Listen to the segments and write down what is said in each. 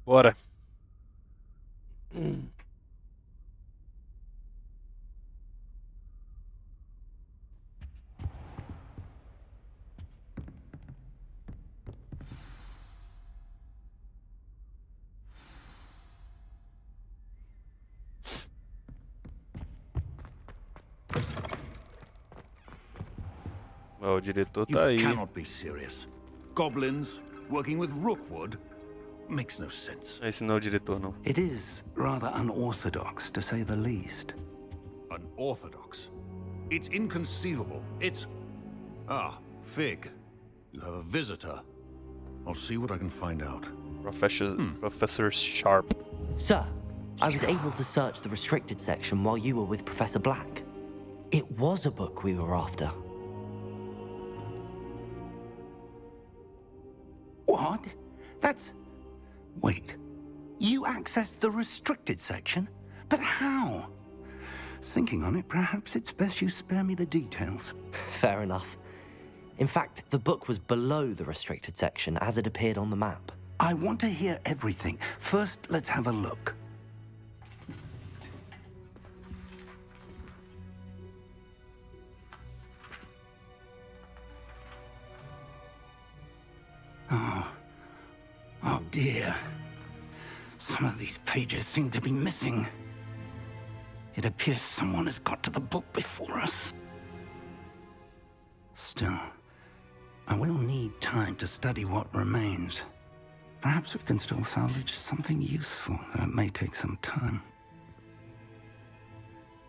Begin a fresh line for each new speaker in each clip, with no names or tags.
Bora. Ó, o diretor
You
tá aí.
cannot be serious. Goblins working with Rookwood makes no sense.
Esse não é o diretor, não.
It is rather unorthodox, to say the least.
Unorthodox. It's inconceivable. It's... Ah, Fig. You have a visitor. I'll see what I can find out.
Professor Sharp.
Sir, I was able to search the restricted section while you were with Professor Black. It was a book we were after.
What? That's... Wait. You accessed the restricted section? But how? Thinking on it, perhaps it's best you spare me the details.
Fair enough. In fact, the book was below the restricted section as it appeared on the map.
I want to hear everything. First, let's have a look. Oh dear. Some of these pages seem to be missing. It appears someone has got to the book before us. Still, I will need time to study what remains. Perhaps we can still salvage something useful, though it may take some time.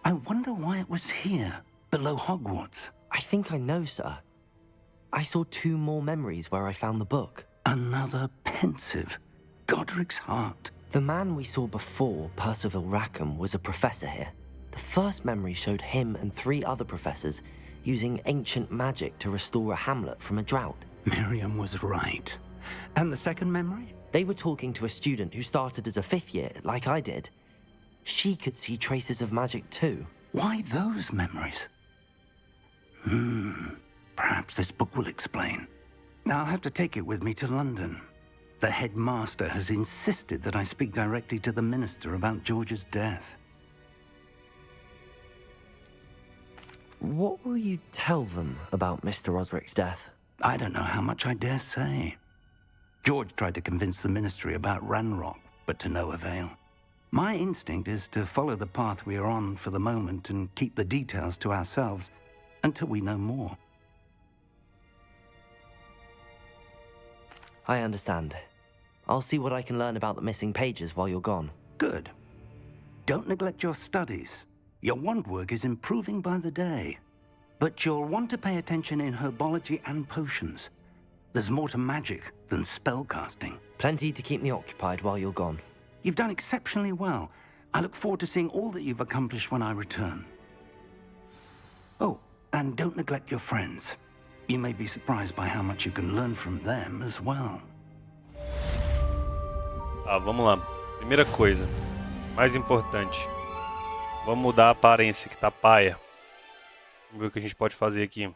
I wonder why it was here, below Hogwarts.
I think I know, sir. I saw 2 more memories where I found the book.
Another pensive. Godric's heart.
The man we saw before, Percival Rackham, was a professor here. The first memory showed him and 3 other professors using ancient magic to restore a hamlet from a drought.
Miriam was right. And the second memory?
They were talking to a student who started as a 5th year, like I did. She could see traces of magic too.
Why those memories? Perhaps this book will explain. I'll have to take it with me to London. The headmaster has insisted that I speak directly to the minister about George's death.
What will you tell them about Mr. Osric's death?
I don't know how much I dare say. George tried to convince the ministry about Ranrock, but to no avail. My instinct is to follow the path we are on for the moment and keep the details to ourselves until we know more.
I understand. I'll see what I can learn about the missing pages while you're gone.
Good. Don't neglect your studies. Your wand work is improving by the day. But you'll want to pay attention in herbology and potions. There's more to magic than spellcasting.
Plenty to keep me occupied while you're gone.
You've done exceptionally well. I look forward to seeing all that you've accomplished when I return. Oh, and don't neglect your friends. You may be surprised by how much you can learn from them as well.
Tá, vamos lá. Primeira coisa, mais importante. Vamos mudar a aparência, que tá paia. Vamos ver o que a gente pode fazer aqui.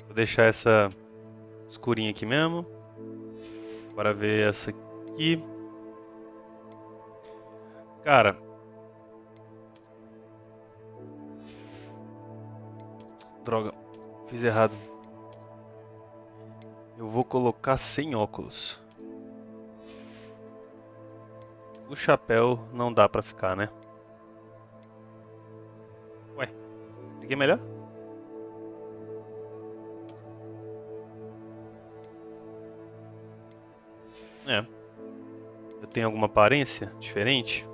Vou deixar essa escurinha aqui mesmo. Bora ver essa aqui. Cara, droga, fiz errado. Eu vou colocar sem óculos. O chapéu não dá pra ficar, né? Ué, aqui é melhor? É. Eu tenho alguma aparência diferente?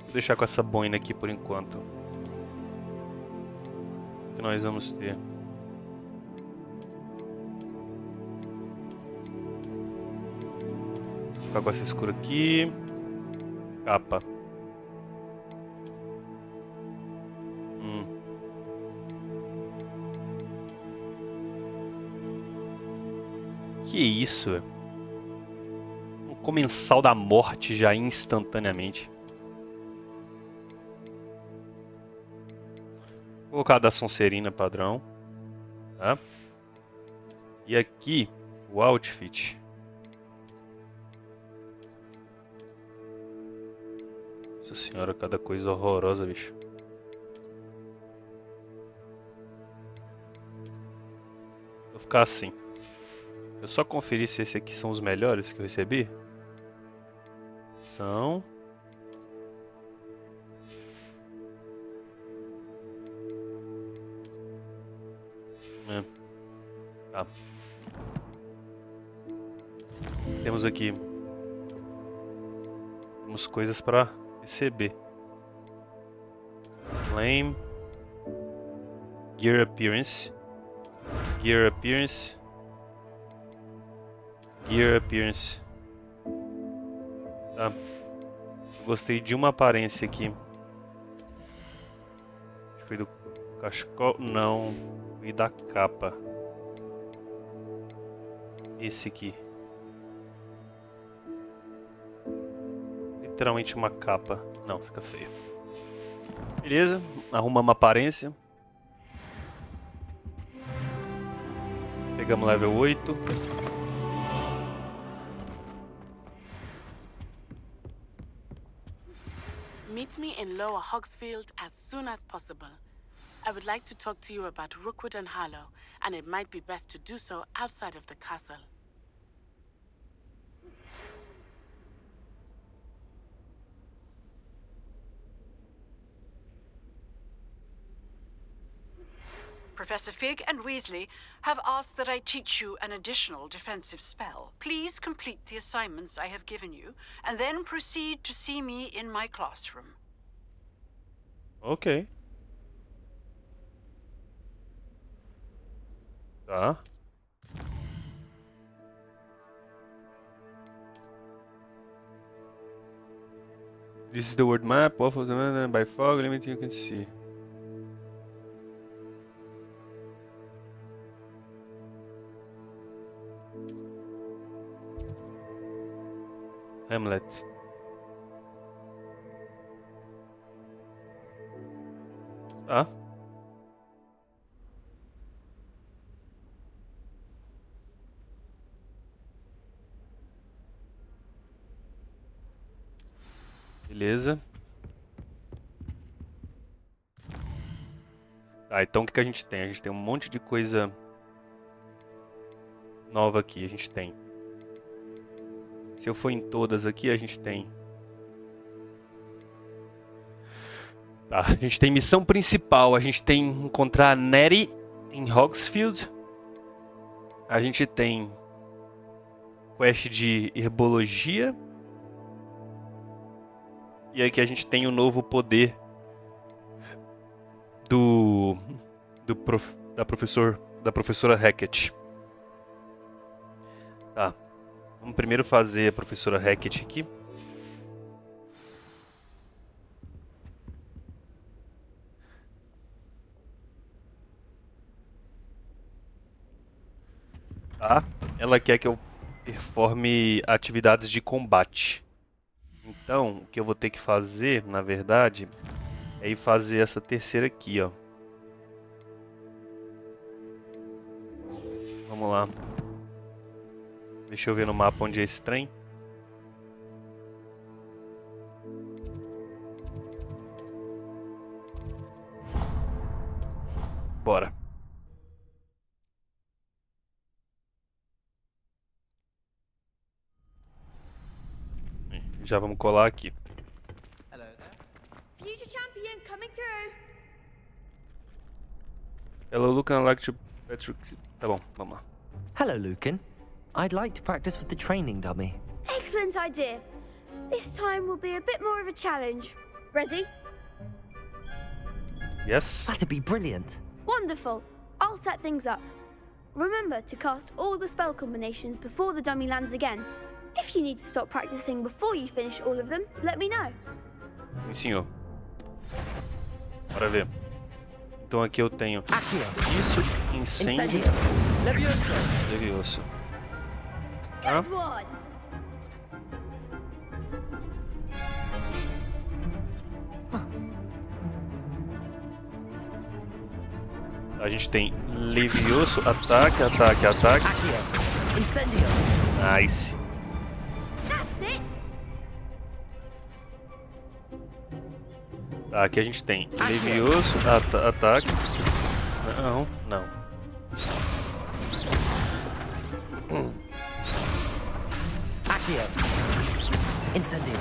Vou deixar com essa boina aqui por enquanto. O que nós vamos ter? Vou ficar com essa escura aqui. Capa. Que isso, velho? Um comensal da morte já instantaneamente. Vou colocar a da Sonserina padrão. Tá? E aqui, o outfit. Nossa senhora, cada coisa horrorosa, bicho. Vou ficar assim. Eu só conferir se esses aqui são os melhores que eu recebi. São. Tá. Temos aqui. Temos coisas para receber. Flame. Gear Appearance. Gear Appearance. Gear Appearance. Tá. Gostei de uma aparência aqui. Acho que foi do cachecol. Não. Foi da capa. Esse aqui. Literalmente uma capa. Não, fica feio. Beleza. Arrumamos uma aparência. Pegamos level 8.
Meet me in Lower Hogsfield as soon as possible. I would like to talk to you about Rookwood and Harlow, and it might be best to do so outside of the castle.
Professor Fig and Weasley have asked that I teach you an additional defensive spell. Please complete the assignments I have given you, and then proceed to see me in my classroom.
Ok. Tá. This is the world map. Waffles by fog. Limit you can see. Hamlet. Tá. Beleza. Tá, então o que a gente tem? A gente tem um monte de coisa nova aqui. A gente tem. Se eu for em todas aqui, a gente tem. Tá, a gente tem missão principal. A gente tem encontrar a Nettie em Hogsfield. A gente tem quest de herbologia. E aqui a gente tem o novo poder da professora Hackett. Tá. Vamos primeiro fazer a professora Hackett aqui. Tá. Ela quer que eu performe atividades de combate. Então, o que eu vou ter que fazer, na verdade, é ir fazer essa terceira aqui, ó. Vamos lá. Deixa eu ver no mapa onde é esse trem. Bora. Já vamos colar aqui.
Future champion coming through.
Hello, Lucan. I'd like to... Tá bom, vamos lá.
Hello, Lucan. I'd like to practice with the training dummy.
Excellent idea. This time will be a bit more of a challenge. Ready?
Yes.
That'd be brilliant.
Wonderful. I'll set things up. Remember to cast all the spell combinations before the dummy lands again. If you need to stop practicing before you finish all of them, let me know.
Sim, senhor. Bora ver. Então aqui eu tenho
Accio.
isso, incêndio,
Incendio. Levioso.
levioso.
Good one.
A gente tem Levioso, ataque, ataque, ataque.
Accio. Incendio.
Nice.
That's it.
Tá, aqui a gente tem Levioso, ataque. Não, não.
Accio. Incendio.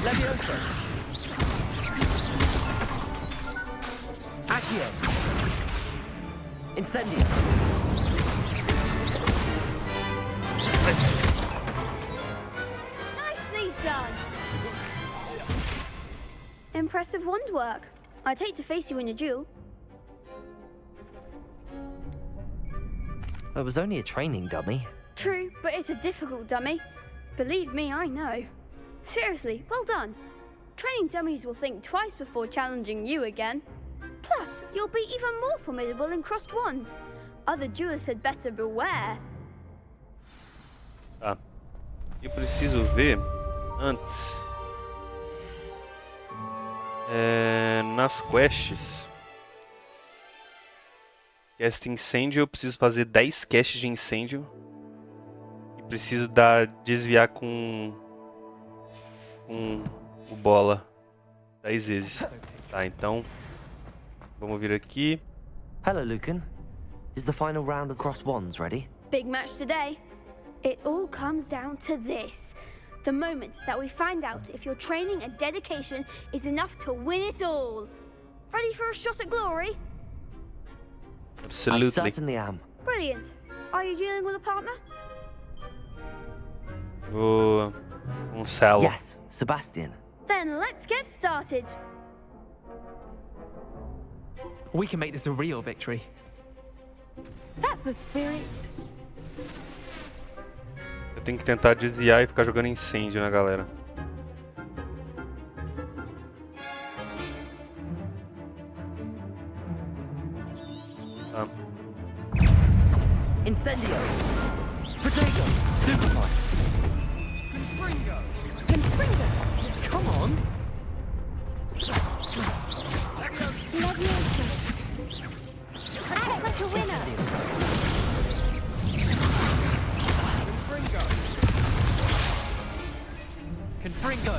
Levioso. Accio. Incendio.
Nicely done. Impressive wand work. I'd hate to face you in a duel.
It was only a training dummy.
True, but it's a difficult dummy. Believe me, I know. Seriously, well done. Training dummies will think twice before challenging you again. Plus, you'll be even more formidable in crossed wands. Other duelists had better beware.
Tá. Eu preciso ver antes. Nas quests. Cast incêndio, eu preciso fazer 10 casts de incêndio. E preciso desviar com o bola 10 vezes. Tá, então vamos vir aqui.
Hello, Lucan. Is the final round of cross wands ready?
Big match today. It all comes down to this. The moment that we find out if your training and dedication is enough to win it all. Ready for a shot at glory?
Absolutely.
I certainly am.
Brilliant. Are you dealing with a partner?
Vou com Salo.
Yes, Sebastian.
Then let's get started.
We can make this a real victory.
That's the spirit.
Eu tenho que tentar desviar e ficar jogando incêndio na galera. Tá.
Incendio. Protego. Stupefy.
Come on!
Act like a winner.
Incendio.
Confringo!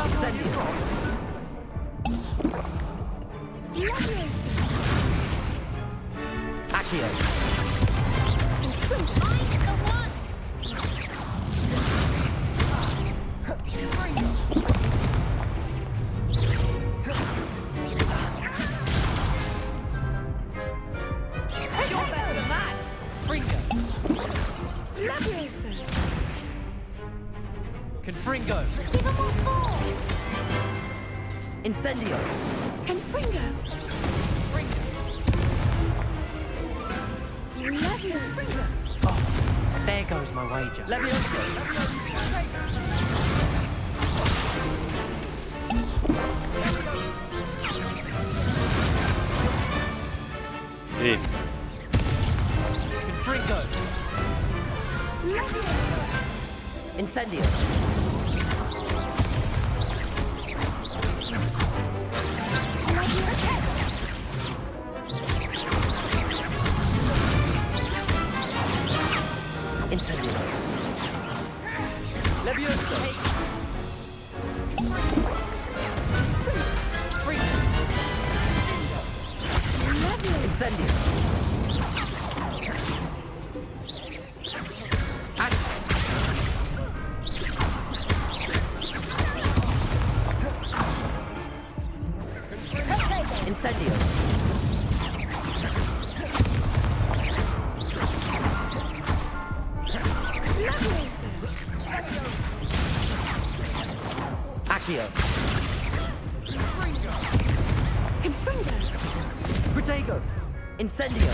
Incendio. Accio.
You're better than that! Fringo! Confringo!
Incendio.
Oh, there goes my wager.
Levioso.
E
Confringo!
Incendio. Incendio. Levioso. Incendio. Incendio. Accio. Protego. Incendio.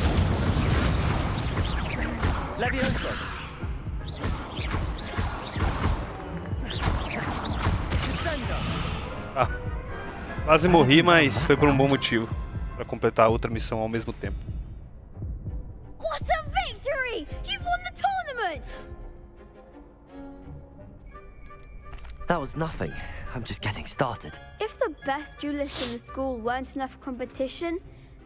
Levioso.
Ah, quase morri, mas foi por um bom motivo. para completar a outra missão ao mesmo tempo.
What a victory! You've won the tournament!
That was nothing. I'm just getting started.
If the best duelists in the school weren't enough competition,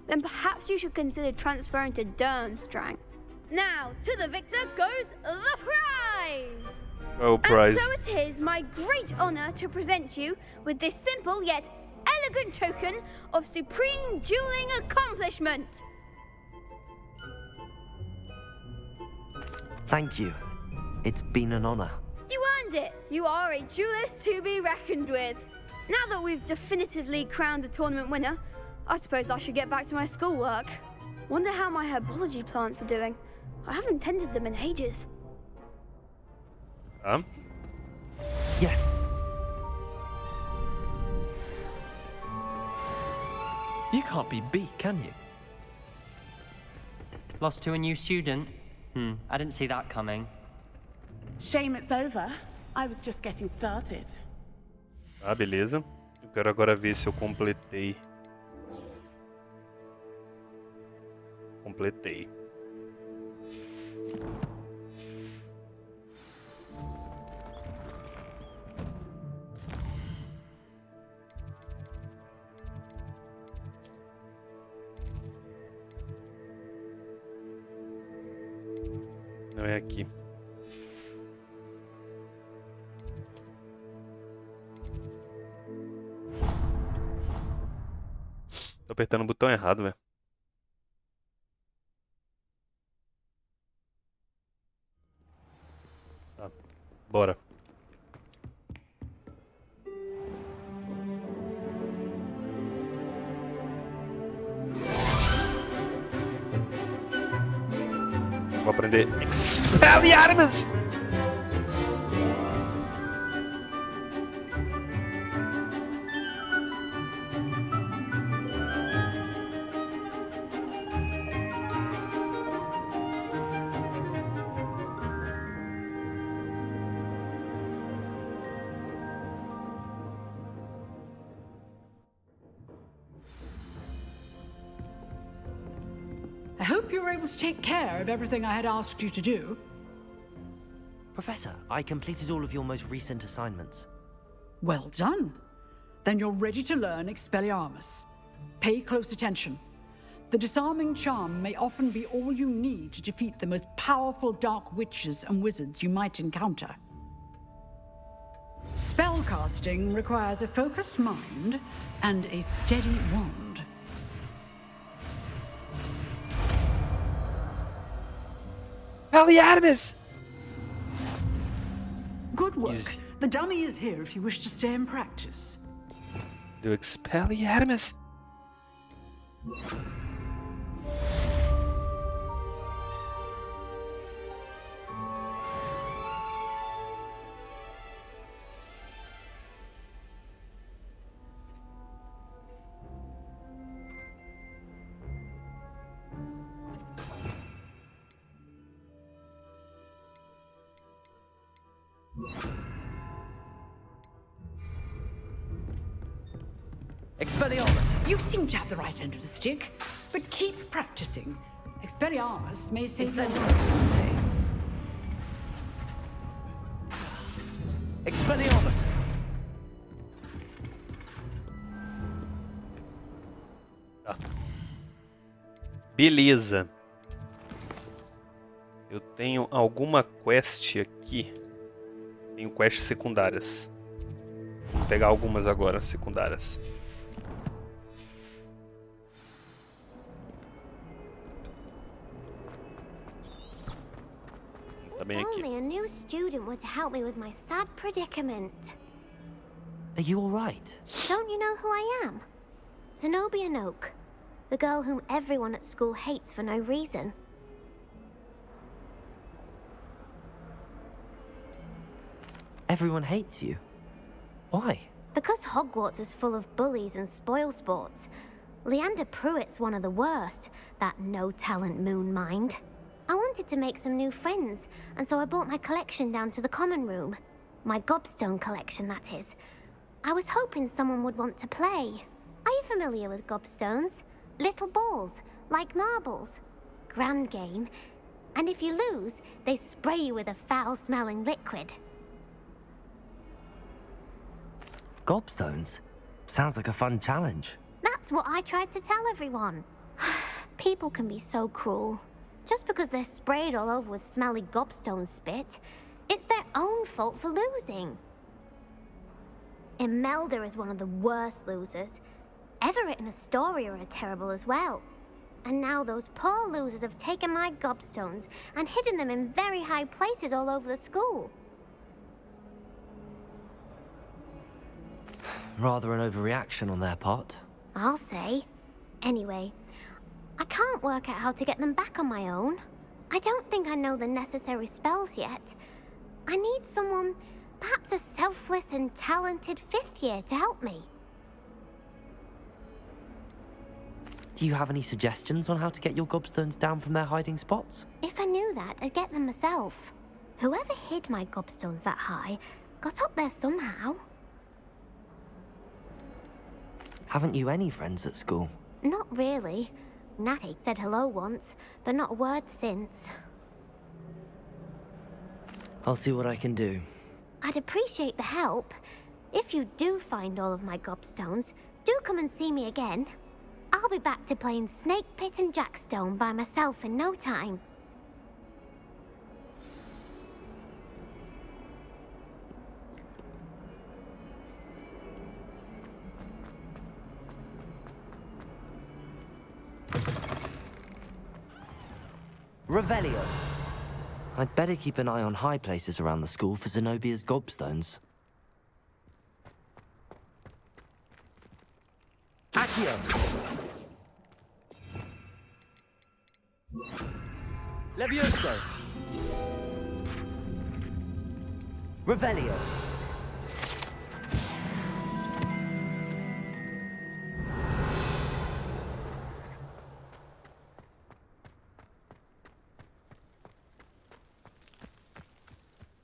then perhaps you should consider transferring to Durmstrang. Now, to the victor goes the prize!
Oh, prize.
And so it is my great honor to present you with this simple yet elegant token of supreme dueling accomplishment.
Thank you. It's been an honor.
You earned it. You are a duelist to be reckoned with. Now that we've definitively crowned the tournament winner, I suppose I should get back to my schoolwork. Wonder how my herbology plants are doing. I haven't tended them in ages.
Yes.
You can't be beat, can you? Lost to a new student? I didn't see that coming.
Shame it's over. I was just getting started.
Beleza. Eu quero agora ver se eu completei. Completei. Não é aqui. Tô apertando o botão errado, velho. Tá, bora. Vou aprender Expelliarmus!
I hope you were able to take care of everything I had asked you to do.
Professor, I completed all of your most recent assignments.
Well done. Then you're ready to learn Expelliarmus. Pay close attention. The disarming charm may often be all you need to defeat the most powerful dark witches and wizards you might encounter. Spellcasting requires a focused mind and a steady wand.
Expelliarmus!
Good work.
Easy.
The dummy is here if you wish to stay and practice.
Do Expelliarmus!
Expelliarmus!
You seem to have the right end of the stick, but keep practicing. Expelliarmus may save your life.
Expelliarmus!
Tá. Beleza. Eu tenho alguma quest aqui. Tenho quests secundárias. Vou pegar algumas agora, secundárias. Tá bem aqui.
Only a new student were to help me with my sad predicament.
Are you alright?
Don't you know who I am? Zenobia Noak, the girl whom everyone at school hates for no reason.
Everyone hates you. Why?
Because Hogwarts is full of bullies and spoilsports. Leander Pruitt's one of the worst, that no-talent moon mind. I wanted to make some new friends, and so I brought my collection down to the common room. My gobstone collection, that is. I was hoping someone would want to play. Are you familiar with gobstones? Little balls, like marbles. Grand game. And if you lose, they spray you with a foul-smelling liquid.
Gobstones? Sounds like a fun challenge.
That's what I tried to tell everyone. People can be so cruel. Just because they're sprayed all over with smelly gobstone spit, it's their own fault for losing. Imelda is one of the worst losers. Everett and Astoria are terrible as well. And now those poor losers have taken my gobstones and hidden them in very high places all over the school.
Rather an overreaction on their part.
I'll say. Anyway, I can't work out how to get them back on my own. I don't think I know the necessary spells yet. I need someone, perhaps a selfless and talented 5th year to help me.
Do you have any suggestions on how to get your gobstones down from their hiding spots?
If I knew that, I'd get them myself. Whoever hid my gobstones that high got up there somehow.
Haven't you any friends at school?
Not really. Natty said hello once, but not a word since.
I'll see what I can do.
I'd appreciate the help. If you do find all of my gobstones, do come and see me again. I'll be back to playing Snake Pit and Jackstone by myself in no time.
Revelio. I'd better keep an eye on high places around the school for Zenobia's gobstones. Accio! Levioso! Revelio!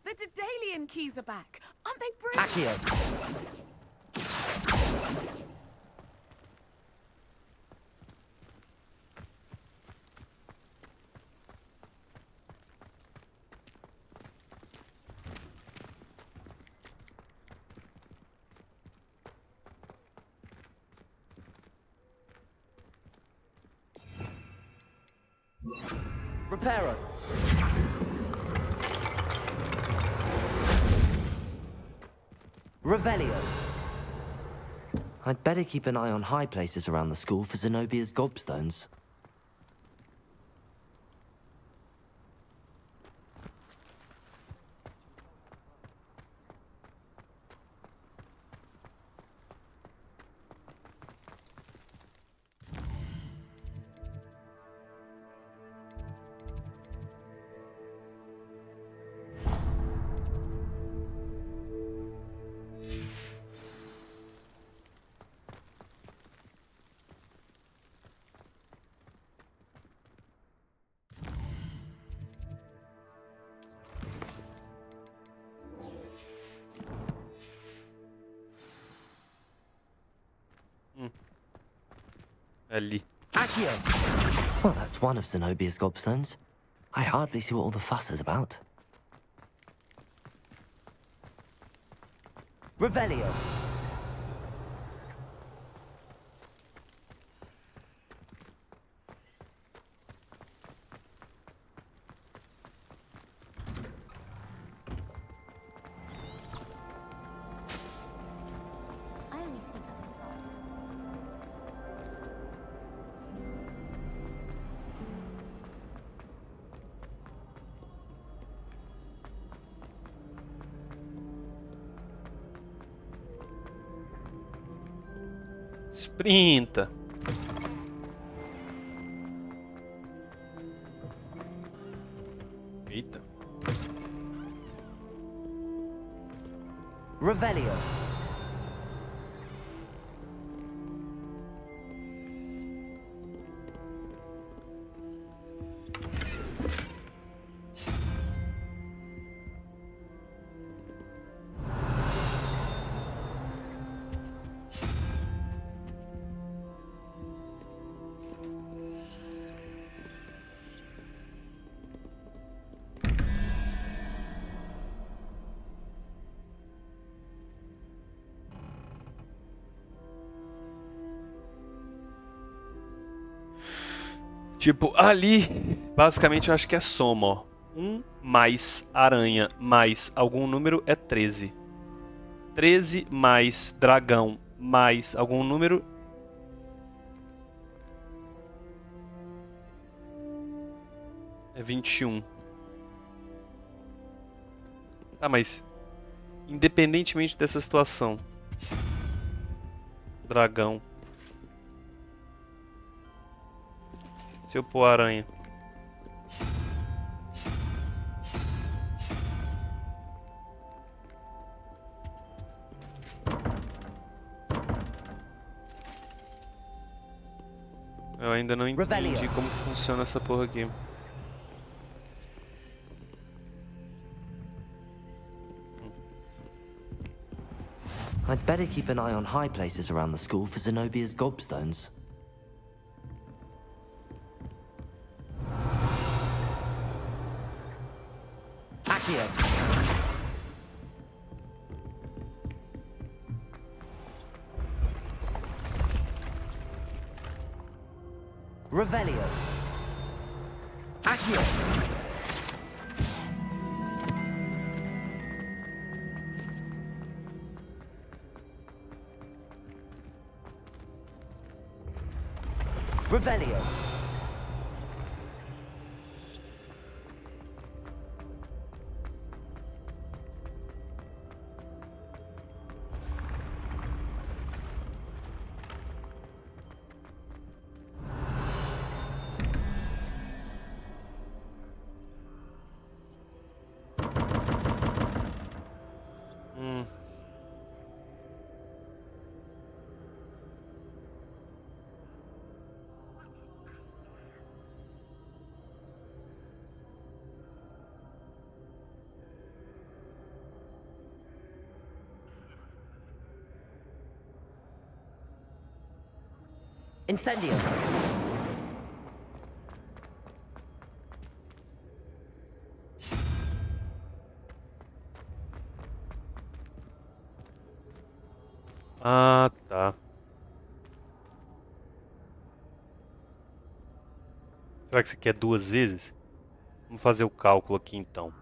The Daedalian keys are back. Aren't they brilliant?
Accio! Reparo! Revelio! I'd better keep an eye on high places around the school for Zenobia's gobstones.
Ali.
Accio! Well, that's one of Zenobia's gobstones. I hardly see what all the fuss is about. Revelio!
I only speak up for God.
Sprinta. Eita.
Revelio!
Tipo, ali, basicamente eu acho que é soma, ó. 1 mais aranha mais algum número é 13. 13 mais dragão mais algum número é 21. Tá, mas independentemente dessa situação, dragão. Se eu pôr aranha. Eu ainda não entendi como que funciona essa porra aqui.
I'd better keep an eye on high places around the school for Zenobia's gobstones. Accio! Revelio! Accio! Revelio! Incendio!
Ah, tá. Será que isso aqui é 2 vezes? Vamos fazer o cálculo aqui então.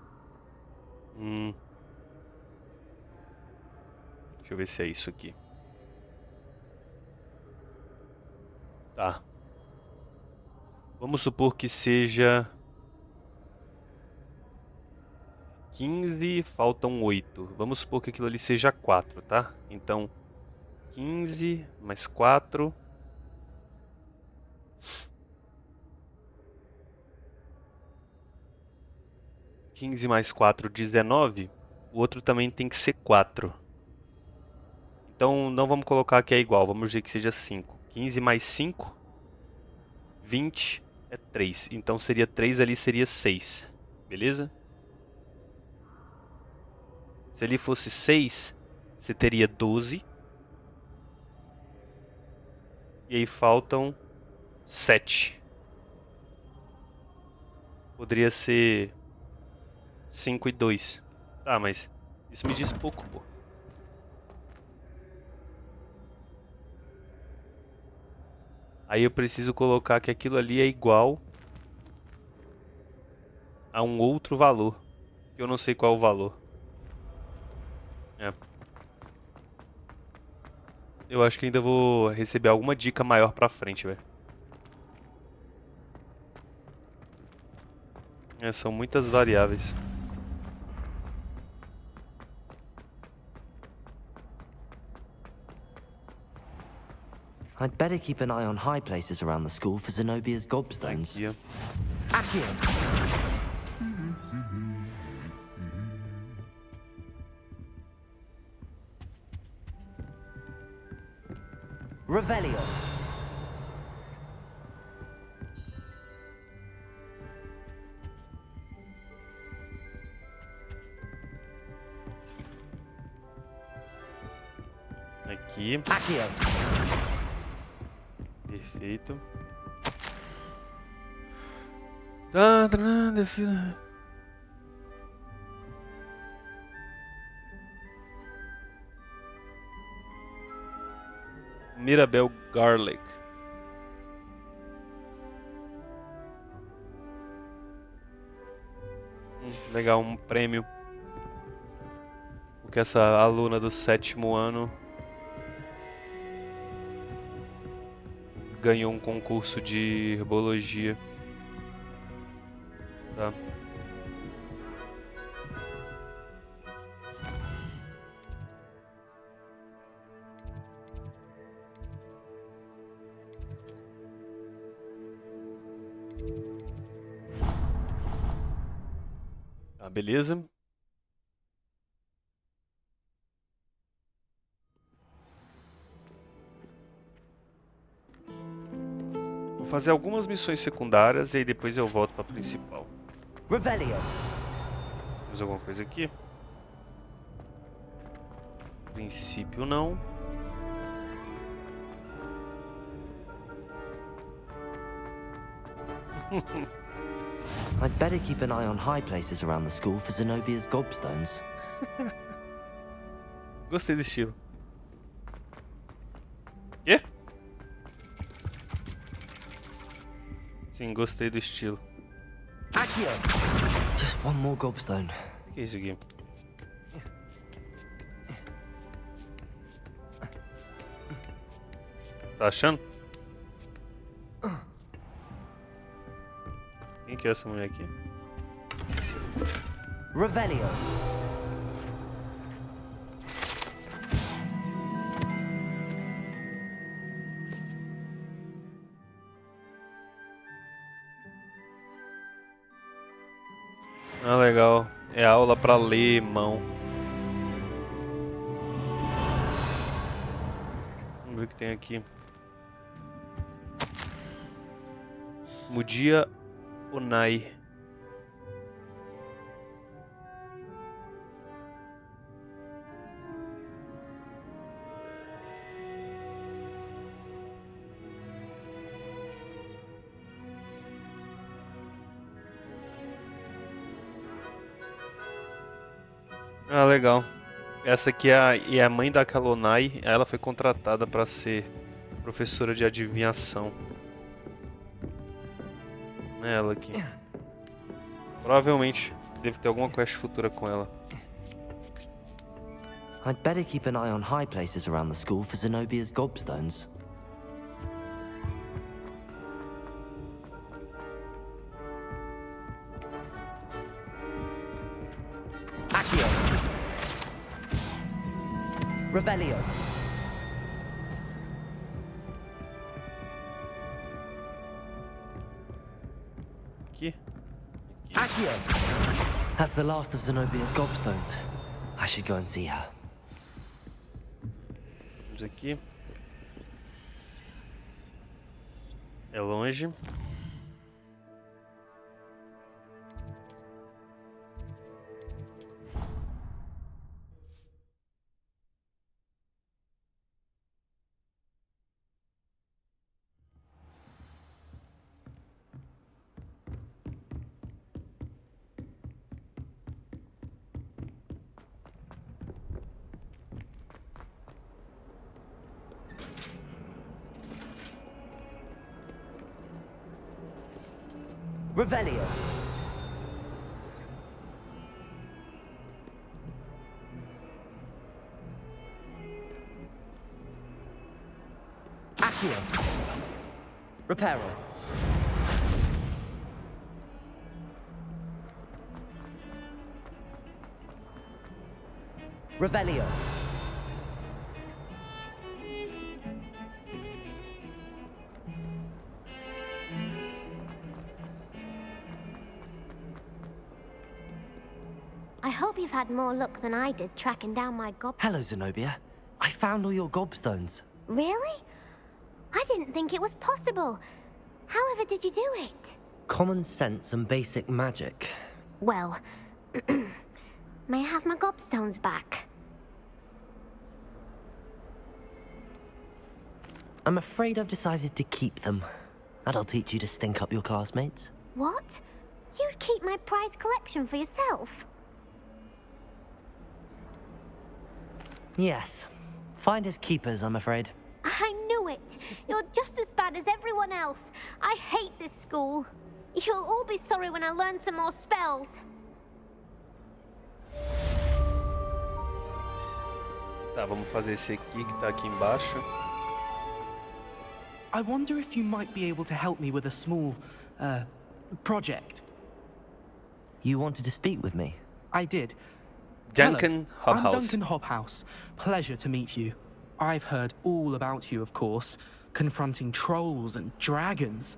Deixa eu ver se é isso aqui. Tá. Vamos supor que seja 15, faltam 8. Vamos supor que aquilo ali seja 4, tá? Então, 15 mais 4. 15 mais 4, 19. O outro também tem que ser 4. Então, não vamos colocar que é igual. Vamos dizer que seja 5. 15 mais 5, 20 é 3. Então, seria 3 ali, seria 6. Beleza? Se ele fosse 6, você teria 12. E aí faltam 7. Poderia ser 5 e 2. Tá, mas isso me diz pouco, pô. Aí eu preciso colocar que aquilo ali é igual a um outro valor. Que eu não sei qual é o valor. É. Eu acho que ainda vou receber alguma dica maior pra frente, velho. É, são muitas variáveis.
I'd better keep an eye on high places around the school for Zenobia's gobstones.
Aqui, ó.
Accio! Revelio!
Aqui.
Accio!
Perfeito. Tá, defina. Mirabel Garlic. Legal, um prêmio. Porque essa aluna do 7º ano ganhou um concurso de herbologia. Tá. Tá, beleza. Vou fazer algumas missões secundárias e aí depois eu volto pra principal.
Revelio.
Temos alguma coisa aqui? Princípio não.
I'd better keep an eye on high places around the school for Zenobia's gobstones.
Gostei do estilo. Quê? Sim, gostei do estilo.
Accio! Just one more gobstone.
O que é isso aqui? Tá achando? Quem que é essa mulher aqui?
Revelio.
Ah, legal. É aula pra ler, mão. Vamos ver o que tem aqui. Mudia Unai. Ah, legal. Essa aqui é a mãe da Kalonai. Ela foi contratada para ser professora de adivinhação. É ela aqui. Provavelmente deve ter alguma quest futura com ela.
I'd better keep an eye on high places around the school for Zenobia's gobstones. Accio! Revelio.
Aqui?
Accio! That's the last of Zenobia's gobstones. I should go and see her.
Vamos aqui. É longe.
Revelio. Accio. Reparo. Revelio.
I hope you've had more luck than I did tracking down my
Hello, Zenobia. I found all your gobstones.
Really? I didn't think it was possible. However did you do it?
Common sense and basic magic.
Well, may I have my gobstones back?
I'm afraid I've decided to keep them. That'll teach you to stink up your classmates.
What? You'd keep my prized collection for yourself?
Yes. Finders keepers, I'm afraid.
I knew it! You're just as bad as everyone else. I hate this school. You'll all be sorry when I learn some more spells.
Tá, vamos fazer esse aqui que tá aqui embaixo.
I wonder if you might be able to help me with a small, project.
You wanted to speak with me?
I did.
Duncan
Hello, I'm
Hobhouse.
Duncan Hobhouse. Pleasure to meet you. I've heard all about you, of course, confronting trolls and dragons.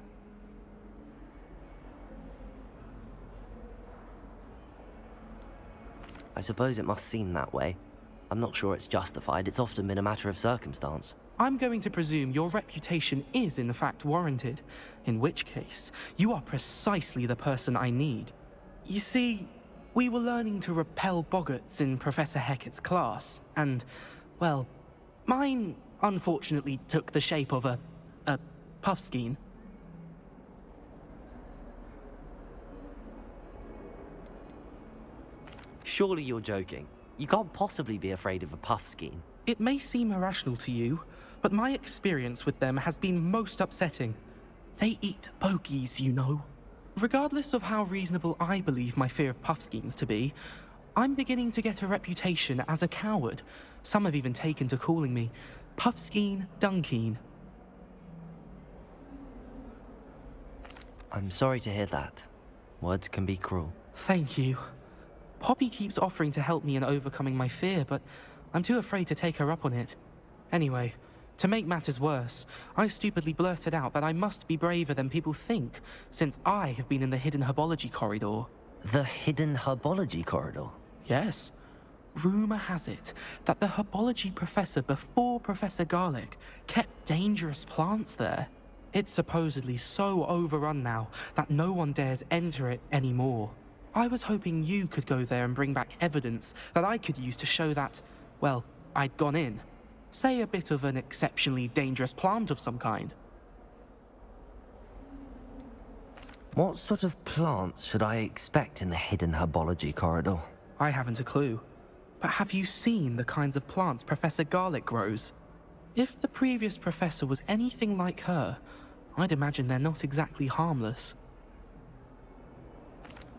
I suppose it must seem that way. I'm not sure it's justified. It's often been a matter of circumstance.
I'm going to presume your reputation is in fact warranted, in which case, you are precisely the person I need. You see, we were learning to repel boggarts in Professor Hecat's class, and, well, mine unfortunately took the shape of a puffskein.
Surely you're joking. You can't possibly be afraid of a puffskein.
It may seem irrational to you, but my experience with them has been most upsetting. They eat bogies, you know. Regardless of how reasonable I believe my fear of puffskeins to be, I'm beginning to get a reputation as a coward. Some have even taken to calling me Puffskein Dunkeen.
I'm sorry to hear that. Words can be cruel.
Thank you. Poppy keeps offering to help me in overcoming my fear, but I'm too afraid to take her up on it. Anyway, to make matters worse, I stupidly blurted out that I must be braver than people think, since I have been in the hidden herbology corridor.
The hidden herbology corridor?
Yes. Rumor has it that the herbology professor before Professor Garlic kept dangerous plants there. It's supposedly so overrun now that no one dares enter it anymore. I was hoping you could go there and bring back evidence that I could use to show that, well, I'd gone in. Say a bit of an exceptionally dangerous plant of some kind.
What sort of plants should I expect in the hidden herbology corridor?
I haven't a clue. But have you seen the kinds of plants Professor Garlic grows? If the previous professor was anything like her, I'd imagine they're not exactly harmless.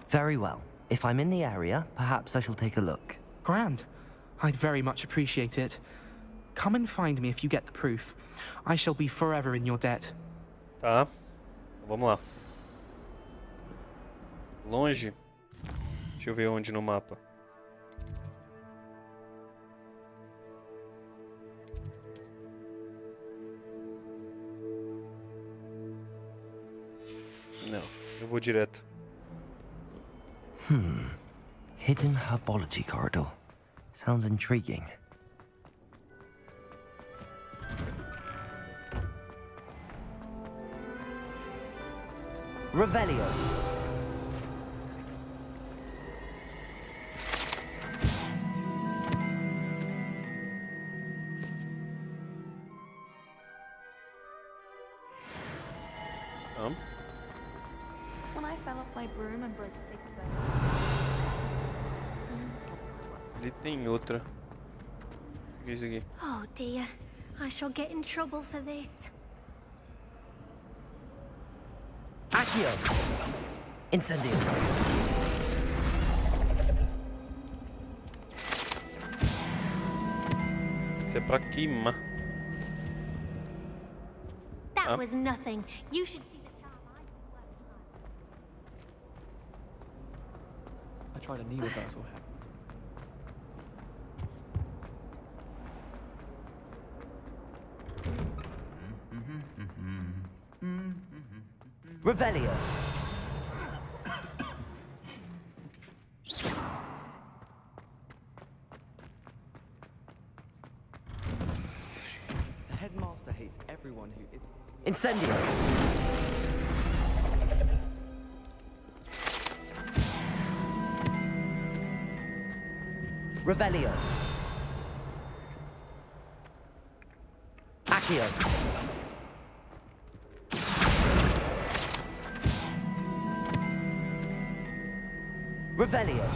Very well. If I'm in the area, perhaps I shall take a look.
Grand. I'd very much appreciate it. Come and find me if you get the proof. I shall be forever in your debt.
Tá. Vamos lá. Longe. Deixa eu ver onde no mapa. Não, eu vou direto.
Hidden herbology corridor. Sounds intriguing. Revelio.
When I fell off my broom and broke 6 bones.
Ali tem outra. O que é isso aqui?
Oh dear, I shall get in trouble for this.
Accio! Incendio!
Isso é pra queimar.
That was nothing. You should see the charm I do work.
I tried a knee reversal here.
Revelio!
The headmaster hates everyone who is...
Incendio! Revelio! Accio! Revelio!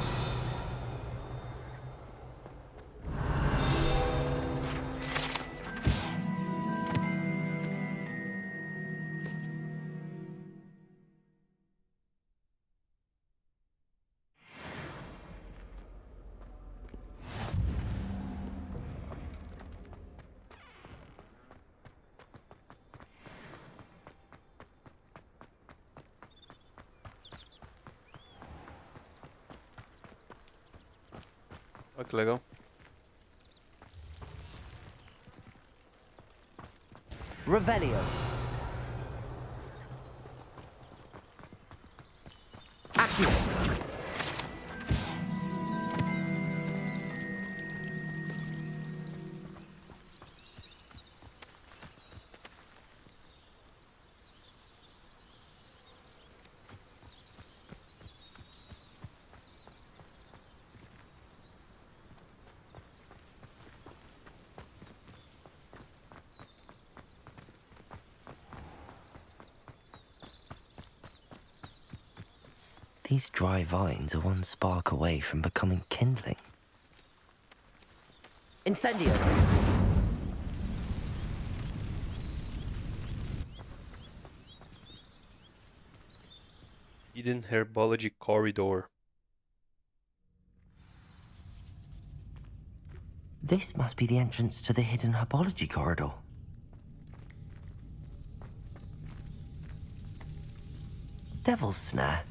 Olha que legal.
Revelio. Accio. These dry vines are one spark away from becoming kindling. Incendio!
Hidden Herbology Corridor.
This must be the entrance to the hidden herbology corridor. Devil's Snare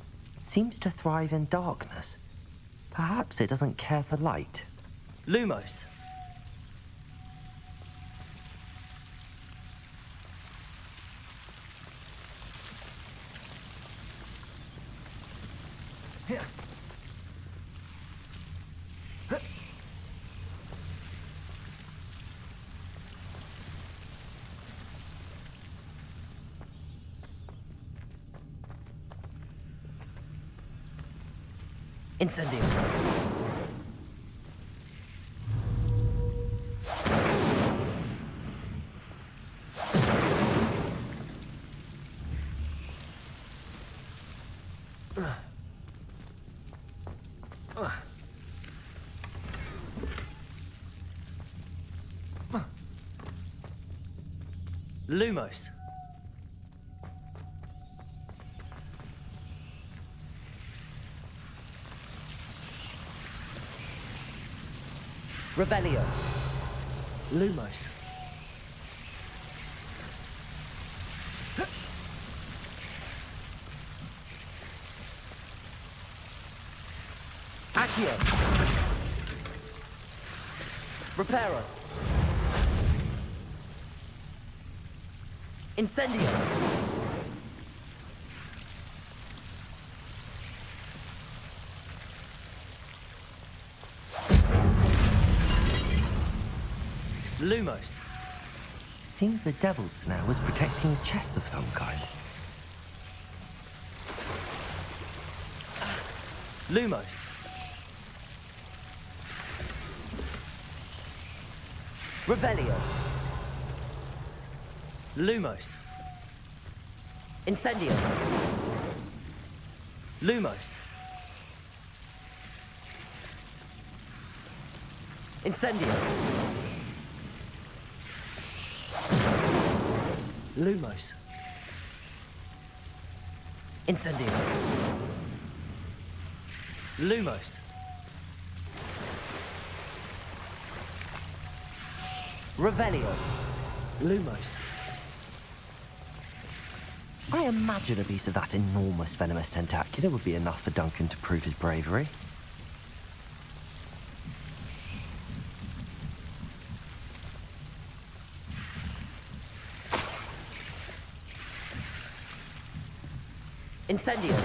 seems to thrive in darkness. Perhaps it doesn't care for light. Lumos. Incendio. Lumos. Revelio. Lumos. Accio. Reparo. Incendio. Lumos. Seems the Devil's Snare was protecting a chest of some kind. Lumos. Revelio. Lumos. Incendio. Lumos. Incendio. Lumos. Incendio. Lumos. Revelio. Lumos. I imagine a piece of that enormous venomous tentacular would be enough for Duncan to prove his bravery. Incendio.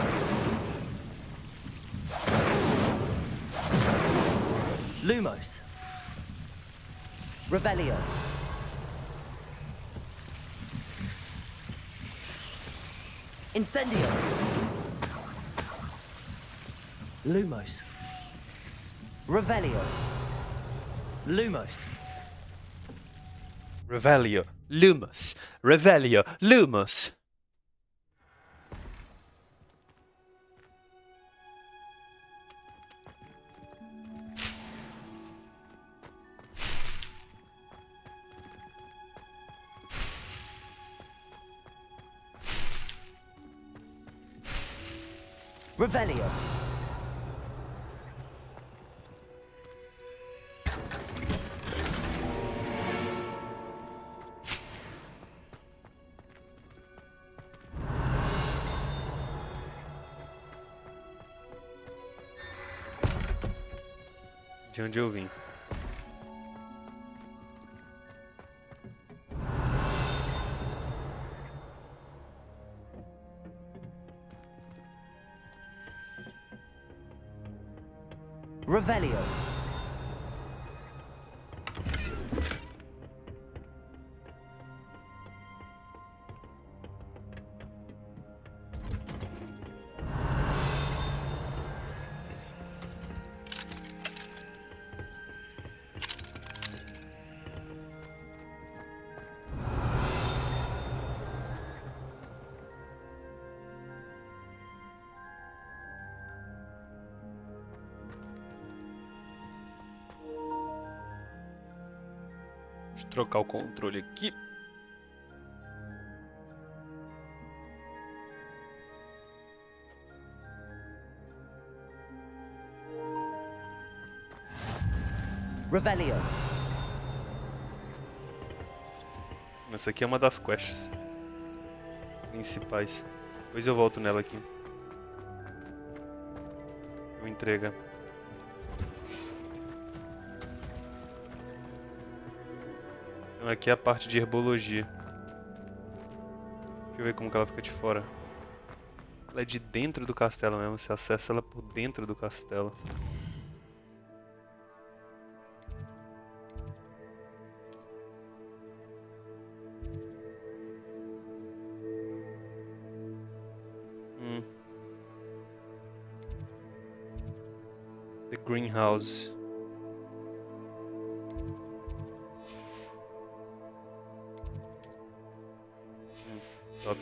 Lumos. Revelio. Incendio. Lumos. Revelio. Lumos.
Revelio. Lumos. Revelio. Lumos.
Revelio.
De onde eu vim.
Revelio.
Deixa eu trocar o controle aqui.
Revelio.
Essa aqui é uma das quests principais. Depois eu volto nela aqui. Vou entregar. Então aqui é a parte de herbologia. Deixa eu ver como que ela fica de fora. Ela é de dentro do castelo mesmo. Você acessa ela por dentro do castelo. The greenhouse. Top.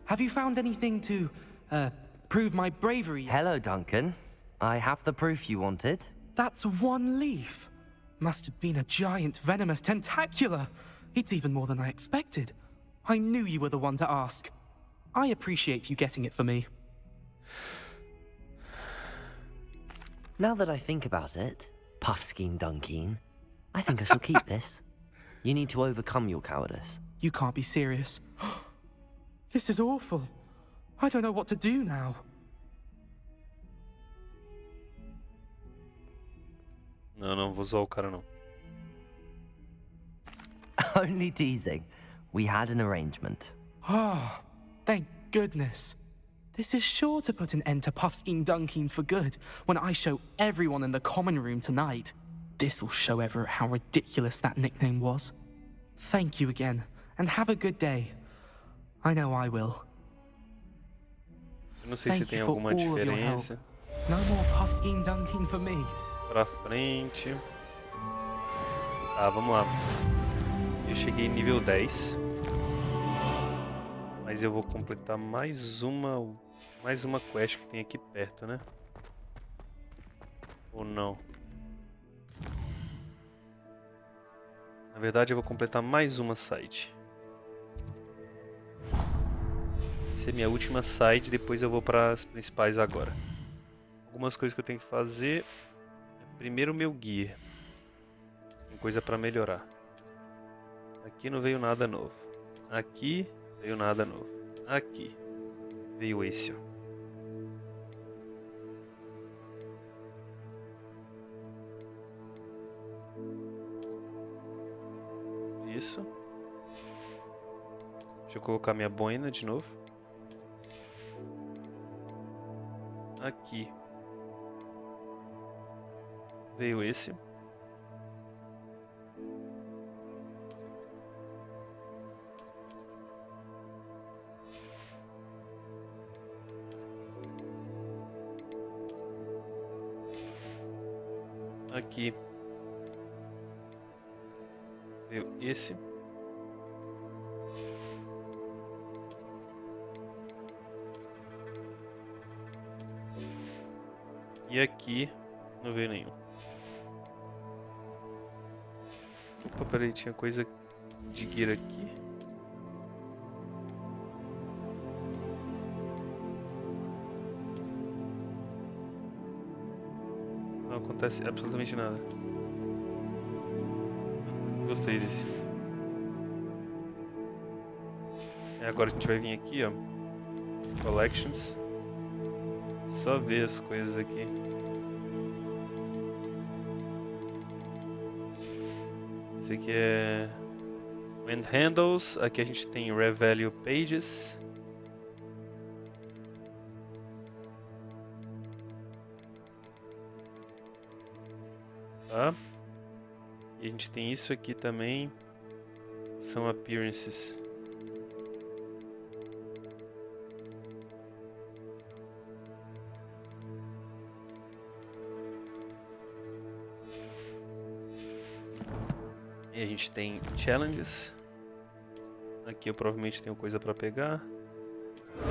Have you found anything to, prove my bravery yet?
Hello, Duncan. I have the proof you wanted.
That's one leaf. Must have been a giant venomous tentacula. It's even more than I expected. I knew you were the one to ask. I appreciate you getting it for me.
Now that I think about it, Puffskein Dunkeen, I think I shall keep this. You need to overcome your cowardice.
You can't be serious. This is awful. I don't know what to do now.
Não vou zoar o cara não.
Only teasing. We had an arrangement.
Ah, thank goodness. This is sure to put an end to Puffskein Dunkeen for good when I show everyone in the common room tonight. This'll show Everett how ridiculous that nickname was. Thank you again, and have a good day. I know I will.
Eu não sei se tem alguma diferença.
No more Puffskein Dunkeen for me.
Pra frente. Tá, vamos lá. Eu cheguei em nível 10. Mas eu vou completar mais uma quest que tem aqui perto, né? Ou não? Na verdade eu vou completar mais uma side. Essa é a minha última side, depois eu vou para as principais agora. Algumas coisas que eu tenho que fazer. Primeiro o meu guia. Tem coisa para melhorar. Aqui não veio nada novo. Aqui veio nada novo. Aqui veio esse, ó. Isso. Deixa eu colocar minha boina de novo. Aqui veio esse. Aqui veio esse. E aqui não veio nenhum. Opa, peraí, tinha coisa de gear aqui. Não acontece absolutamente nada. Gostei desse. Agora a gente vai vir aqui, ó. Collections. Só ver as coisas aqui. Esse aqui é Wind Handles. Aqui a gente tem Revalue Pages. Tá? E a gente tem isso aqui também. São Appearances. E a gente tem Challenges. Aqui eu provavelmente tenho coisa para pegar.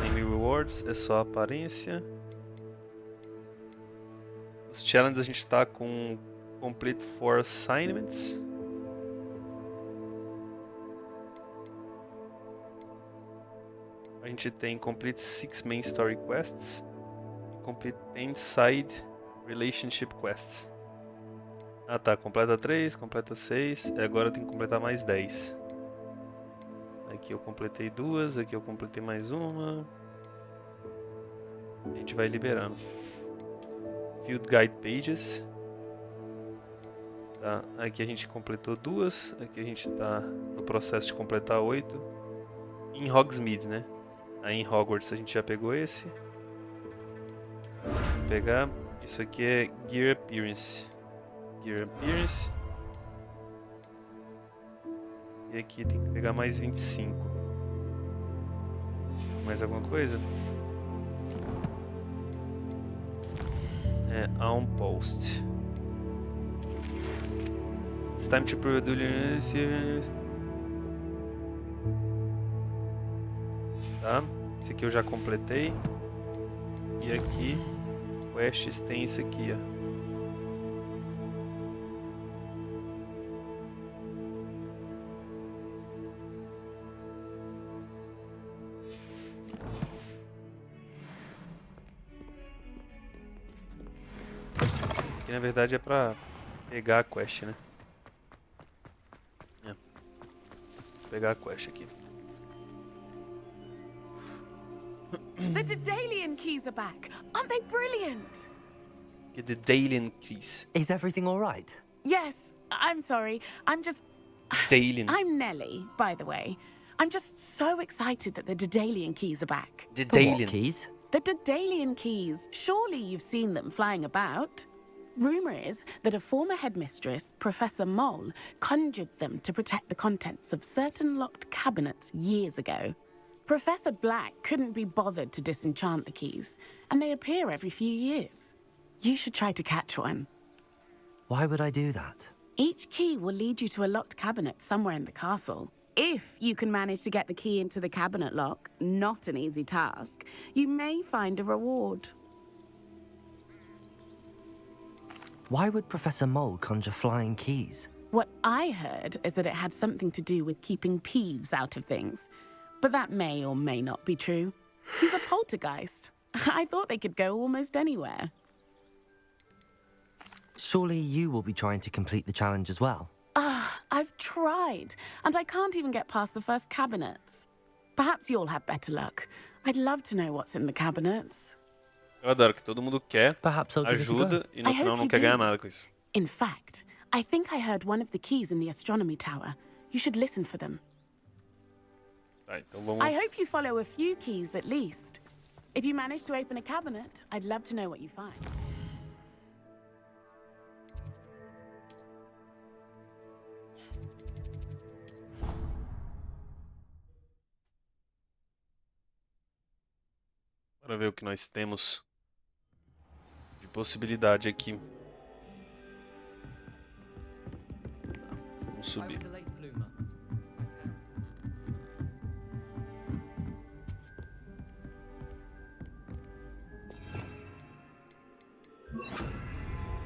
Name Rewards é só aparência. Os Challenges a gente está com Complete 4 Assignments. A gente tem Complete 6 Main Story Quests. E Complete 10 Side Relationship Quests. Ah tá, completa 3, completa 6, e agora eu tenho que completar mais 10. Aqui eu completei 2, aqui eu completei mais uma. A gente vai liberando. Field Guide Pages. Tá, aqui a gente completou 2, aqui a gente está no processo de completar 8. Em Hogsmeade, né? Aí em Hogwarts a gente já pegou esse. Vou pegar, isso aqui é Gear Appearance. Gear Appearance. E aqui tem que pegar mais 25. Mais alguma coisa? É On Post. It's time to prove tá? Esse aqui eu já completei. E aqui, quests tem isso aqui, ó. Que na verdade é pra pegar a quest, né? É. Vou pegar a quest aqui.
The Daedalian keys are back. Aren't they brilliant?
Get the Daedalian keys.
Is everything all right?
Yes, I'm sorry. I'm just...
Daedalian.
I'm Nellie, by the way. I'm just so excited that the Daedalian keys are back.
Daedalian.
What keys?
The Daedalian keys. Surely you've seen them flying about. Rumour is that a former headmistress, Professor Moll, conjured them to protect the contents of certain locked cabinets years ago. Professor Black couldn't be bothered to disenchant the keys, and they appear every few years. You should try to catch one.
Why would I do that?
Each key will lead you to a locked cabinet somewhere in the castle. If you can manage to get the key into the cabinet lock, not an easy task, you may find a reward.
Why would Professor Mole conjure flying keys?
What I heard is that it had something to do with keeping Peeves out of things. But that may or may not be true. He's a poltergeist. I thought they could go almost anywhere.
Surely you will be trying to complete the challenge as well?
I've tried, and I can't even get past the first cabinets. Perhaps you'll have better luck. I'd love to know what's in the cabinets.
Eu adoro que todo mundo quer,
Perhaps I'll give it a go.
ajuda e no
I
final
hope
não
you
quer ganhar
do.
nada com isso.
In fact, I think I heard one of the keys in the astronomy tower. You should listen for them.
Tá, então vamos.
I hope you follow a few keys at least. If you manage to open a cabinet, I'd love to know what you find.
Bora ver o que nós temos de possibilidade aqui. Tá, vamos subir.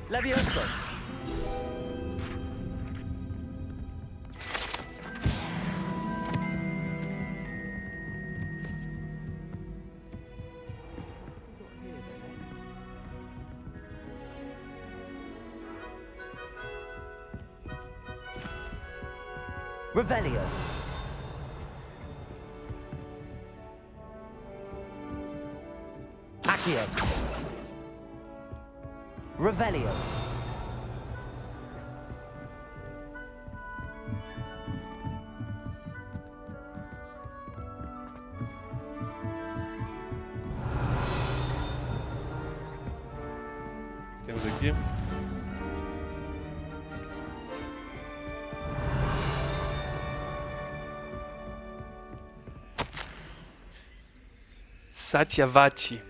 Levioso! Revelio. Accio. Revelio.
O que temos aqui? Satyavati.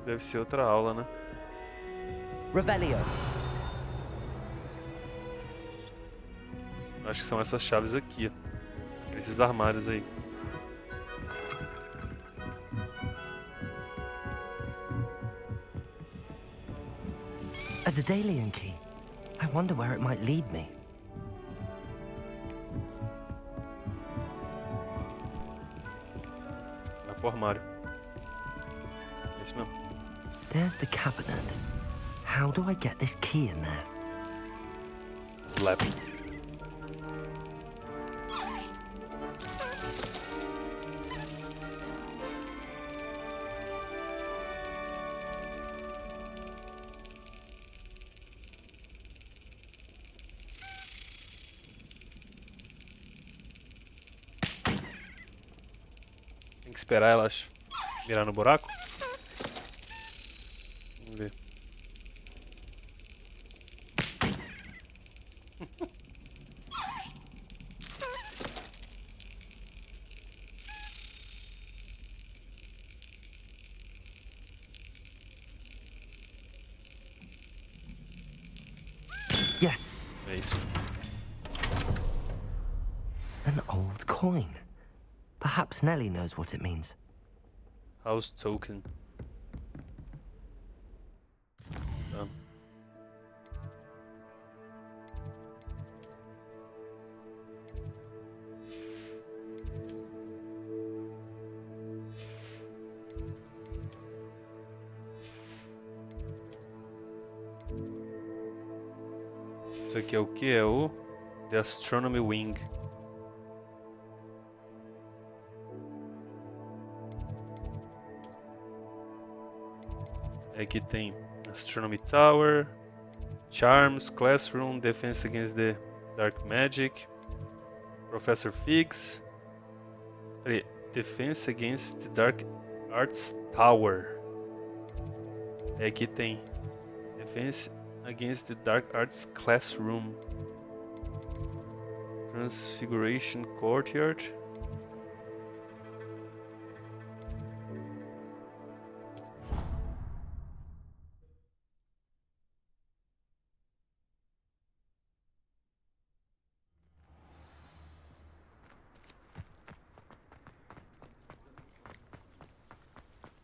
Deve ser outra aula, né?
Revelio.
Acho que são essas chaves aqui, ó. Esses armários aí.
A Daedalian key. I wonder where it might lead me.
Lá pro armário. É isso mesmo.
There's the cabinet. How do I get this key in there?
Slap. Tem que esperar elas mirar no buraco. Vamos ver.
Yes.
É isso.
An old coin. Perhaps Nellie knows what it means.
House token. Tá. Isso aqui é o que? É o The Astronomy Wing. Aqui tem Astronomy Tower, Charms, Classroom, Defense Against the Dark Magic, Professor Figs. Peraí, Defense Against the Dark Arts Tower. Aqui tem Defense Against the Dark Arts Classroom, Transfiguration Courtyard.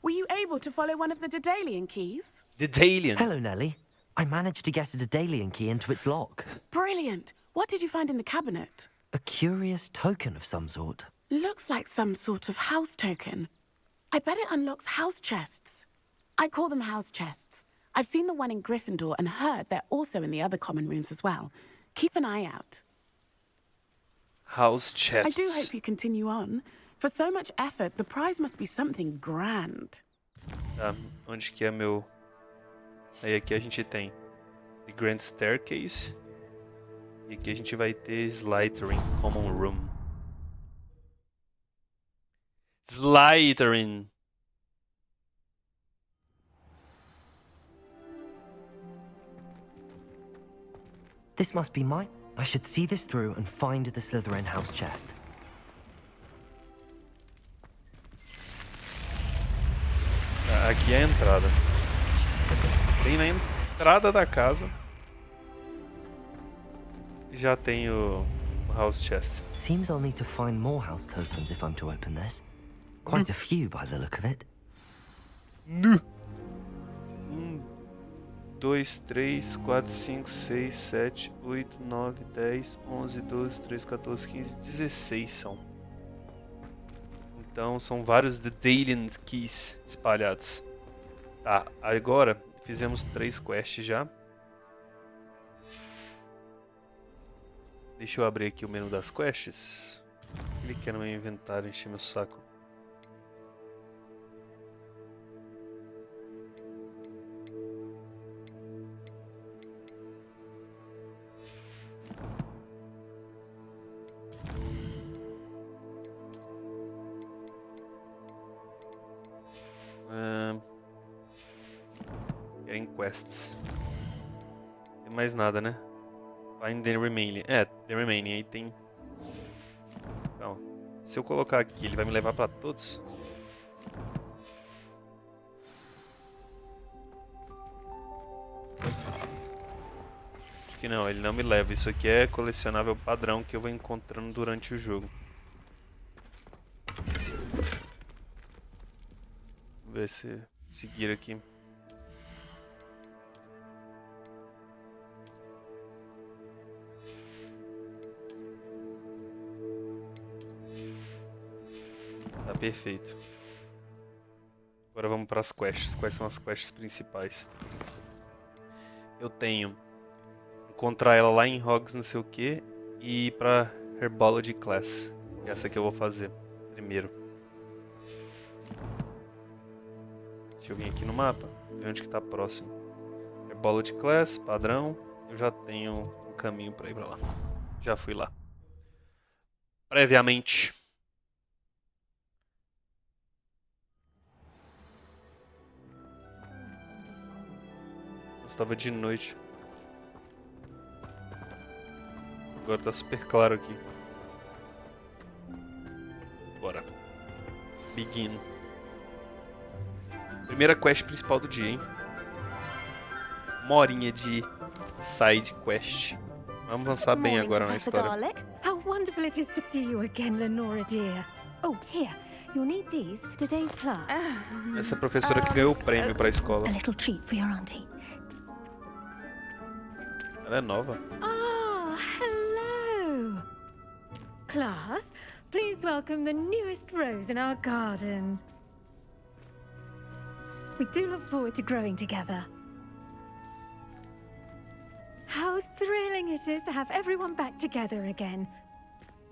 Were you able to follow one of the Daedalian keys?
Daedalian.
Hello, Nellie. I managed to get a Daedalian key into its lock.
Brilliant. What did you find in the cabinet?
A curious token of some sort.
Looks like some sort of house token. I bet it unlocks house chests. I call them house chests. I've seen the one in Gryffindor and heard they're also in the other common rooms as well. Keep an eye out.
House chests.
I do hope you continue on. For so much effort, the prize must be something grand.
Tá, onde que é meu... Aí aqui a gente tem The Grand Staircase. E aqui a gente vai ter Slytherin Common Room. Slytherin!
This must be I should see this through and find the Slytherin house chest.
aqui é a entrada. Bem na entrada da casa. Já tem o house chest.
Seems I'll need to find more house tokens if I'm to open this. Quite a few by the look of it.
1, 2, 3, 4, 5, 6, 7, 8, 9, 10, 11, 12, 13, 14, 15, 16 são. Então são vários The Daily Keys espalhados. Tá, agora fizemos 3 quests já. Deixa eu abrir aqui o menu das quests. Clique no meu inventário, encher meu saco. Querem quests. Não tem mais nada, né? Find the remaining. The remaining. Aí tem... Então, se eu colocar aqui, ele vai me levar pra todos? Acho que não, ele não me leva. Isso aqui é colecionável padrão que eu vou encontrando durante o jogo. Vou ver se seguir aqui. Tá perfeito. Agora vamos para as quests. Quais são as quests principais? Eu tenho encontrar ela lá em Hogwarts não sei o que e ir para Herbology Class. Essa que eu vou fazer primeiro. Deixa eu vir aqui no mapa, ver onde que tá próximo. Herbology Class, padrão. Eu já tenho um caminho para ir para lá. Já fui lá. Previamente. Estava de noite. Agora tá super claro aqui. Bora. Begin. Primeira quest principal do dia, hein? Uma horinha de side quest. Vamos avançar bem agora na história.
Garlic. How wonderful it is to see you again, Lenora dear. Oh, here. You'll need these for today's class.
Essa professora que ganhou o prêmio para a escola.
A little treat for your auntie.
Ela é nova.
Ah, hello. Class, please welcome the newest rose in our garden. We do look forward to growing together. How thrilling it is to have everyone back together again.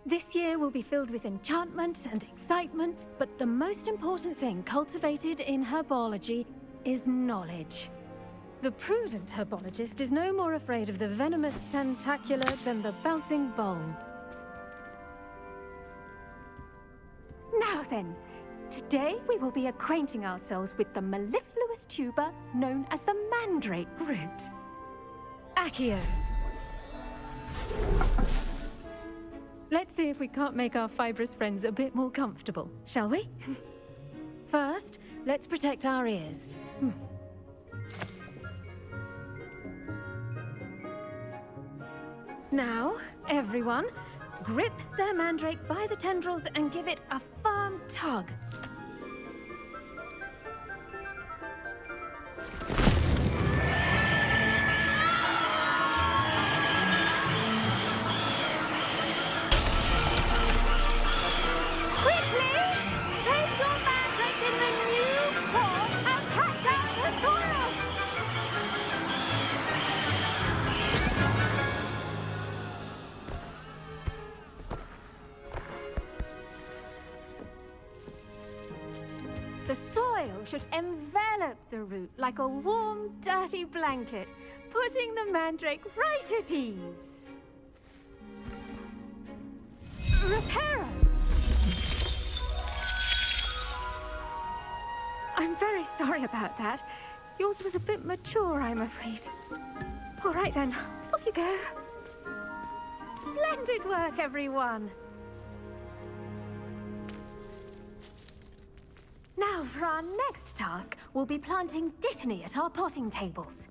This year will be filled with enchantment and excitement, but the most important thing cultivated in herbology is knowledge. The prudent herbologist is no more afraid of the venomous tentacular than the bouncing bulb. Now then, today we will be acquainting ourselves with the mellifluous tuber known as the mandrake root. Accio. Let's see if we can't make our fibrous friends a bit more comfortable, shall we? First, let's protect our ears. Now, everyone, grip their mandrake by the tendrils and give it a firm tug. Quickly! Place your mandrake in the new pot and pack down the soil! The soil should envelop the root like a warm, dirty blanket, putting the mandrake right at ease. Reparo! I'm very sorry about that. Yours was a bit mature, I'm afraid. All right then, off you go. Splendid work, everyone. Now, for our next task, we'll be planting Dittany at our potting tables.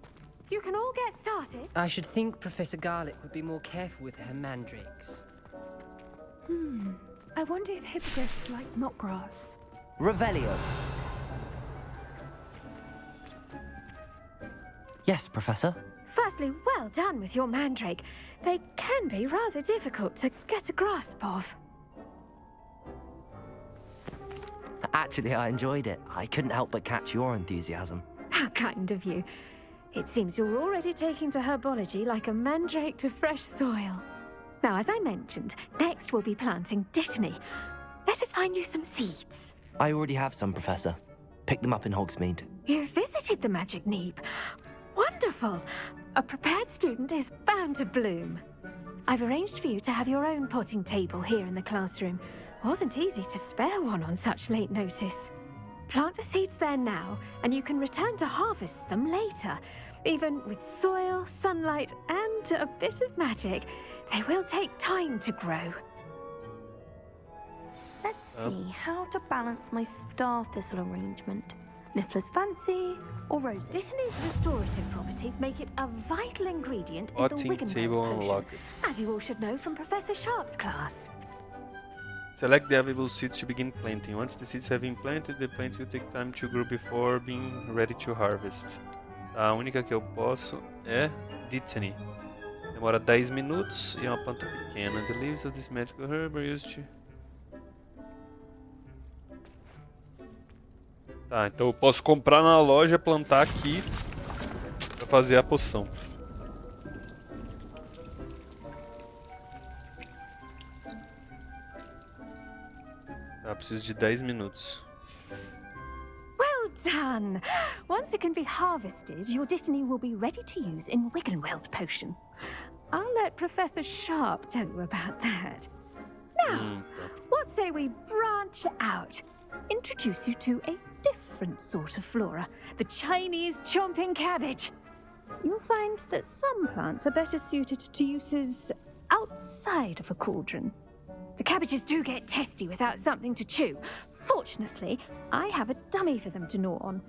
You can all get started.
I should think Professor Garlick would be more careful with her mandrakes.
I wonder if hippogriffs like knotgrass.
Revelio. Yes, Professor?
Firstly, well done with your mandrake. They can be rather difficult to get a grasp of.
Actually, I enjoyed it. I couldn't help but catch your enthusiasm.
How kind of you. It seems you're already taking to herbology like a mandrake to fresh soil. Now, as I mentioned, next we'll be planting Dittany. Let us find you some seeds.
I already have some, Professor. Picked them up in Hogsmeade.
You visited the Magic Neep. Wonderful! A prepared student is bound to bloom. I've arranged for you to have your own potting table here in the classroom. Wasn't easy to spare one on such late notice. Plant the seeds there now, and you can return to harvest them later. Even with soil, sunlight, and a bit of magic, they will take time to grow.
Let's see how to balance my star thistle arrangement. Niffler's fancy or roses?
Dittany's restorative properties make it a vital ingredient in the
Potting
Wiggenweld
table
potion,
unlocked.
as you all should know from Professor Sharp's class.
Select the available seeds to begin planting. Once the seeds have been planted, the plants will take time to grow before being ready to harvest. A única que eu posso é Dittany. Demora 10 minutos e é uma planta pequena. The leaves of this magical herb are used to... Tá, então eu posso comprar na loja, plantar aqui pra fazer a poção. Tá, preciso de 10 minutos.
Well done! Once it can be harvested, your Dittany will be ready to use in Wiggenweld potion. I'll let Professor Sharp tell you about that. Now, what say we branch out? Introduce you to a different sort of flora, the Chinese chomping cabbage. You'll find that some plants are better suited to uses outside of a cauldron. The cabbages do get testy without something to chew. Fortunately, I have a dummy for them to gnaw on.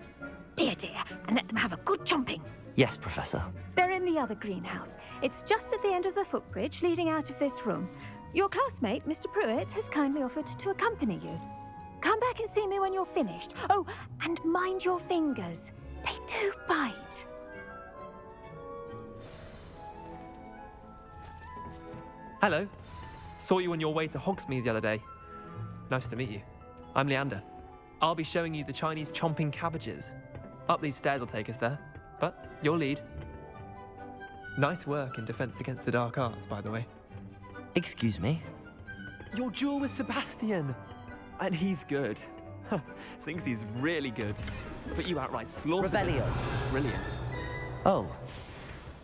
Be a dear and let them have a good chomping.
Yes, Professor.
They're in the other greenhouse. It's just at the end of the footbridge leading out of this room. Your classmate, Mr. Pruitt, has kindly offered to accompany you. Come back and see me when you're finished. Oh, and mind your fingers. They do bite.
Hello. Saw you on your way to Hogsmeade the other day. Nice to meet you. I'm Leander. I'll be showing you the Chinese chomping cabbages. Up these stairs will take us there, but you'll lead. Nice work in Defense Against the Dark Arts, by the way.
Excuse me?
Your duel with Sebastian! And he's good. Thinks he's really good. But you outright slaughtered him.
Revelio.
Brilliant.
Oh.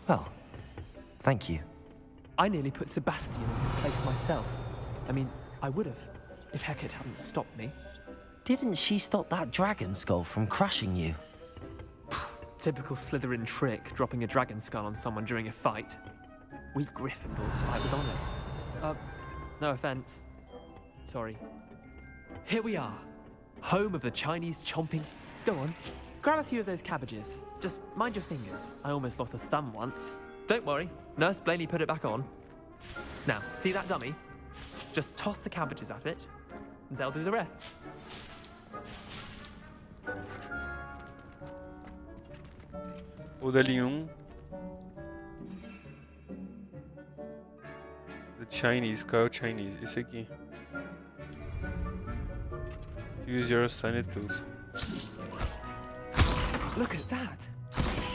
Well, thank you.
I nearly put Sebastian in his place myself. I mean, I would have, if Hecate hadn't stopped me.
Didn't she stop that dragon skull from crushing you?
Typical Slytherin trick, dropping a dragon skull on someone during a fight. We Gryffindors fight with honor. No offense. Sorry. Here we are, home of the Chinese chomping. Go on, grab a few of those cabbages. Just mind your fingers. I almost lost a thumb once. Don't worry, Nurse Blaney put it back on. Now, see that dummy? Just toss the cabbages at it, and they'll do the rest.
O dali The Chinese, qual é o Chinese? Esse aqui. Use your assigned tools.
Look at that!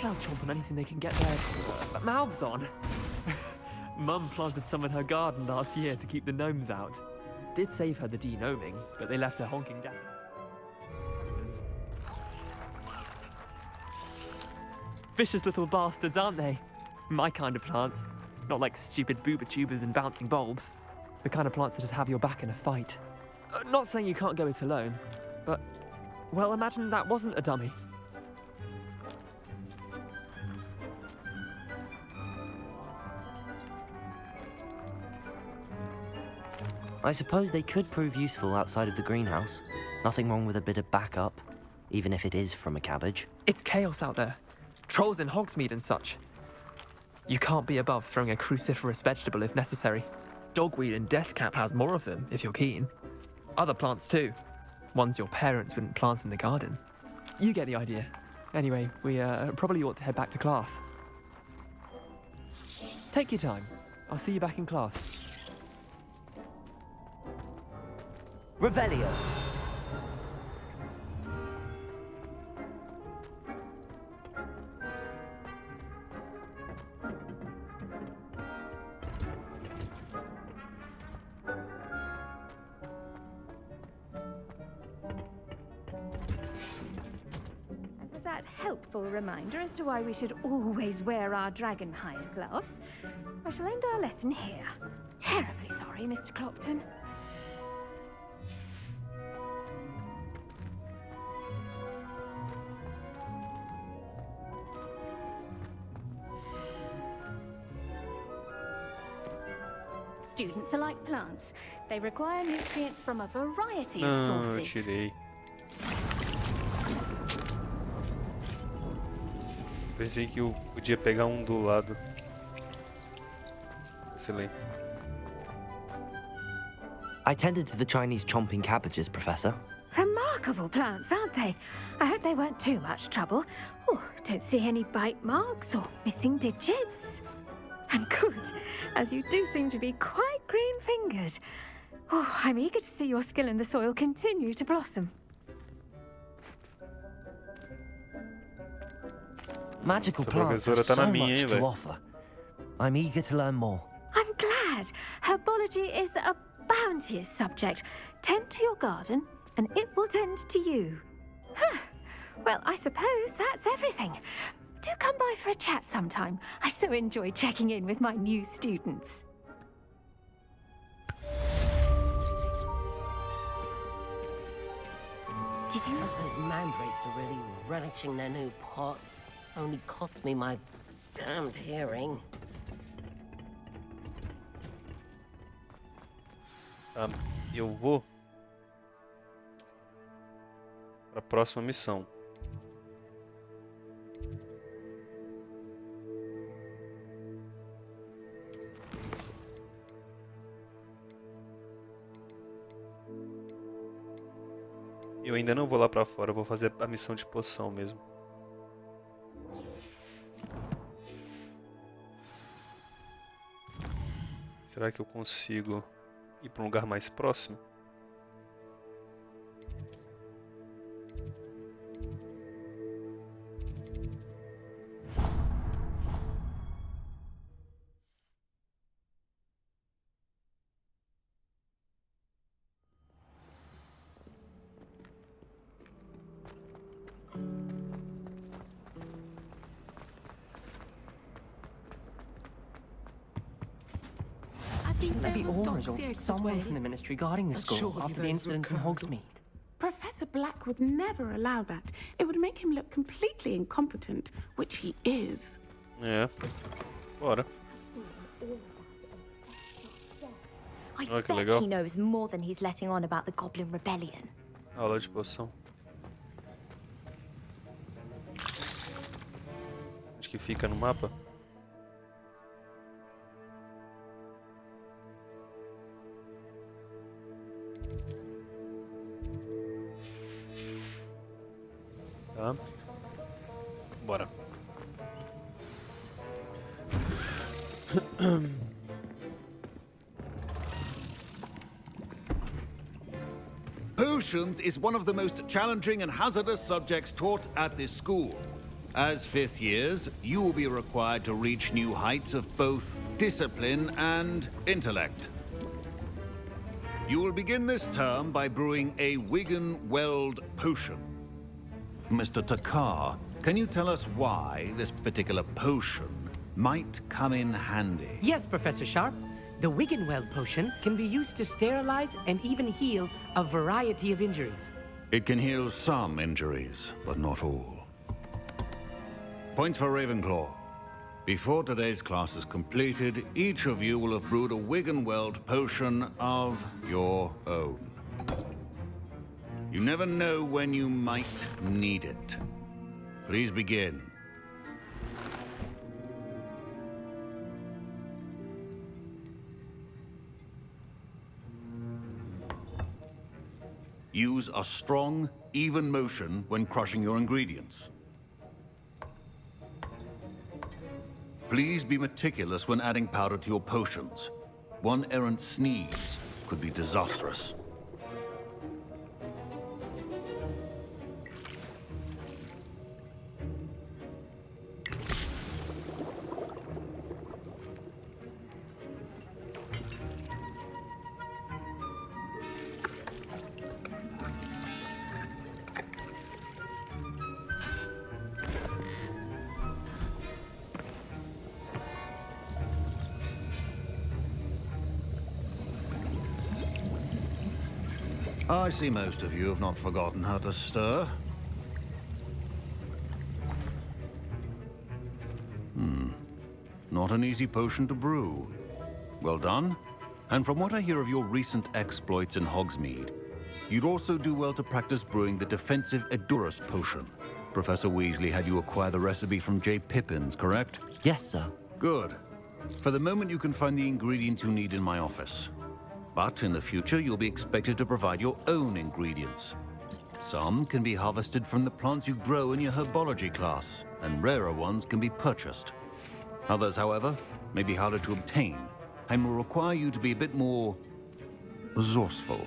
They'll chomp on anything they can get their mouths on. Mum planted some in her garden last year to keep the gnomes out. Did save her the de-gnoming, but they left her honking down. Vicious little bastards, aren't they? My kind of plants. Not like stupid booba tubers and bouncing bulbs. The kind of plants that just have your back in a fight. Not saying you can't go it alone, but, well, imagine that wasn't a dummy.
I suppose they could prove useful outside of the greenhouse. Nothing wrong with a bit of backup, even if it is from a cabbage.
It's chaos out there. Trolls in Hogsmeade and such. You can't be above throwing a cruciferous vegetable if necessary. Dogweed and Deathcap has more of them, if you're keen. Other plants too. Ones your parents wouldn't plant in the garden. You get the idea. Anyway, we probably ought to head back to class. Take your time. I'll see you back in class.
Revelio.
That helpful reminder as to why we should always wear our dragonhide gloves, I shall end our lesson here. Terribly sorry, Mr. Clopton. Students are like plants. They require nutrients from a variety of sources.
Tirei. Pensei que eu podia pegar um do lado. Excelente.
I tended to the Chinese chomping cabbages, Professor.
Remarkable plants, aren't they? I hope they weren't too much trouble. Oh, don't see any bite marks or missing digits. And good, as you do seem to be quite green-fingered. Oh, I'm eager to see your skill in the soil continue to blossom.
Magical
Essa
plants have
professora tá na
so
minha,
much
hein,
to
velho?
offer. I'm eager to learn more.
I'm glad. Herbology is a bounteous subject. Tend to your garden, and it will tend to you. Huh. Well, I suppose that's everything. Do come by for a chat sometime. I so enjoy checking in with my new students.
Did you know those mandrakes are really relishing their new pots? Only cost me my damned hearing.
Eu vou para a próxima missão. Eu ainda não vou lá pra fora, eu vou fazer a missão de poção mesmo. Será que eu consigo ir para um lugar mais próximo?
Maybe Aura's or someone from the Ministry guarding the school after the incident in Hogsmeade.
Professor Black would never allow that. It would make him look completely incompetent, which he is.
É. Bora.
I
Olha que
bet
legal.
he knows more than he's letting on about the Goblin Rebellion.
Aula de poção. Acho que fica no mapa. Tá. Bora.
Potions is one of the most challenging and hazardous subjects taught at this school. As fifth years, you will be required to reach new heights of both discipline and intellect. You will begin this term by brewing a Wigan-Weld potion. Mr. Takar, can you tell us why this particular potion might come in handy?
Yes, Professor Sharp. The Wiggenweld potion can be used to sterilize and even heal a variety of injuries.
It can heal some injuries, but not all. Points for Ravenclaw. Before today's class is completed, each of you will have brewed a Wiggenweld potion of your own. You never know when you might need it. Please begin. Use a strong, even motion when crushing your ingredients. Please be meticulous when adding powder to your potions. One errant sneeze could be disastrous. I see most of you have not forgotten how to stir. Not an easy potion to brew. Well done. And from what I hear of your recent exploits in Hogsmeade, you'd also do well to practice brewing the defensive Edurus potion. Professor Weasley had you acquire the recipe from J. Pippin's, correct?
Yes, sir.
Good. For the moment, you can find the ingredients you need in my office. But in the future, you'll be expected to provide your own ingredients. Some can be harvested from the plants you grow in your herbology class, and rarer ones can be purchased. Others, however, may be harder to obtain, and will require you to be a bit more resourceful.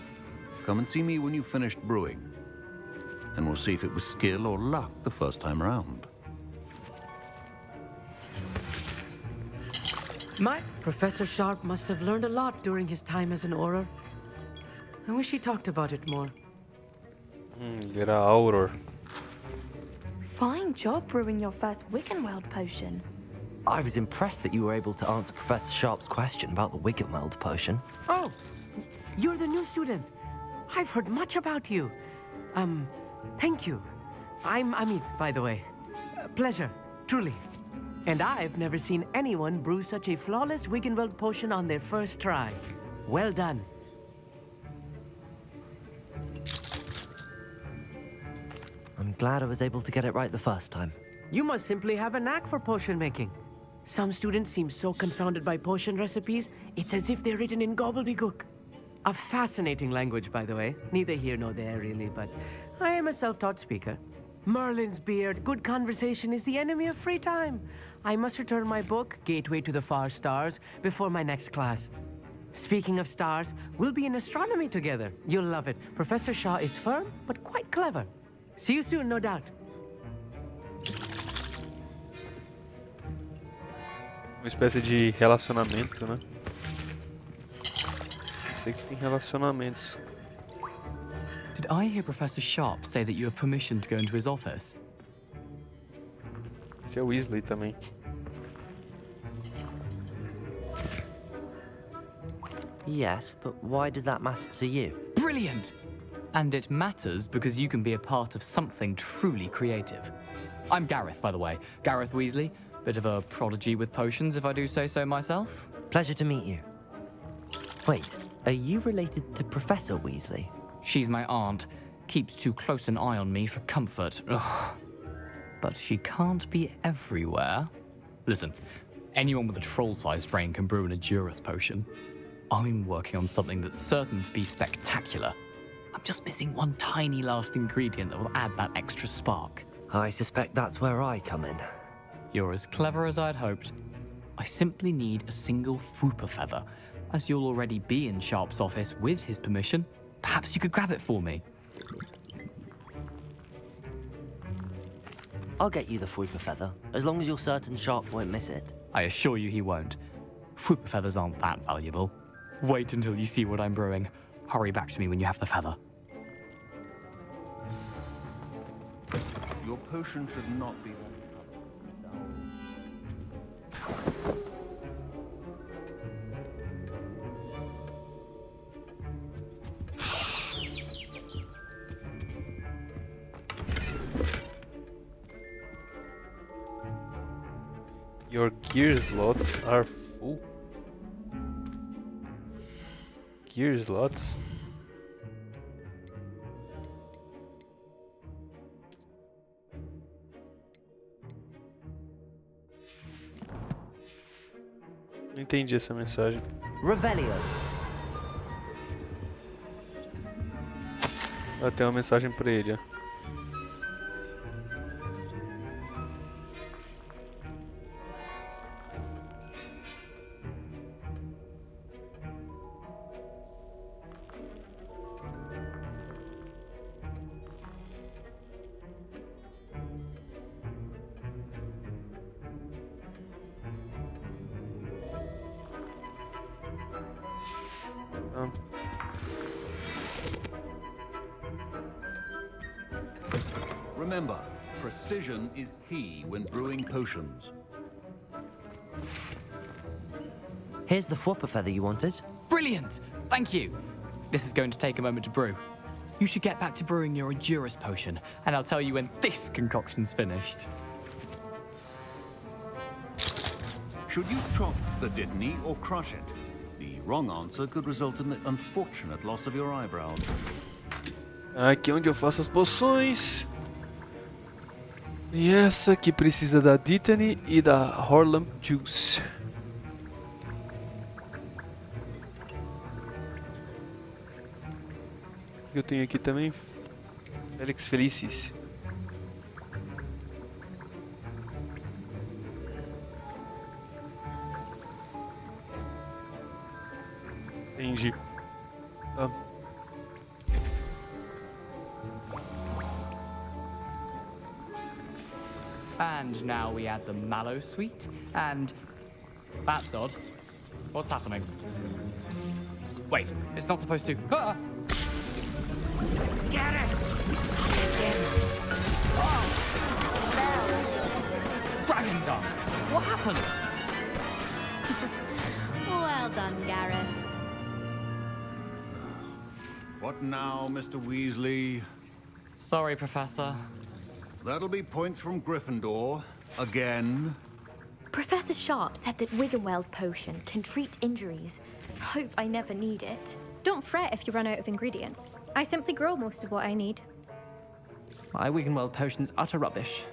Come and see me when you've finished brewing, and we'll see if it was skill or luck the first time around.
My Professor Sharp must have learned a lot during his time as an Auror. I wish he talked about it more.
Era Auror.
Fine job brewing your first Wiggenweld potion.
I was impressed that you were able to answer Professor Sharp's question about the Wiggenweld potion.
Oh, you're the new student. I've heard much about you. Thank you. I'm Amit, by the way. Pleasure, truly. And I've never seen anyone brew such a flawless Wiggenweld potion on their first try. Well done.
I'm glad I was able to get it right the first time.
You must simply have a knack for potion making. Some students seem so confounded by potion recipes, it's as if they're written in gobbledygook. A fascinating language, by the way. Neither here nor there, really, but I am a self-taught speaker. Merlin's beard, good conversation is the enemy of free time. I must return my book, Gateway to the Far Stars, before my next class. Speaking of stars, we'll be in astronomy together. You'll love it. Professor Shaw is firm, but quite clever. See you soon, no doubt.
Uma espécie de relacionamento, né? Sei que tem relacionamentos.
Did I hear Professor Sharp say that you have permission to go into his office?
Esse é o Weasley também.
Yes, but why does that matter to you?
Brilliant! And it matters because you can be a part of something truly creative. I'm Gareth, by the way. Gareth Weasley. Bit of a prodigy with potions, if I do say so myself.
Pleasure to meet you. Wait, are you related to Professor Weasley?
She's my aunt. Keeps too close an eye on me for comfort. Ugh. But she can't be everywhere. Listen, anyone with a troll-sized brain can brew an Edurus potion. I'm working on something that's certain to be spectacular. I'm just missing one tiny last ingredient that will add that extra spark.
I suspect that's where I come in.
You're as clever as I'd hoped. I simply need a single Fwooper feather. As you'll already be in Sharp's office with his permission, perhaps you could grab it for me.
I'll get you the Fwooper feather, as long as you're certain Sharp won't miss it.
I assure you he won't. Fwooper feathers aren't that valuable. Wait until you see what I'm brewing. Hurry back to me when you have the feather.
Your potion should not be...
Your gear slots are full. Gear slots? Não entendi essa mensagem.
Revelio.
Ah, tem uma mensagem pra ele, ó. Ah.
Remember, precision is key when brewing potions.
Here's the whopper feather you wanted.
Brilliant! Thank you. This is going to take a moment to brew. You should get back to brewing your Endurus potion, and I'll tell you when this concoction's finished.
Should you chop the Dittany or crush it? The wrong answer could result in the unfortunate loss of your eyebrows.
Aqui é onde eu faço as poções. E essa aqui precisa da Dittany e da Horlamp Juice. O que eu tenho aqui também? Felix Felicis. Entendi. Ah.
And now we add the mallow sweet, and that's odd. What's happening? Wait, it's not supposed to. Ah!
Get it!
Dragon Tongue! What happened?
Well done, Gareth.
What now, Mr. Weasley?
Sorry, Professor.
That'll be points from Gryffindor. Again.
Professor Sharp said that Wiggenweld potion can treat injuries. Hope I never need it.
Don't fret if you run out of ingredients. I simply grow most of what I need.
My Wiggenweld potion's utter rubbish.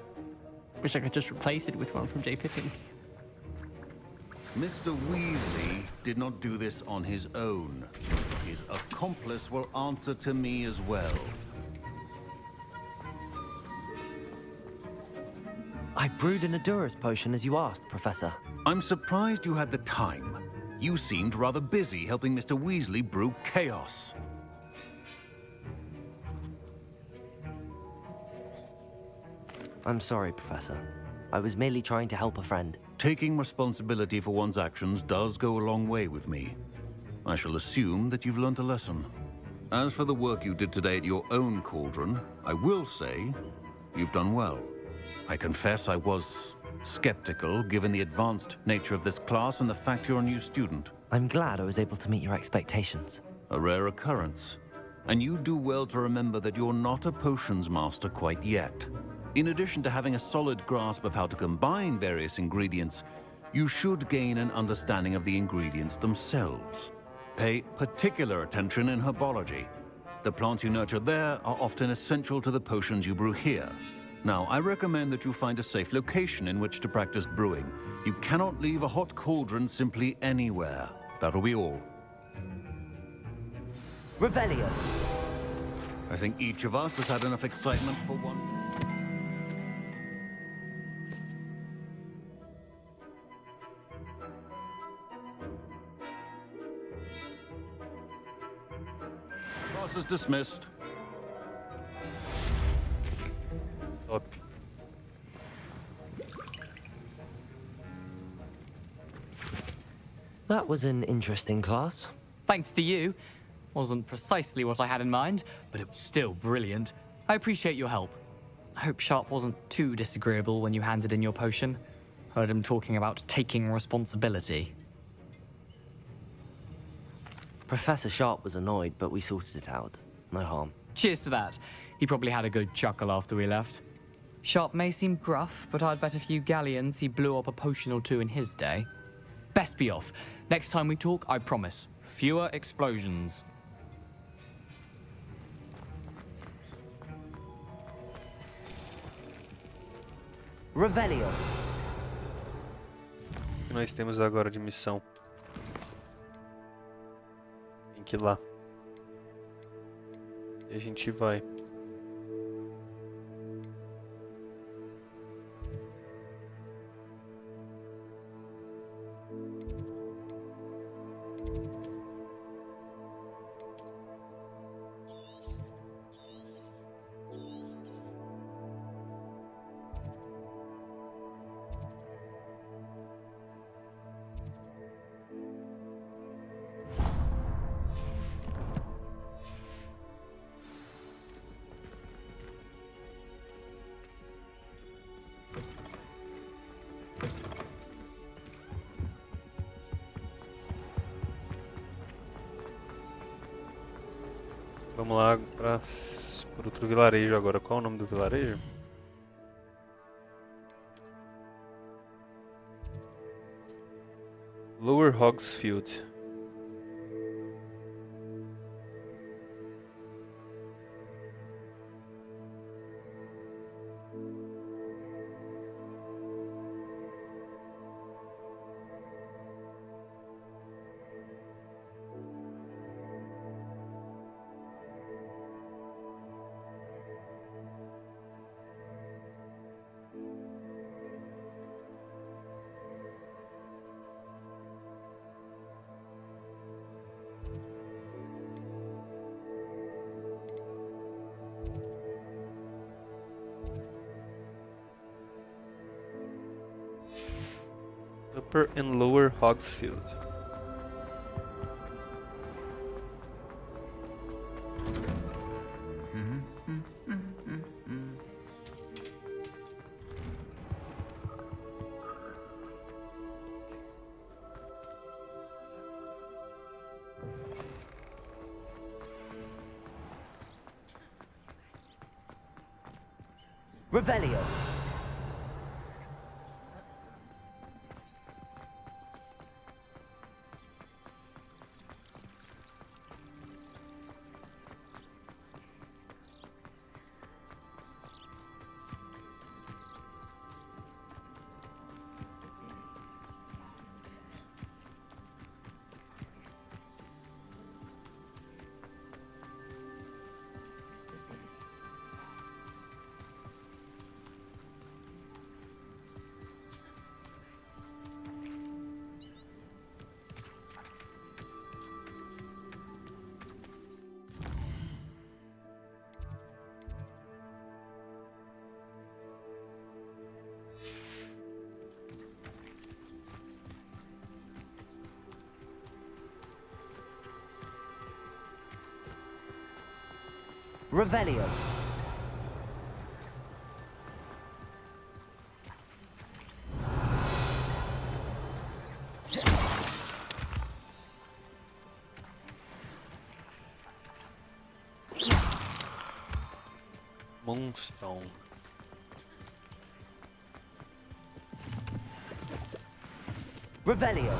Wish I could just replace it with one from J. Pippin's.
Mr. Weasley did not do this on his own. His accomplice will answer to me as well.
I brewed an Endurus potion as you asked, Professor.
I'm surprised you had the time. You seemed rather busy helping Mr. Weasley brew chaos.
I'm sorry, Professor. I was merely trying to help a friend.
Taking responsibility for one's actions does go a long way with me. I shall assume that you've learnt a lesson. As for the work you did today at your own cauldron, I will say you've done well. I confess I was skeptical, given the advanced nature of this class and the fact you're a new student.
I'm glad I was able to meet your expectations.
A rare occurrence. And you do well to remember that you're not a potions master quite yet. In addition to having a solid grasp of how to combine various ingredients, you should gain an understanding of the ingredients themselves. Pay particular attention in herbology. The plants you nurture there are often essential to the potions you brew here. Now, I recommend that you find a safe location in which to practice brewing. You cannot leave a hot cauldron simply anywhere. That'll be all.
Revelio.
I think each of us has had enough excitement for one. Class is dismissed.
Top.
That was an interesting class.
Thanks to you. Wasn't precisely what I had in mind, but it was still brilliant. I appreciate your help. I hope Sharp wasn't too disagreeable when you handed in your potion. Heard him talking about taking responsibility.
Professor Sharp was annoyed, but we sorted it out. No harm.
Cheers to that. He probably had a good chuckle after we left. Sharp may seem gruff, but I'd bet a few galleons he blew up a potion or two in his day. Best be off. Next time we talk, I promise, fewer explosions.
Revelio.
que nós temos agora de missão? Tem que ir lá. E a gente vai. Vamos lá para outro vilarejo agora. Qual é o nome do vilarejo? Lower Hogsfield. Upper and Lower Hogsfield.
Revelio. Revelio.
Moonstone.
Revelio.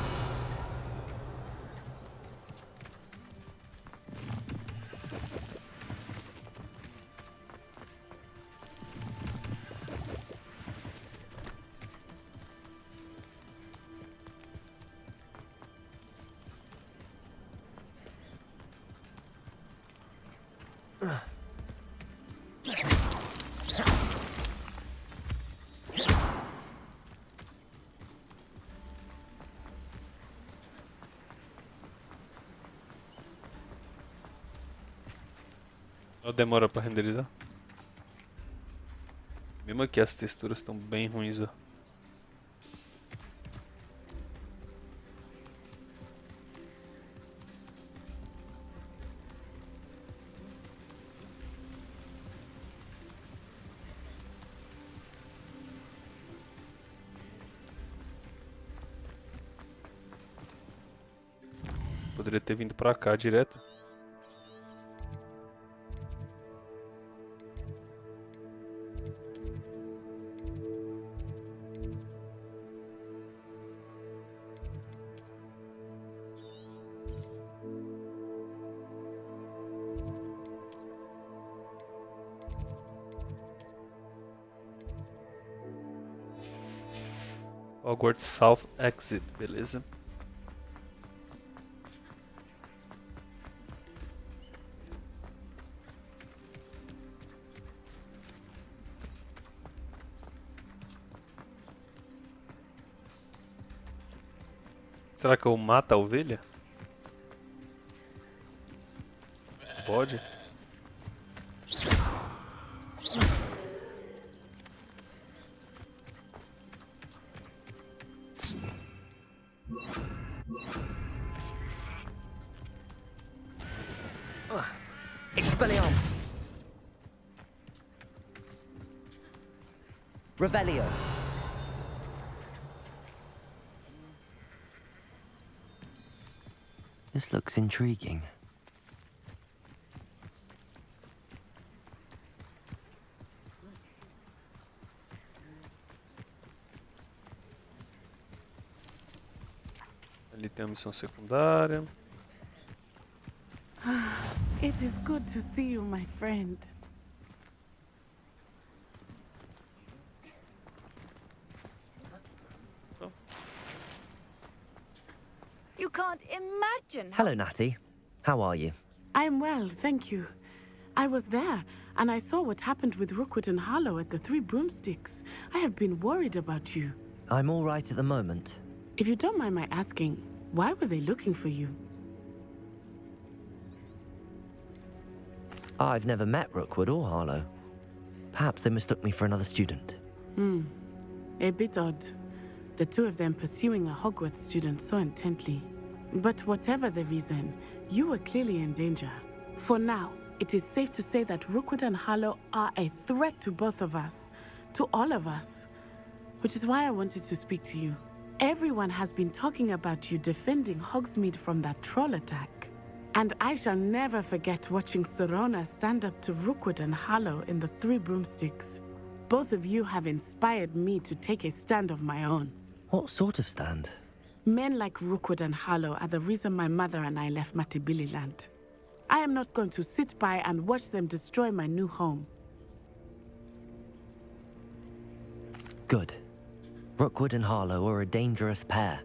Ela demora para renderizar. Mesmo aqui as texturas estão bem ruins, ó. Poderia ter vindo pra cá direto. Hogwarts South Exit, beleza. Será que eu mato a ovelha? Pode?
Expelliarmus! Revelio! This looks intriguing.
Ali tem a missão secundária.
It is good to see you, my friend.
You can't imagine how...
Hello, Natty. How are you?
I'm well, thank you. I was there, and I saw what happened with Rookwood and Harlow at the Three Broomsticks. I have been worried about you.
I'm all right at the moment.
If you don't mind my asking, why were they looking for you?
I've never met Rookwood or Harlow. Perhaps they mistook me for another student.
A bit odd. The two of them pursuing a Hogwarts student so intently. But whatever the reason, you were clearly in danger. For now, it is safe to say that Rookwood and Harlow are a threat to both of us. To all of us. Which is why I wanted to speak to you. Everyone has been talking about you defending Hogsmeade from that troll attack. And I shall never forget watching Sorona stand up to Rookwood and Harlow in the Three Broomsticks. Both of you have inspired me to take a stand of my own.
What sort of stand?
Men like Rookwood and Harlow are the reason my mother and I left Matabeleland. I am not going to sit by and watch them destroy my new home.
Good. Rookwood and Harlow are a dangerous pair.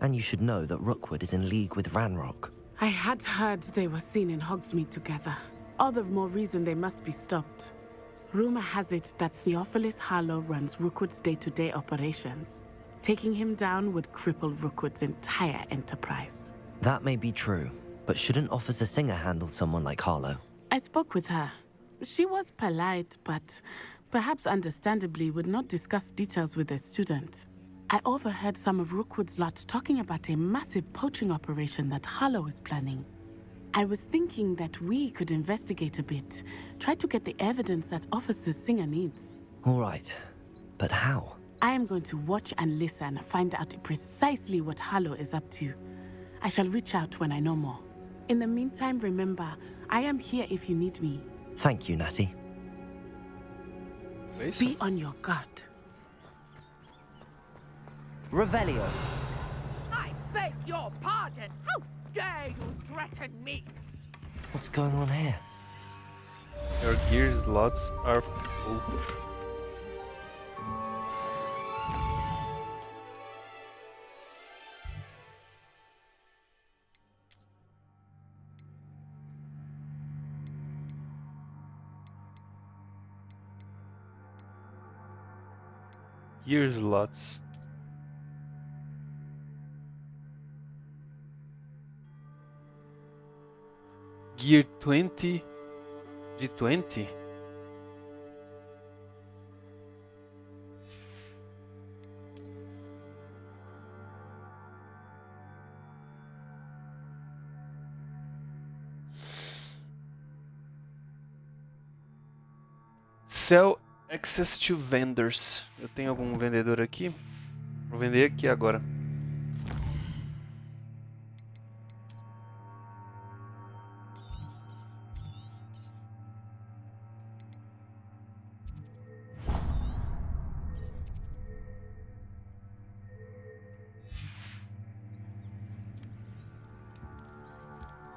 And you should know that Rookwood is in league with Ranrock.
I had heard they were seen in Hogsmeade together. All the more reason they must be stopped. Rumor has it that Theophilus Harlow runs Rookwood's day-to-day operations. Taking him down would cripple Rookwood's entire enterprise.
That may be true, but shouldn't Officer Singer handle someone like Harlow?
I spoke with her. She was polite, but perhaps understandably would not discuss details with a student. I overheard some of Rookwood's lot talking about a massive poaching operation that Harlow is planning. I was thinking that we could investigate a bit, try to get the evidence that Officer Singer needs.
All right, but how?
I am going to watch and listen, find out precisely what Harlow is up to. I shall reach out when I know more. In the meantime, remember, I am here if you need me.
Thank you, Natty.
Be on your guard.
Revelio.
I beg your pardon. How dare you threaten me?
What's going on here?
Your gear slots are full. Gear slots. Gear 20 G20. Sell access to vendors. Eu tenho algum vendedor aqui? Vou vender aqui agora.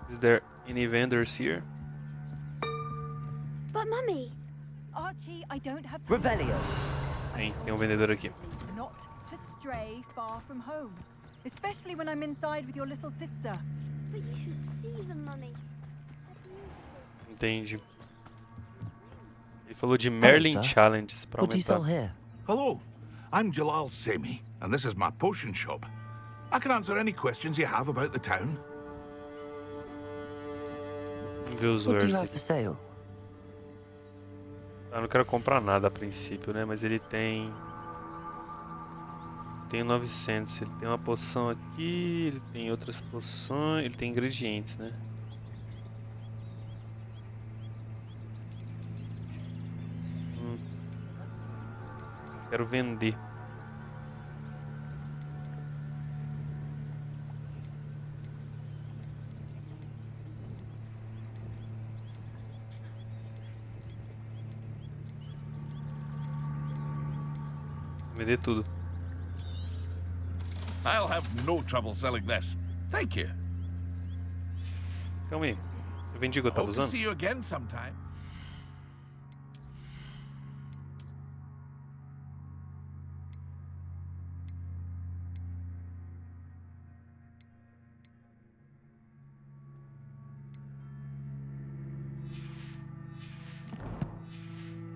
Is there any vendors here?
But Mummy...
Archie, I don't have time.
Revelio.
Tem um vendedor aqui.
Not to
stray far from home, especially when I'm inside with your little sister.
But you should see them, Mummy.
Entendi. Ele falou de Merlin Challenges para aumentar.
Hello, I'm Jalal Semi, and this is my potion shop. I can answer any questions you have about the town.
What do you have for sale? Eu não quero comprar nada a princípio, né? Mas ele tem... Tem 900. Ele tem uma poção aqui, ele tem outras poções, ele tem ingredientes, né? Quero vender. Vender tudo.
I'll have no trouble selling this. Thank you.
Calma aí. Eu vendi o que eu tava
Hope to
usando?
see you again sometime.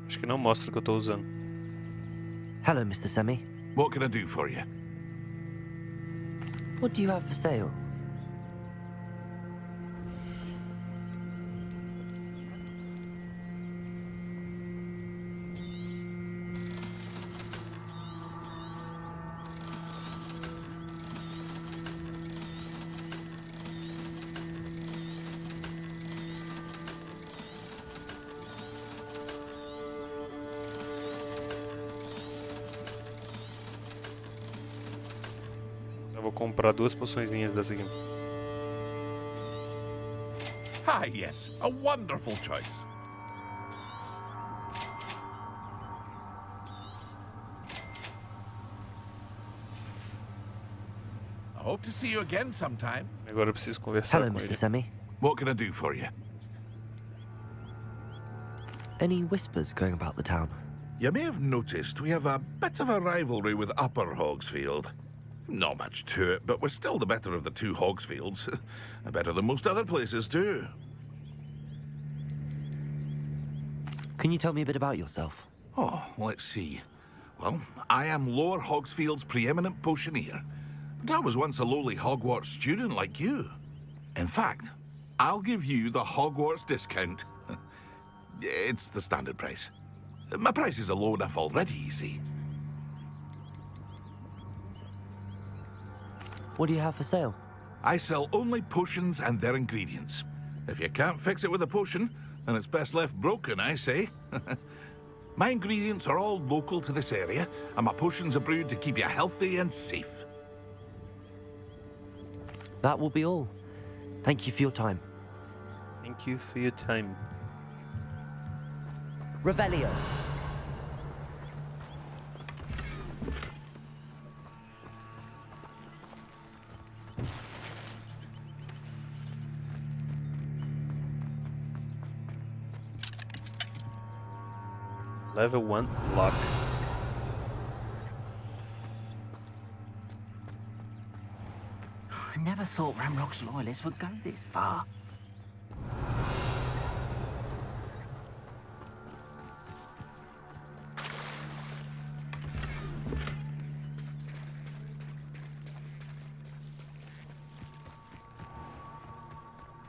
Acho que não mostra o que eu tô usando.
Hello, Mr. Semi.
What can I do for you?
What do you have for sale?
Eu vou comprar 2 poçõezinhas dessa aqui.
Ah, yes, a wonderful choice. I hope to see you again sometime.
Agora eu preciso conversar
Hello,
com
Mr.
ele.
Semi.
What can I do for you?
Any whispers going about the town?
You may have noticed we have a bit of a rivalry with Upper Hogsfield. Not much to it, but we're still the better of the two Hogsfields. Better than most other places, too.
Can you tell me a bit about yourself?
Oh, let's see. Well, I am Lower Hogsfield's preeminent potioneer. But I was once a lowly Hogwarts student like you. In fact, I'll give you the Hogwarts discount. It's the standard price. My prices are low enough already, you see.
What do you have for sale?
I sell only potions and their ingredients. If you can't fix it with a potion, then it's best left broken, I say. My ingredients are all local to this area, and my potions are brewed to keep you healthy and safe.
That will be all. Thank you for your time.
Thank you for your time.
Revelio.
Level 1 lock.
I never thought Ramrock's loyalists would go this far.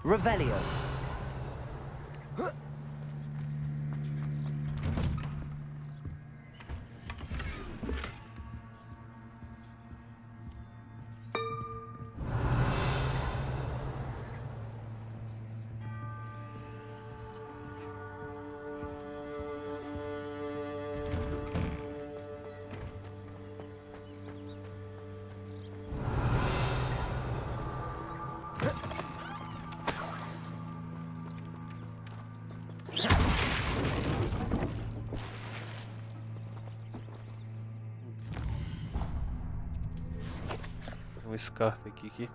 Revelio.
Um Scarf aqui.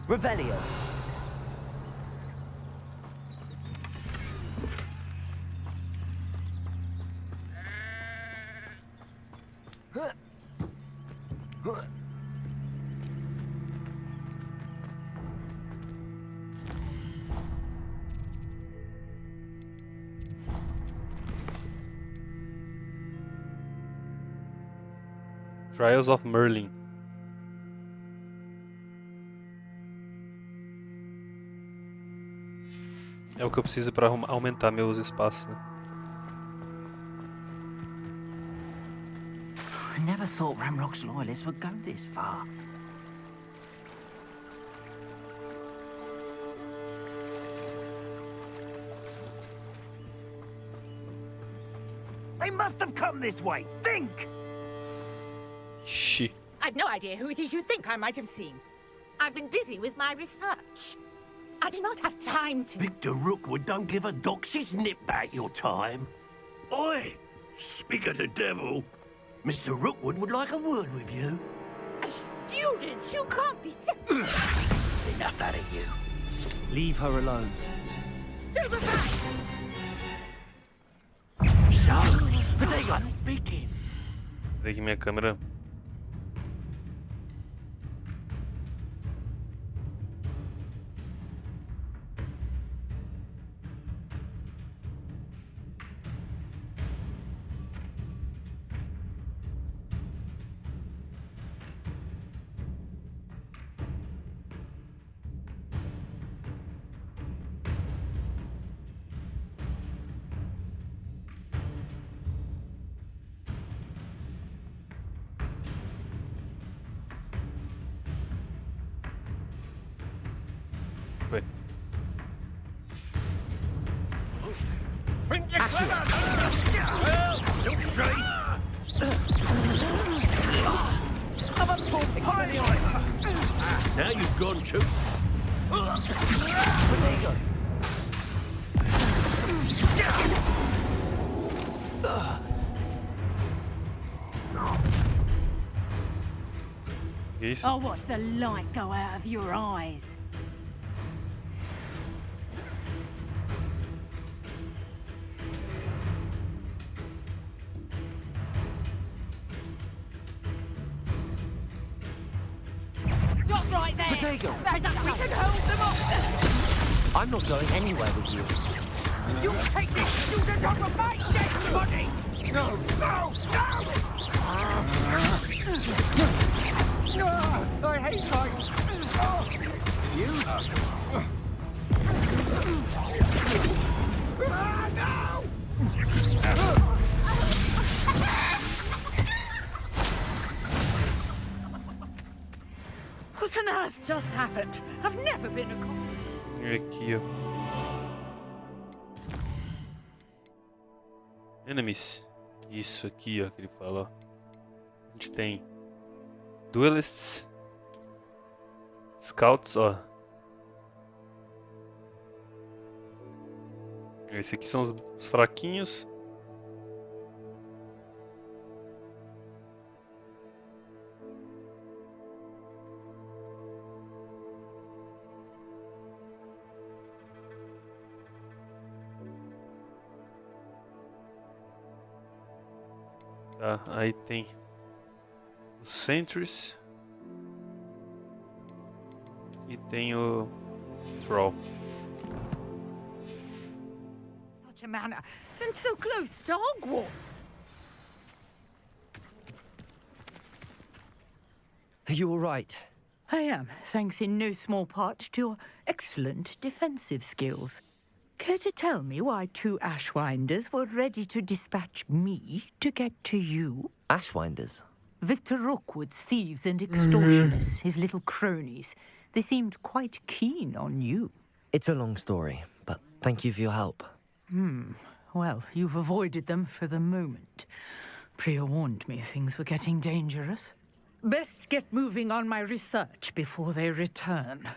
Revelio.
Trials of Merlin. É o que eu preciso para aumentar meus espaços, né?
I never thought Ramrock's loyalists would go this far. They must have come this way. Think!
Ixi.
I've no idea who it is you think I might have seen. I've been busy with my research. I do not have time to...
Victor Rookwood don't give a doxy's nip back your time. Oi! Speak of the devil. Mr. Rookwood would like a word with you.
A student? You can't be...
Enough out of you.
Leave her alone.
Still aside!
So, Potato, begin.
Peraí que minha câmera... Foi.
Think you're clever? Well, you'll see. I'm a poor pie on it. Now you've gone too... Potato.
Que isso?
I'll watch the light go out of your eyes. Stop right there!
Potato.
There's a... We can hold them off!
I'm not going anywhere with you.
You take this student off of my dead body!
No! No! No!
I hate heights!
You?
No! What on earth just happened? I've never been a cop.
Aqui, ó. Enemies. Isso aqui, ó, que ele fala, ó. A gente tem Duelists, Scouts, ó. Esses aqui são os fraquinhos. Tá, aí tem os Sentries e tem o Troll.
Such a manner, and so close to Hogwarts.
Are you all right?
I am, thanks in no small part to your excellent defensive skills. Care to tell me why two Ashwinders were ready to dispatch me to get to you?
Ashwinders?
Victor Rookwood's thieves and extortionists, his little cronies. They seemed quite keen on you.
It's a long story, but thank you for your help.
Well, you've avoided them for the moment. Priya warned me things were getting dangerous. Best get moving on my research before they return.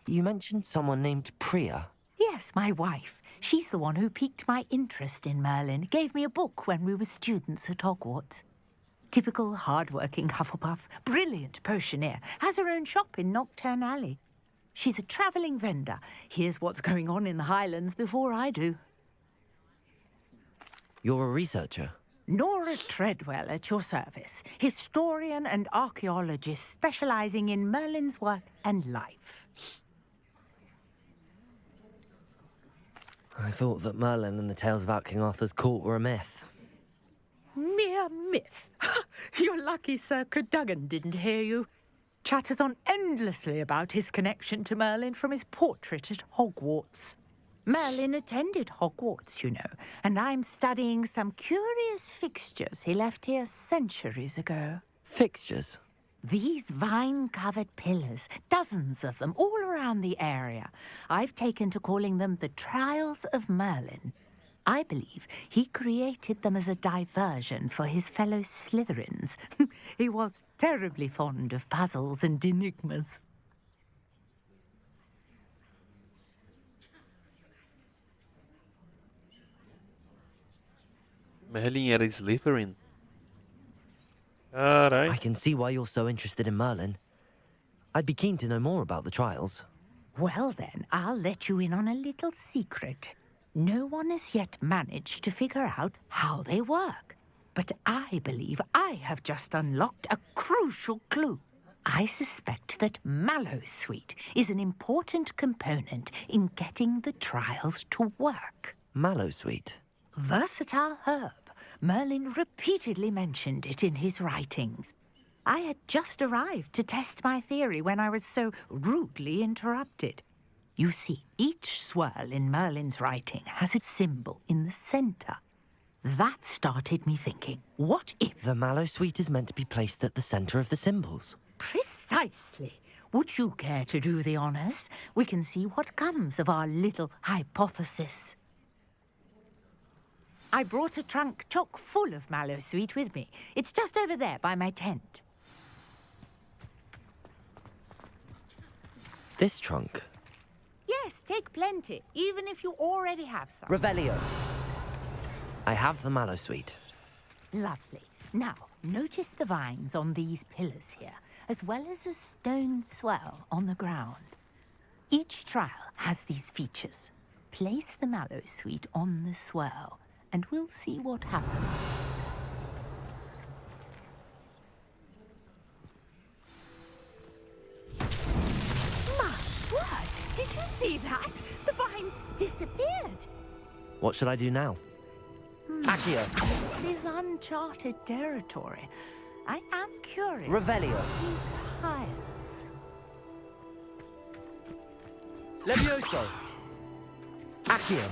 You mentioned someone named Priya.
Yes, my wife. She's the one who piqued my interest in Merlin. Gave me a book when we were students at Hogwarts. Typical hard-working Hufflepuff, brilliant potioneer, has her own shop in Knockturn Alley. She's a travelling vendor. Here's what's going on in the Highlands before I do.
You're a researcher?
Nora Treadwell at your service, historian and archaeologist specialising in Merlin's work and life.
I thought that Merlin and the tales about King Arthur's court were a myth.
Mere myth. You're lucky Sir Cadogan didn't hear you. Chatters on endlessly about his connection to Merlin from his portrait at Hogwarts. Merlin attended Hogwarts, you know, and I'm studying some curious fixtures he left here centuries ago.
Fixtures?
These vine-covered pillars, dozens of them, all around the area. I've taken to calling them the Trials of Merlin. I believe he created them as a diversion for his fellow Slytherins. He was terribly fond of puzzles and enigmas.
Merlin era Slytherin. Carai.
I can see why you're so interested in Merlin. I'd be keen to know more about the trials.
Well then, I'll let you in on a little secret. No one has yet managed to figure out how they work. But I believe I have just unlocked a crucial clue. I suspect that Mallowsweet is an important component in getting the trials to work.
Mallowsweet?
Versatile herb. Merlin repeatedly mentioned it in his writings. I had just arrived to test my theory when I was so rudely interrupted. You see, each swirl in Merlin's writing has a symbol in the center. That started me thinking, what if...
The Mallowsweet is meant to be placed at the center of the symbols.
Precisely. Would you care to do the honors? We can see what comes of our little hypothesis. I brought a trunk chock full of Mallowsweet with me. It's just over there by my tent.
This trunk?
Yes, take plenty, even if you already have some.
Revelio. I have the Mallowsweet.
Lovely. Now, notice the vines on these pillars here, as well as a stone swell on the ground. Each trial has these features. Place the Mallowsweet on the swell, and we'll see what happens. My word! Did you see that? The vines disappeared.
What should I do now? Accio.
This is uncharted territory. I am curious.
Revelio.
These piles.
Levioso. Accio.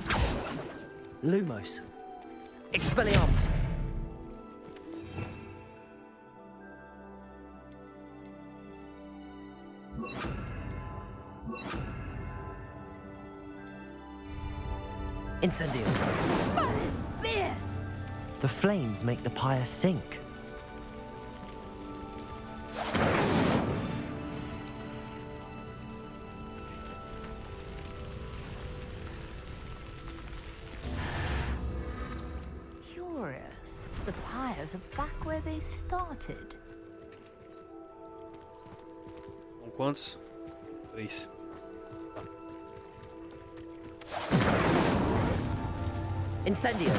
Lumos. Expelliarmus. Incendio. The flames make the pyre sink.
Curious. The pyres are back where they started.
São quantos? 3.
Incendio.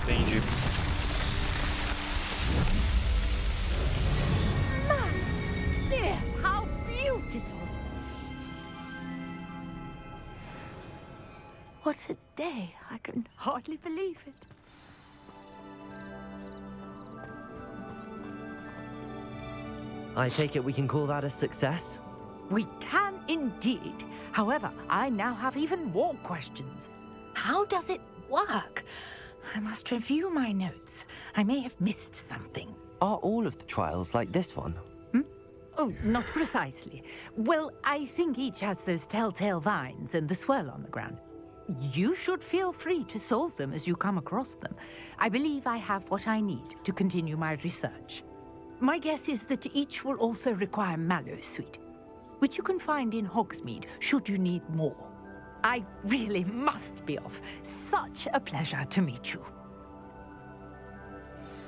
Entendi.
There, how beautiful! What a day! I can hardly believe it.
I take it we can call that a success?
We can indeed. However, I now have even more questions. How does it work? I must review my notes. I may have missed something.
Are all of the trials like this one?
Oh, not precisely. Well, I think each has those telltale vines and the swirl on the ground. You should feel free to solve them as you come across them. I believe I have what I need to continue my research. My guess is that each will also require Mallowsweet, which you can find in Hogsmeade should you need more. I really must be off. Such a pleasure to meet you.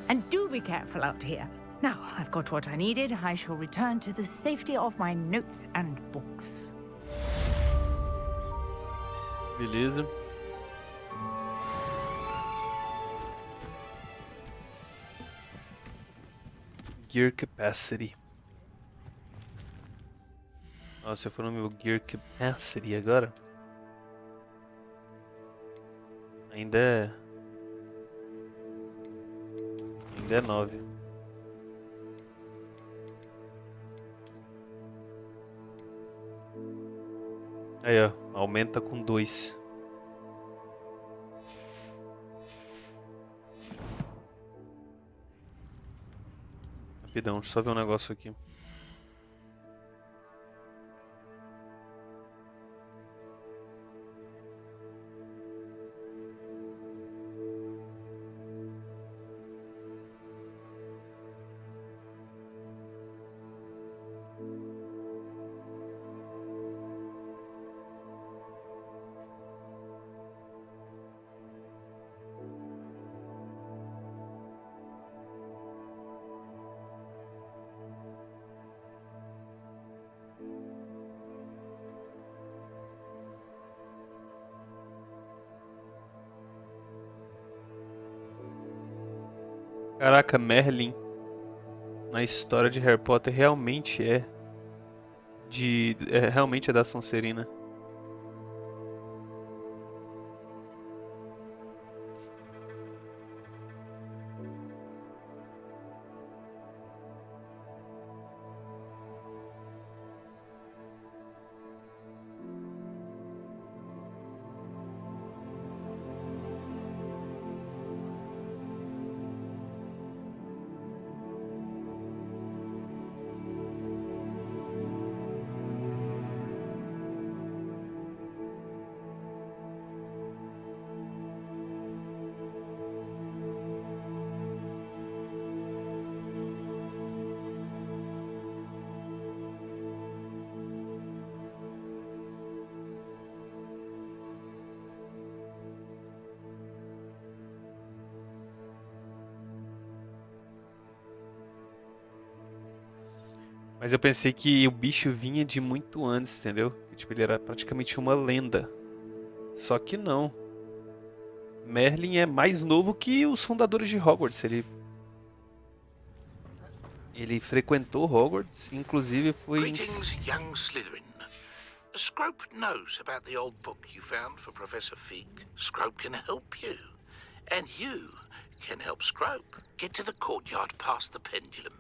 And do be careful out here. Now, I've got what I needed. I shall return to the safety of my notes and books.
Beleza. Gear capacity. Nossa, eu for no meu gear capacity agora. Ainda é 9. Aí, ó, aumenta com 2. Rapidão, deixa eu só ver um negócio aqui. Caraca, Merlin na história de Harry Potter realmente realmente é da Sonserina. Mas eu pensei que o bicho vinha de muito antes, entendeu? Que, tipo, ele era praticamente uma lenda. Só que não. Merlin é mais novo que os fundadores de Hogwarts. Ele frequentou Hogwarts, inclusive foi...
Greetings, young Slytherin. Scrope knows about the old book you found for Professor Fig. Scrope can help you. And you can help Scrope. Get to the courtyard past the pendulum.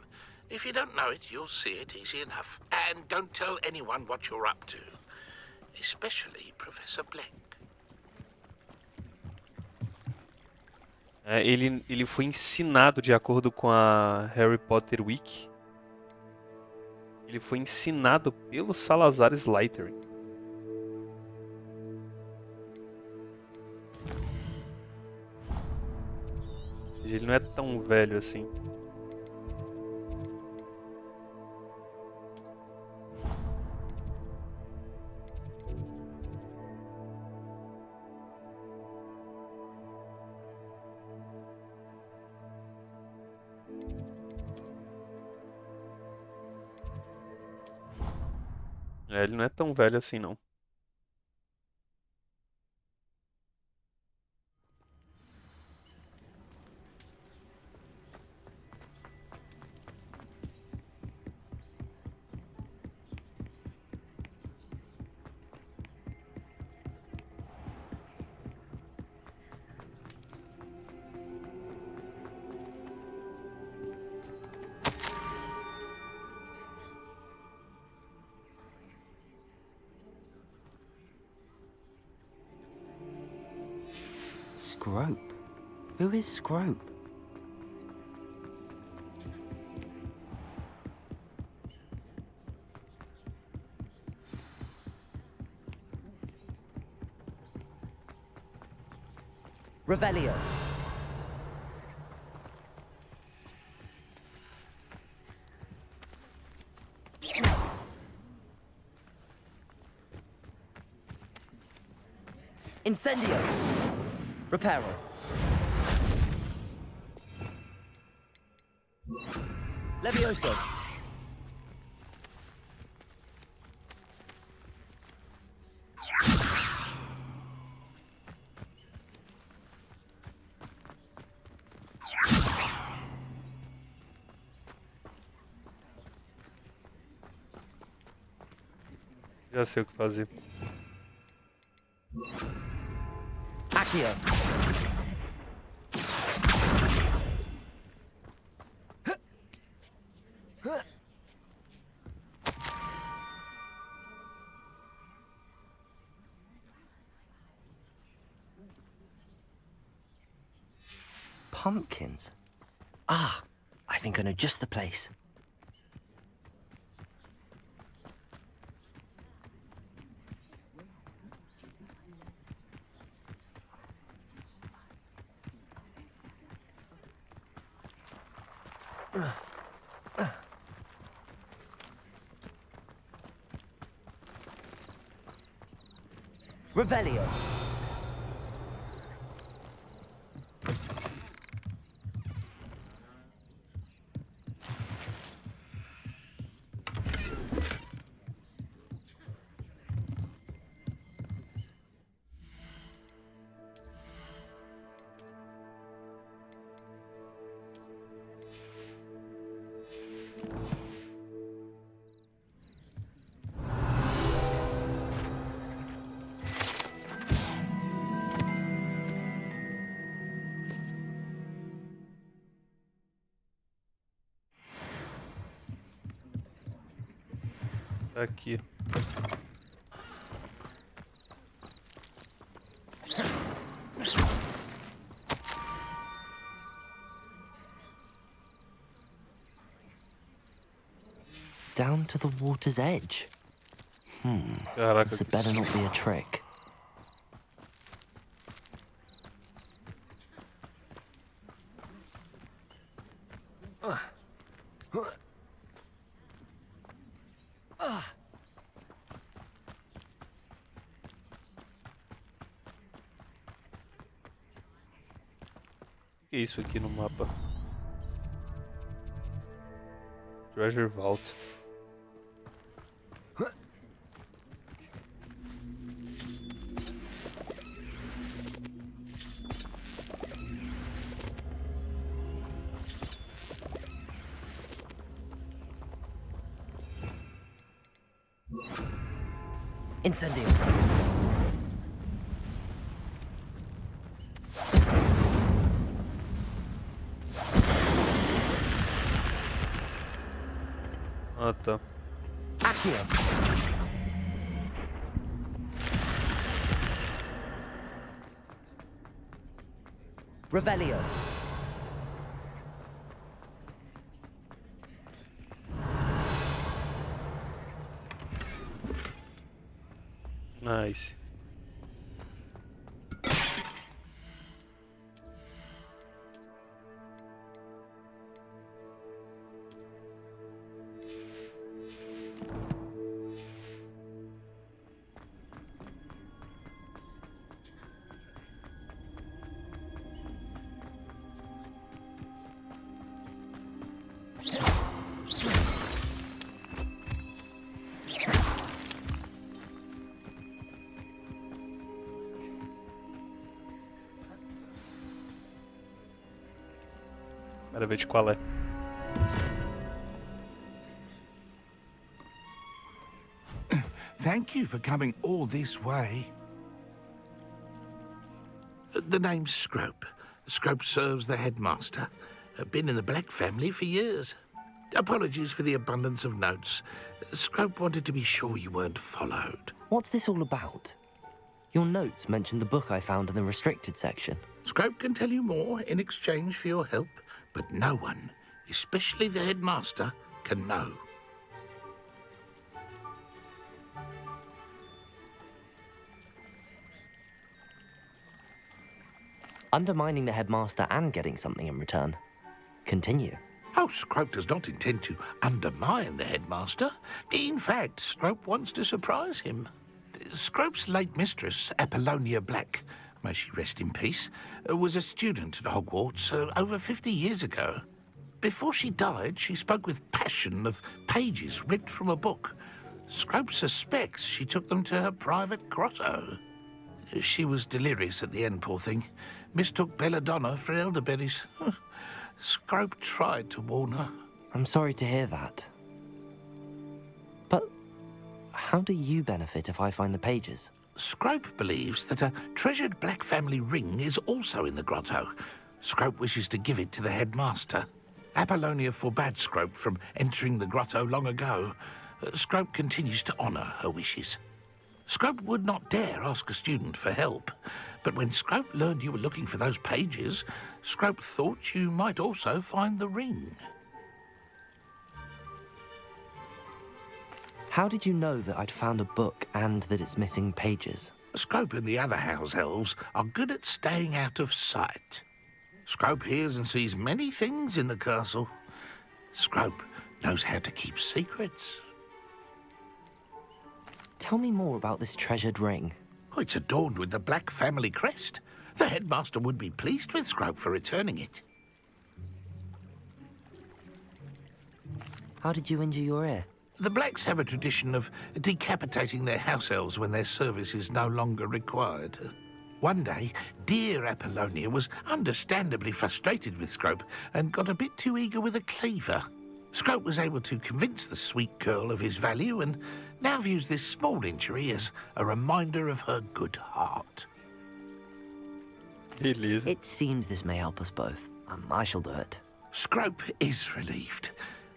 If you don't know it, you'll see it easy enough. And don't tell anyone what you're up to. Especially Professor Black.
Ele foi ensinado, de acordo com a Harry Potter Wiki, ele foi ensinado pelo Salazar Slytherin. Ou seja, ele não é tão velho assim. Ele não é tão velho assim, não.
Scrope? Who is Scrope? Revelio. Incendio. Reparo. Levioso.
Já sei o que fazer.
Accio. Pumpkins? Ah, I think I know just the place. Revelio.
Tá aqui.
Down to the water's edge.
Caraca,
This had better not be a trick.
O que é isso aqui no mapa? Treasure Vault.
Incendio.
Ah, tá.
Accio. Revelio.
Nice. Bora ver de qual é.
Thank you for coming all this way. The name's Scrope. Scrope serves the headmaster. Been in the Black family for years. Apologies for the abundance of notes. Scrope wanted to be sure you weren't followed.
What's this all about? Your notes mentioned the book I found in the restricted section.
Scrope can tell you more in exchange for your help, but no one, especially the headmaster, can know.
Undermining the headmaster and getting something in return. Continue.
Oh, Scrope does not intend to undermine the headmaster. In fact, Scrope wants to surprise him. Scrope's late mistress, Apollonia Black, may she rest in peace, was a student at Hogwarts over 50 years ago. Before she died, she spoke with passion of pages ripped from a book. Scrope suspects she took them to her private grotto. She was delirious at the end, poor thing. Mistook belladonna for elderberries. Scrope tried to warn her.
I'm sorry to hear that. But how do you benefit if I find the pages?
Scrope believes that a treasured Black family ring is also in the grotto. Scrope wishes to give it to the headmaster. Apollonia forbade Scrope from entering the grotto long ago. Scrope continues to honour her wishes. Scrope would not dare ask a student for help, but when Scrope learned you were looking for those pages, Scrope thought you might also find the ring.
How did you know that I'd found a book and that it's missing pages?
Scrope and the other house elves are good at staying out of sight. Scrope hears and sees many things in the castle. Scrope knows how to keep secrets.
Tell me more about this treasured ring.
Oh, it's adorned with the Black family crest. The headmaster would be pleased with Scrope for returning it.
How did you injure your ear?
The Blacks have a tradition of decapitating their house elves when their service is no longer required. One day, dear Apollonia was understandably frustrated with Scrope and got a bit too eager with a cleaver. Scrope was able to convince the sweet girl of his value and now views this small injury as a reminder of her good heart.
It seems this may help us both. I shall do it.
Scrope is relieved.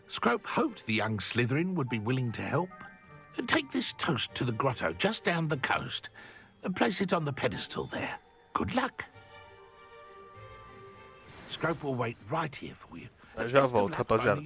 Scrope hoped the young Slytherin would be willing to help. Take this toast to the grotto just down the coast and place it on the pedestal there. Good luck. Scrope will wait right here for you.
Já volto, rapaziada.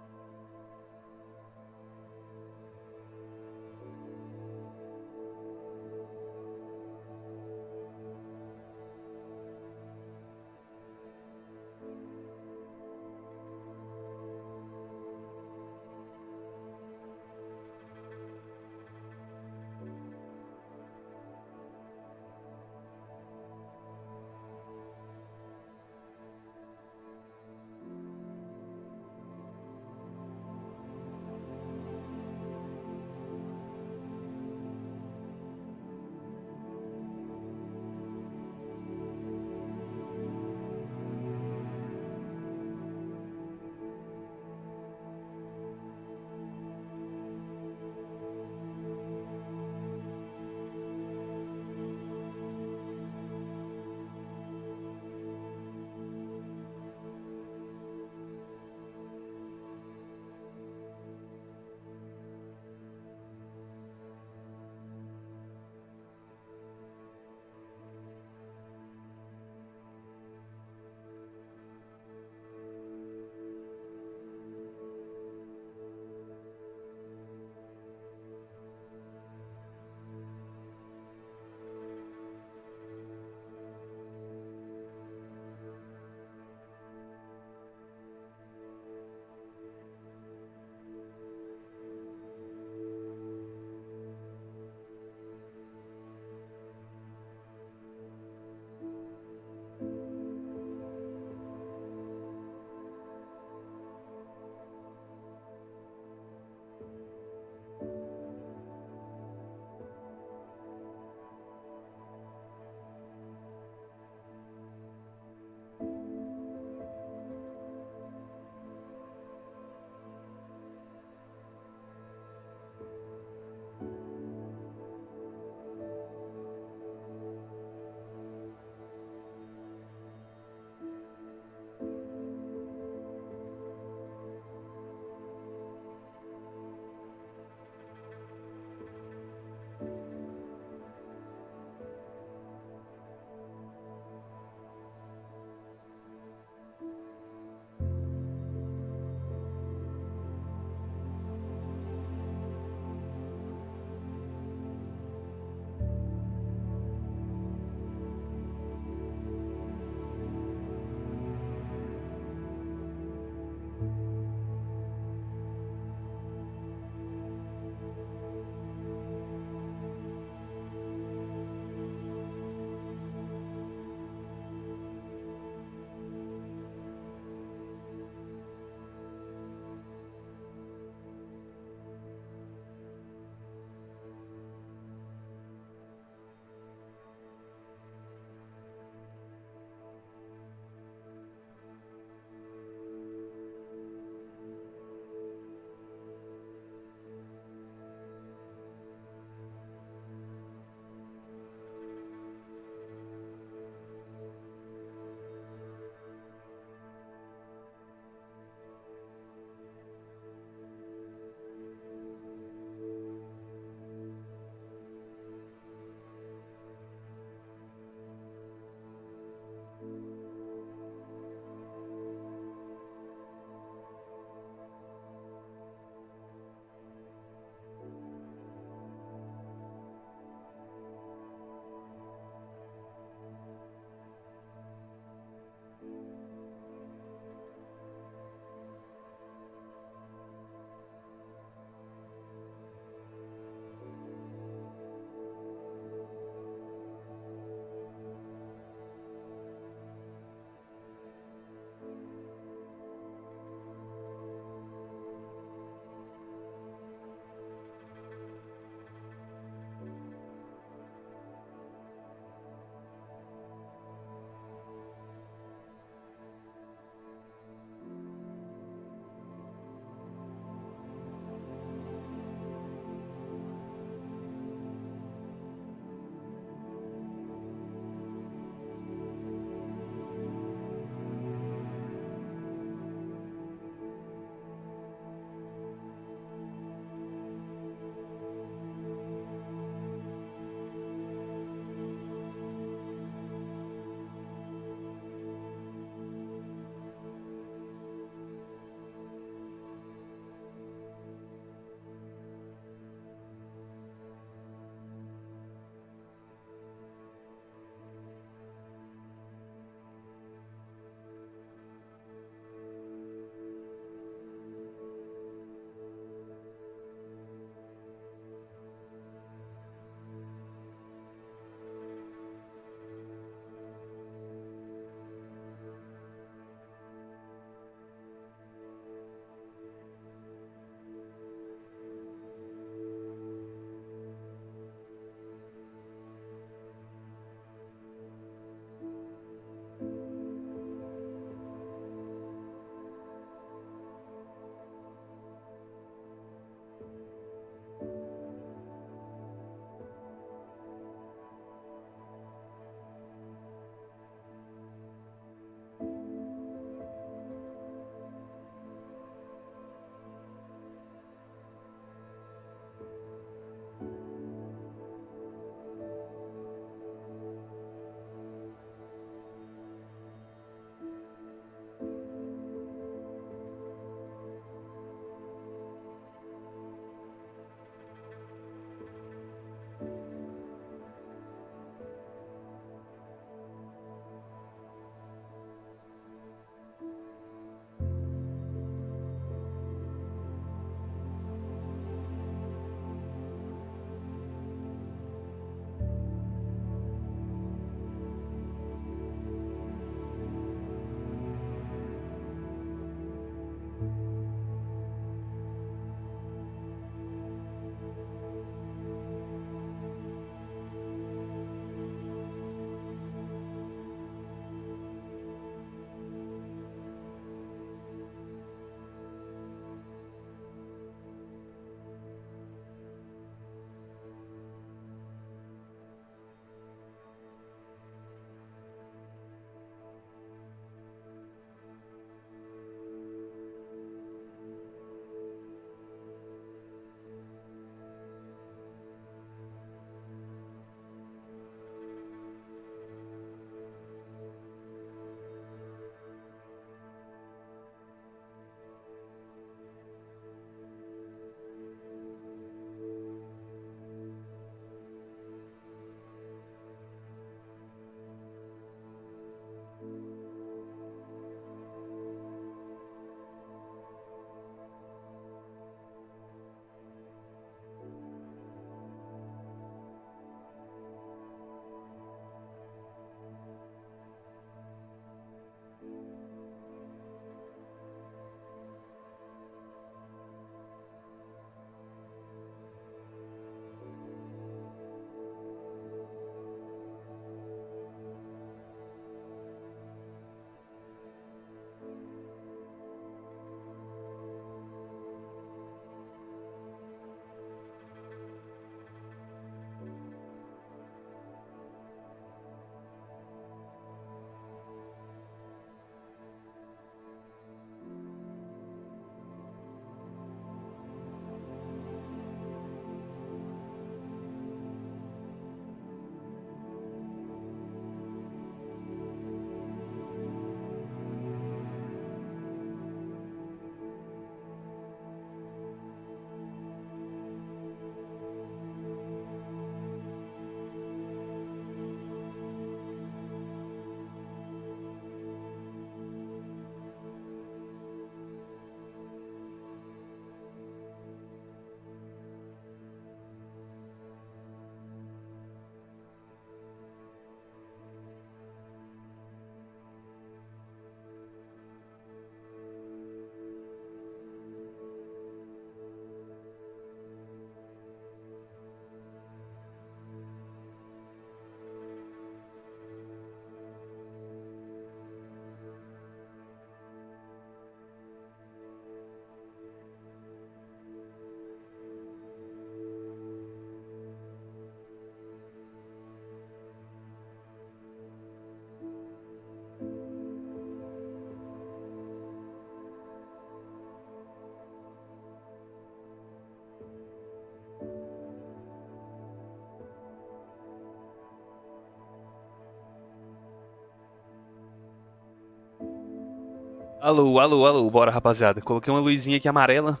Alô, alô, alô. Bora, rapaziada. Coloquei uma luzinha aqui amarela.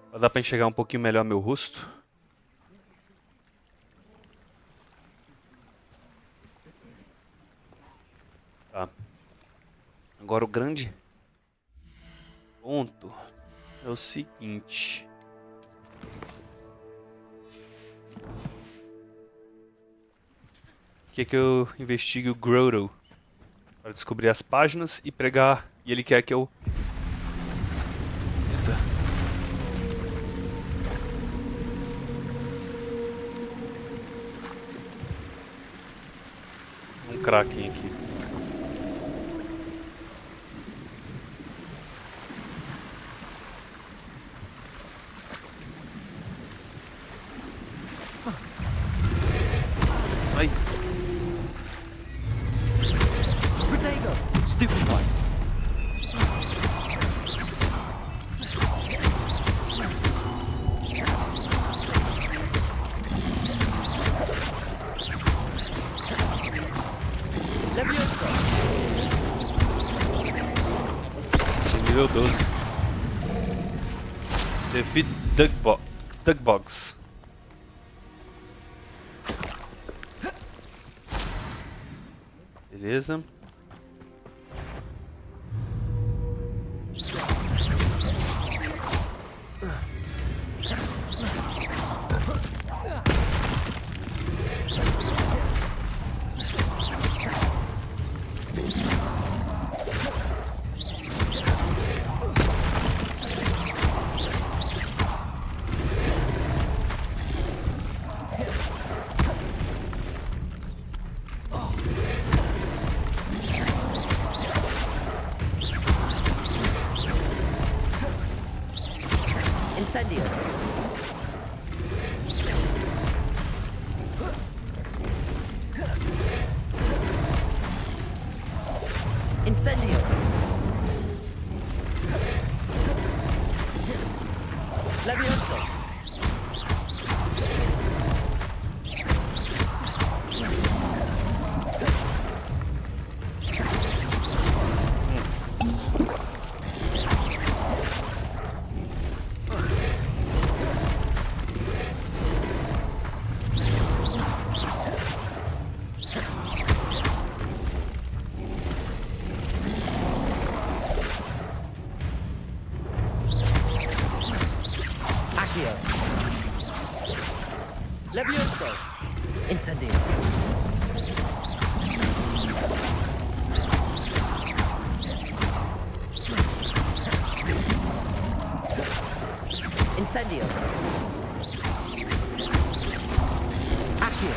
Pra dar pra enxergar um pouquinho melhor meu rosto. Tá. Agora o grande ponto é o seguinte. Que eu investigue o Grotto para descobrir as páginas e pregar. E ele quer que eu... Eita. Um Kraken aqui. Ai.
Stupefy. Leviosa.
Nível 12. Defeat Dugbogs. Beleza.
Incendio. Incendio. Levioso. Accio. Levioso. Incendio. Incendio. Accio.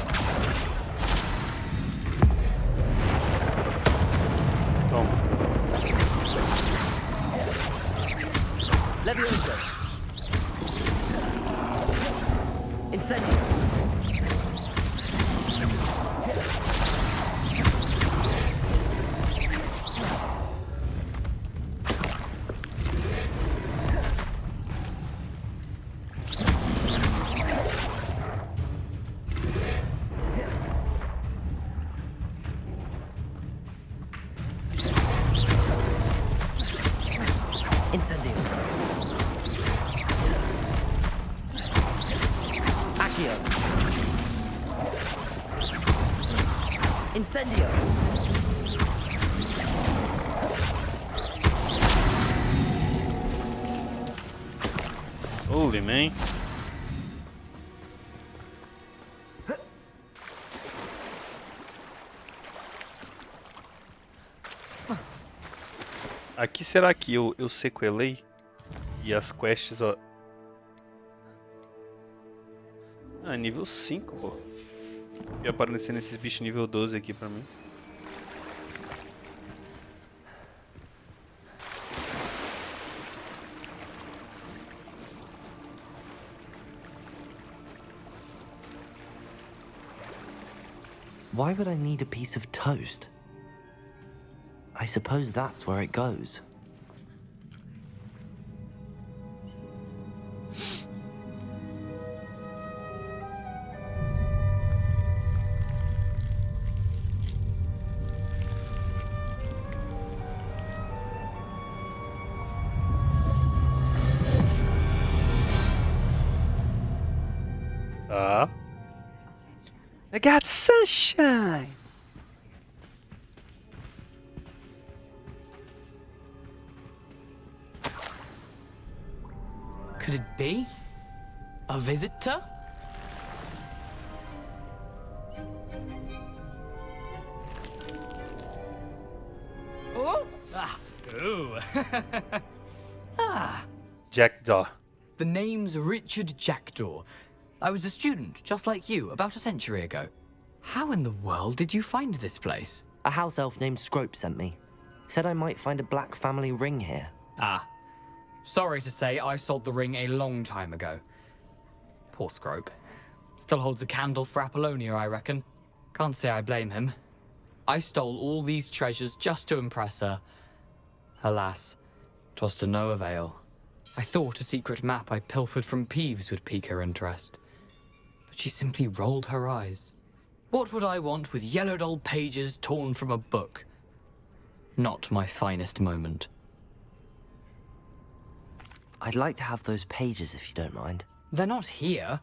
Toma.
Levioso. Incendio. Incendio. Accio. Incendio.
Holy man. Aqui será que eu sequelei? E as quests, ó. Ah, nível 5, pô. E aparecendo esses bichos nível 12 aqui pra mim.
Why would I need a piece of toast? I suppose that's where it goes.
I got sunshine!
Could it be? A visitor? Oh! Ah! Ooh! Ah!
Jackdaw.
The name's Richard Jackdaw. I was a student, just like you, about a century ago. How in the world did you find this place?
A house elf named Scrope sent me. Said I might find a black family ring here.
Ah. Sorry to say, I sold the ring a long time ago. Poor Scrope. Still holds a candle for Apollonia, I reckon. Can't say I blame him. I stole all these treasures just to impress her. Alas, 'twas to no avail. I thought a secret map I pilfered from Peeves would pique her interest. But she simply rolled her eyes. What would I want with yellowed old pages torn from a book? Not my finest moment.
I'd like to have those pages if you don't mind.
They're not here.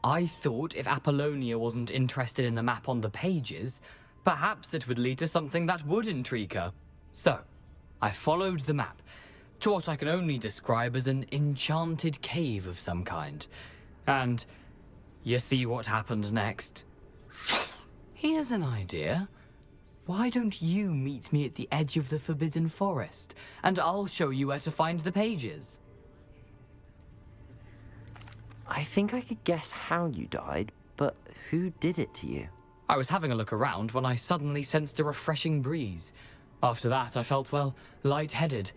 I thought if Apollonia wasn't interested in the map on the pages, perhaps it would lead to something that would intrigue her. So, I followed the map to what I can only describe as an enchanted cave of some kind. And you see what happened next? Here's an idea. Why don't you meet me at the edge of the Forbidden Forest, and I'll show you where to find the pages?
I think I could guess how you died, but who did it to you?
I was having a look around when I suddenly sensed a refreshing breeze. After that, I felt, well, lightheaded.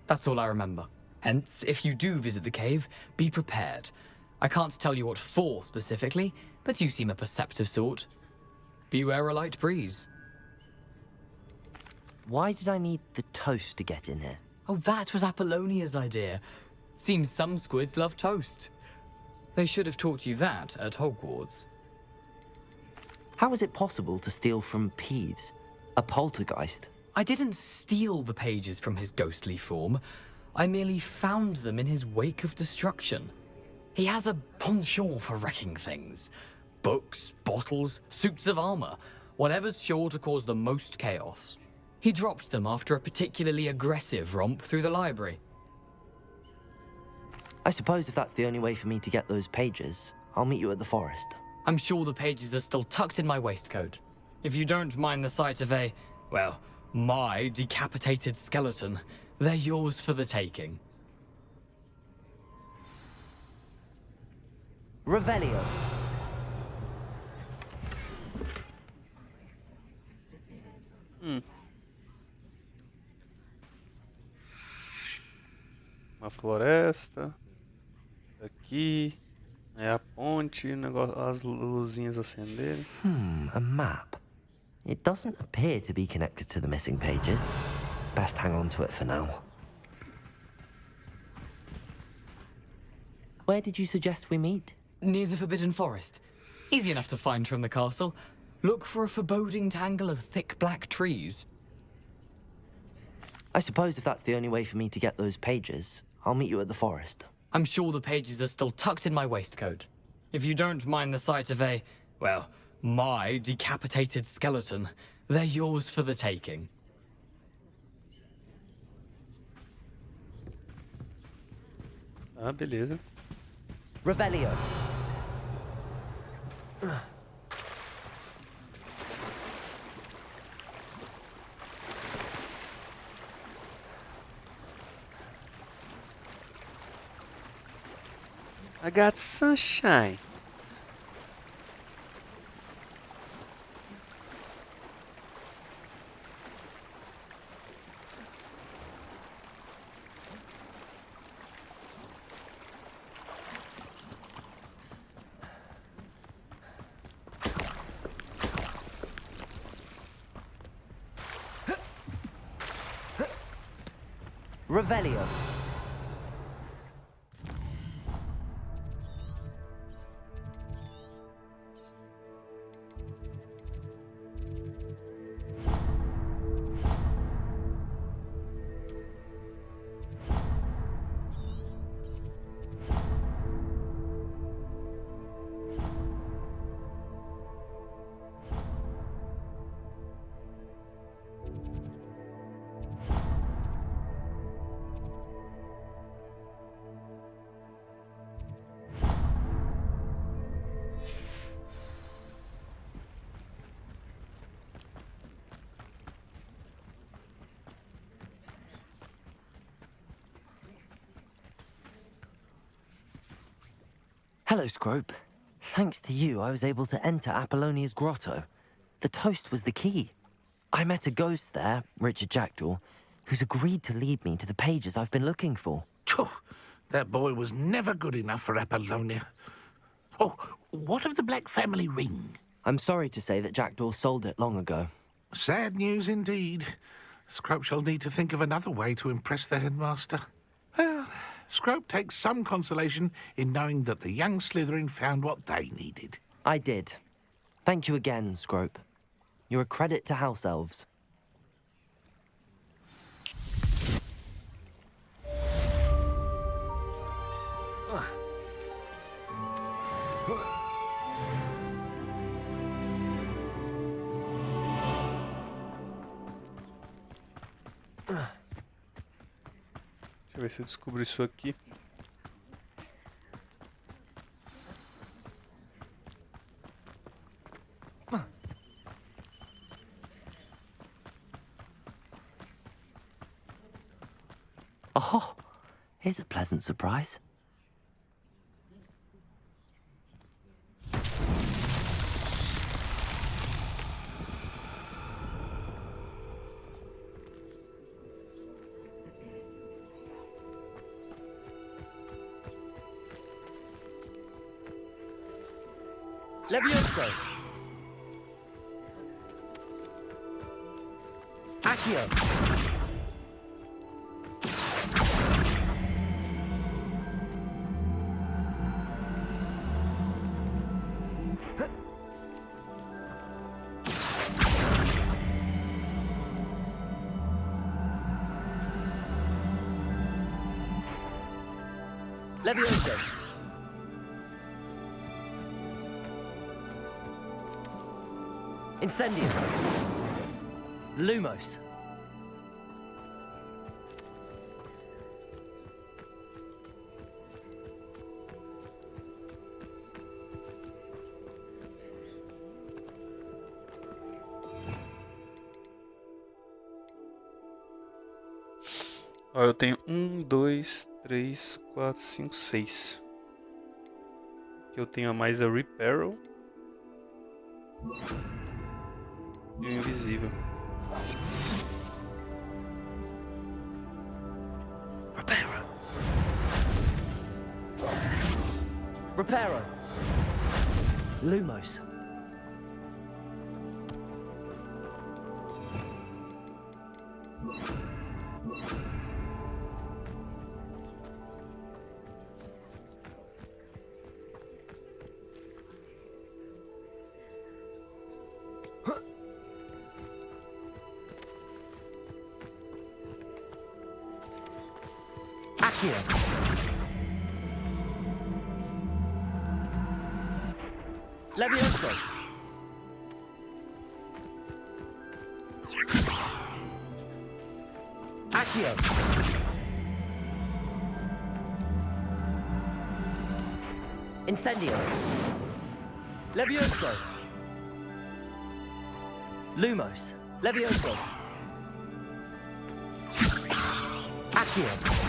That's all I remember. Hence, if you do visit the cave, be prepared. I can't tell you what for specifically, but you seem a perceptive sort. Beware a light breeze.
Why did I need the toast to get in here?
Oh, that was Apollonia's idea. Seems some squids love toast. They should have taught you that at Hogwarts.
How is it possible to steal from Peeves, a poltergeist?
I didn't steal the pages from his ghostly form. I merely found them in his wake of destruction. He has a penchant for wrecking things. Books, bottles, suits of armor, whatever's sure to cause the most chaos. He dropped them after a particularly aggressive romp through the library.
I suppose if that's the only way for me to get those pages, I'll meet you at the forest.
I'm sure the pages are still tucked in my waistcoat. If you don't mind the sight of a, well, my decapitated skeleton, they're yours for the taking.
Revelio.
Uma floresta. Aqui. É a ponte, as luzinhas acenderem.
A map. It doesn't appear to be connected to the missing pages. Best hang on to it for now. Where did you suggest we meet?
Near the Forbidden Forest. Easy enough to find from the castle. Look for a foreboding tangle of thick black trees.
I suppose if that's the only way for me to get those pages, I'll meet you at the forest.
I'm sure the pages are still tucked in my waistcoat. If you don't mind the sight of a, well, my decapitated skeleton, they're yours for the taking.
Ah, beleza.
Revelio.
I got sunshine.
Revelio. Hello, Scrope. Thanks to you, I was able to enter Apollonia's grotto. The toast was the key. I met a ghost there, Richard Jackdaw, who's agreed to lead me to the pages I've been looking for.
That boy was never good enough for Apollonia. Oh, what of the Black family ring?
I'm sorry to say that Jackdaw sold it long ago.
Sad news indeed. Scrope shall need to think of another way to impress the headmaster. Well, Scrope takes some consolation in knowing that the young Slytherin found what they needed.
I did. Thank you again, Scrope. You're a credit to House Elves.
Deixa eu ver se eu descubro isso aqui.
Oh, here's a pleasant surprise.
Levioso. Accio. Levioso. Incendio.
Lumos.
Ó, eu tenho 1, 2, 3, 4, 5, 6. Aqui eu tenho a mais a Repair. E o invisível.
Reparo. Reparo. Lumos. Accio. Levioso. Accio. Incendio. Levioso. Lumos. Levioso. Accio.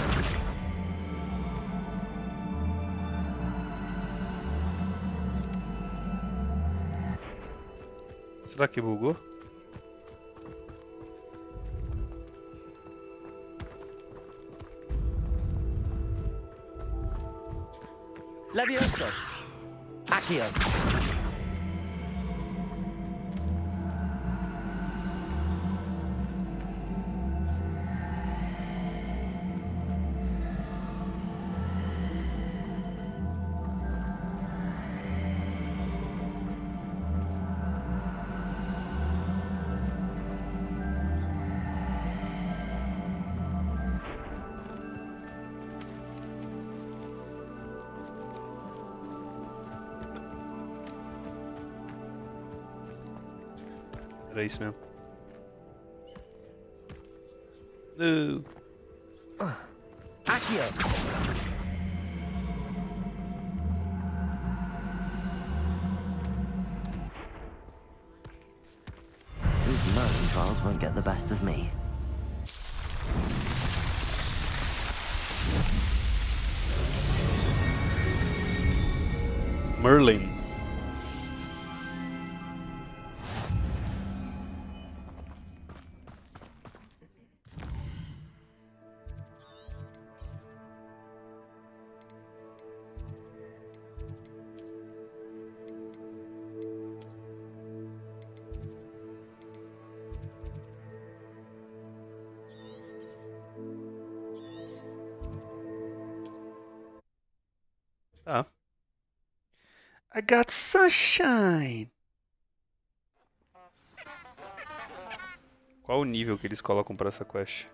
Será que bugou?
Levioso. Accio.
Era isso mesmo. No.
Accio.
These Merlin trials won't get the best of me.
Merlin. Tá. I got sunshine. Qual o nível que eles colocam para essa quest?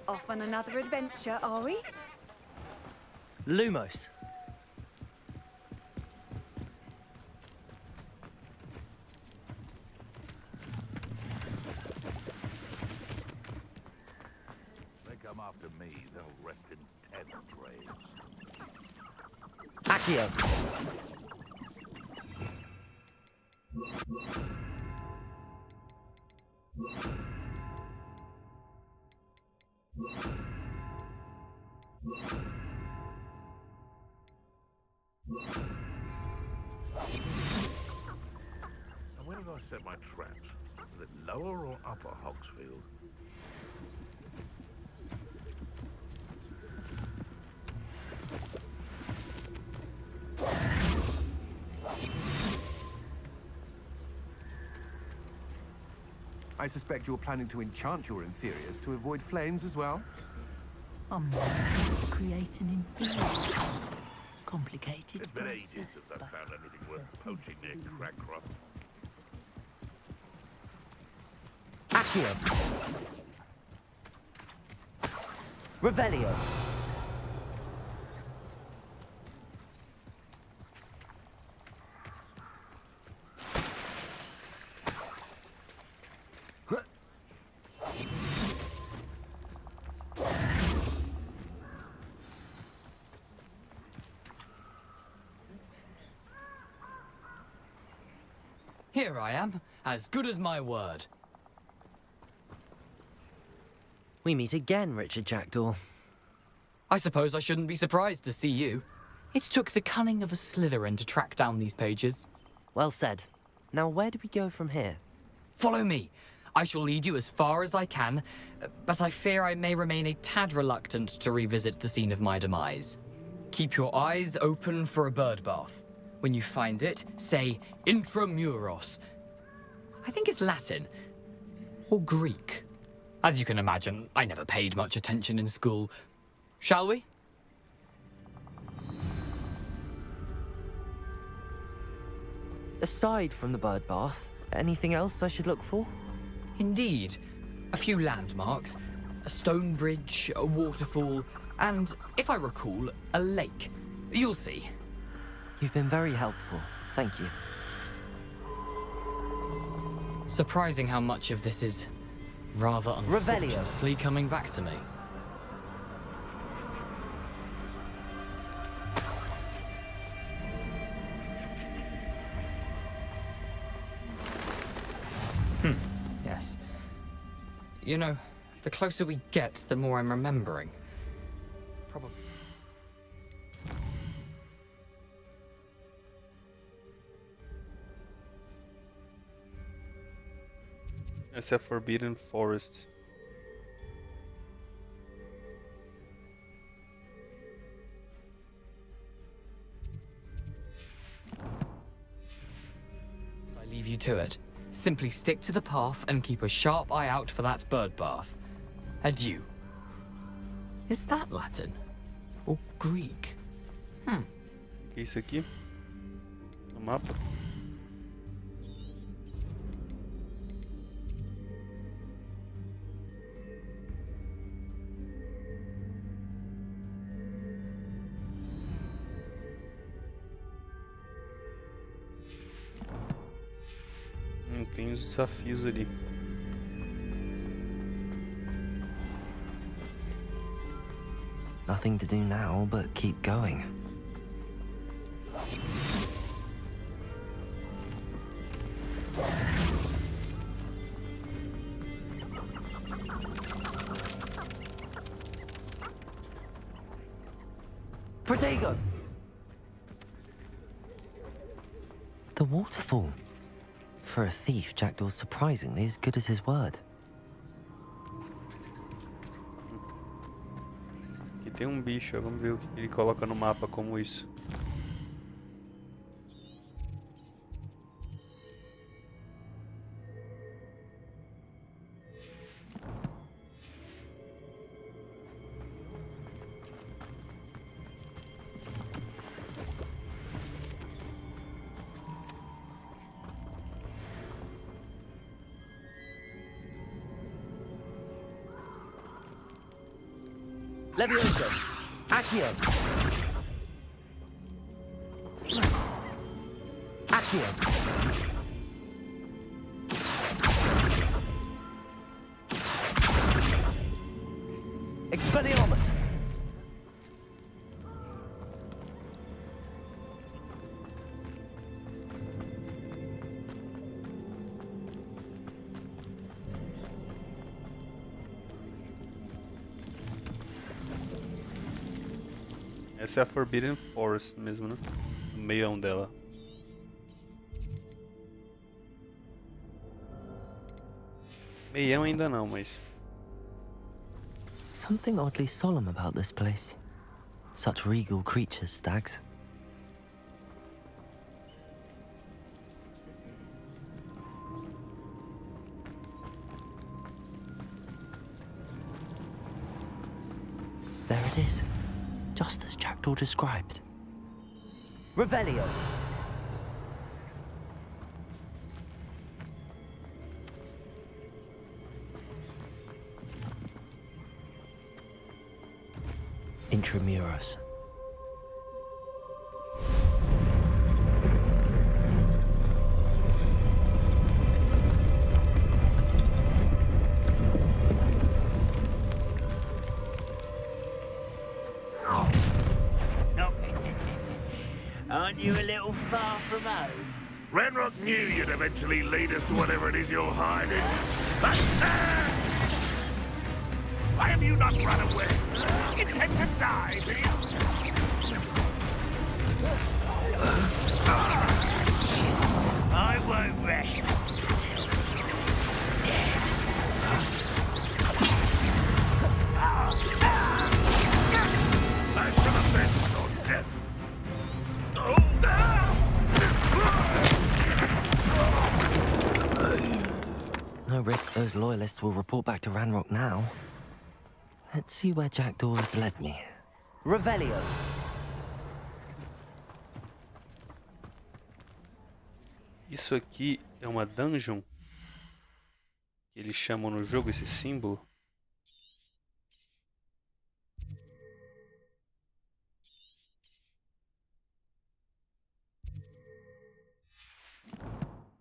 Off on another adventure, are we?
Lumos.
They come after me, they'll rest in 10 graves.
Accio.
And where did I set my traps? Was it lower or upper Hogsfield?
I suspect you're planning to enchant your inferiors to avoid flames as well?
I'm not create an inferior. Complicated
It's been
process,
ages since I've
but
found anything worth poaching near Crackcroft.
Accio. Revelio.
Here I am, as good as my word.
We meet again, Richard Jackdaw.
I suppose I shouldn't be surprised to see you. It took the cunning of a Slytherin to track down these pages.
Well said. Now where do we go from here?
Follow me. I shall lead you as far as I can, but I fear I may remain a tad reluctant to revisit the scene of my demise. Keep your eyes open for a bird bath. When you find it, say intramuros. I think it's Latin. Or Greek. As you can imagine, I never paid much attention in school. Shall we?
Aside from the bird bath, anything else I should look for?
Indeed. A few landmarks. A stone bridge, a waterfall, and, if I recall, a lake. You'll see.
You've been very helpful. Thank you.
Surprising how much of this is rather unfortunately coming back to me. Yes. You know, the closer we get, the more I'm remembering. Probably.
It's a forbidden forest.
I leave you to it. Simply stick to the path and keep a sharp eye out for that bird bath. Adieu. Is that Latin? Or Greek?
O que é isso aqui? No mapa? Tem os desafios ali.
Nothing to do now but keep going. Protego! The waterfall. For a thief, Jackdaw's surprisingly as good as his word.
Aqui tem um bicho, vamos ver o que ele coloca no mapa como isso.
Levioso! Accio! Accio! Expelliarmus!
Essa é a Forbidden Forest mesmo, né? O meião dela. Meião ainda não, mas...
Something oddly solemn about this place. Such regal creatures, stags. There it is. Just as Jackdaw described. Revelio! Intramuros.
Aren't you a little far from home?
Ranrock knew you'd eventually lead us to whatever it is you're hiding. Why have you not run away? Intend to die, do you?
I won't rest until you're dead.
I shall avenge your death.
No risk those loyalists will report back to Ranrock now. Let's see where Jackdaw has led me. Revelio!
Isso aqui é uma dungeon? Que eles chamam no jogo esse símbolo?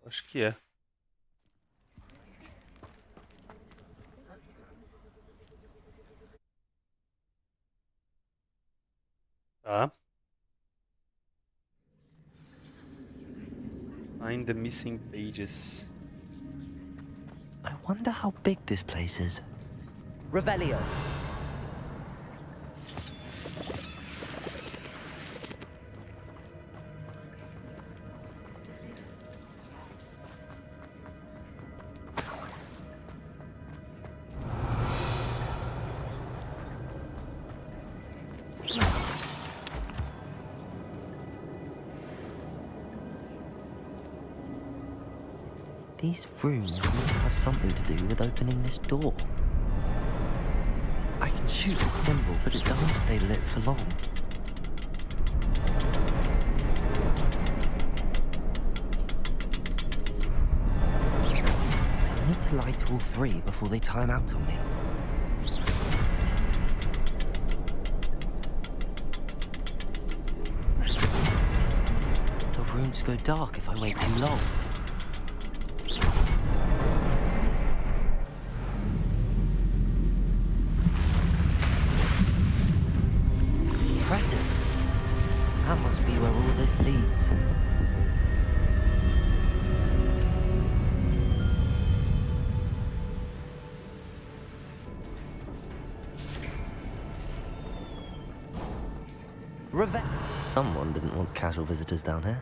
Acho que é. Tá. Find the missing pages.
I wonder how big this place is. Revelio! These rooms must have something to do with opening this door. I can shoot the symbol, but it doesn't stay lit for long. I need to light all three before they time out on me. The rooms go dark if I wait too long. leads. Someone didn't want casual visitors down here.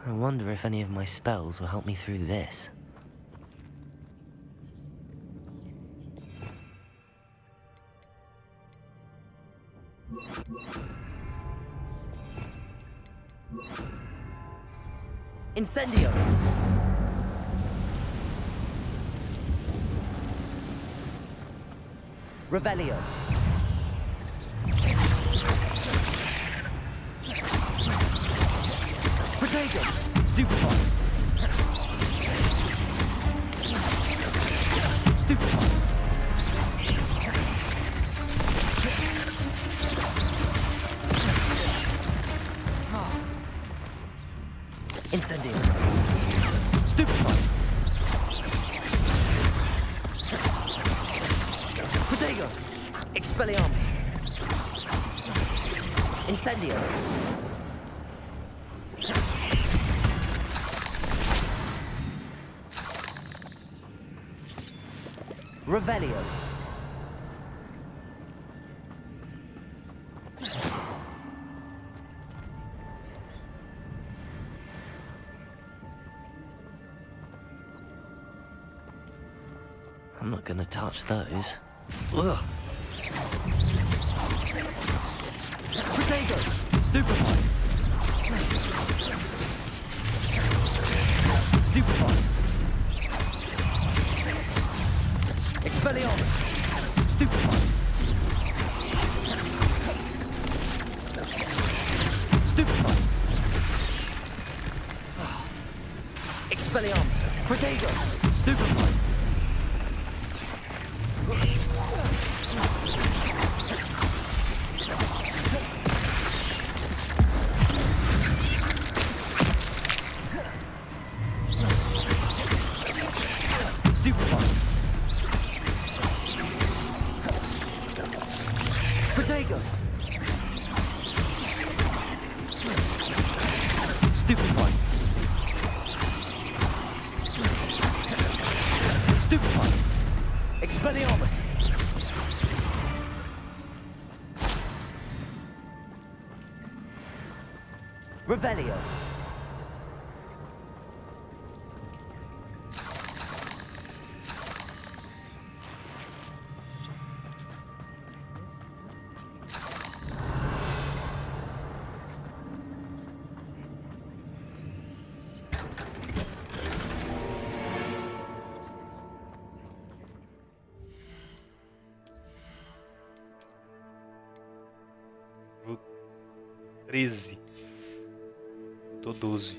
I wonder if any of my spells will help me through this. Incendio! Revelio. Protego. Stupefy. Stupefy. Incendio. Stupefy. Protego. Expelliarmus. Incendio. Revelio. I'm not gonna touch those. Ugh. Protego! Stupefy! Stupefy! Expelliarmus! Stupefy! Stupefy! Expelliarmus! Protego! Stupefy! Protego! Stupefy! Stupefy! Expelliarmus! Revelio!
O 13. Tô 12.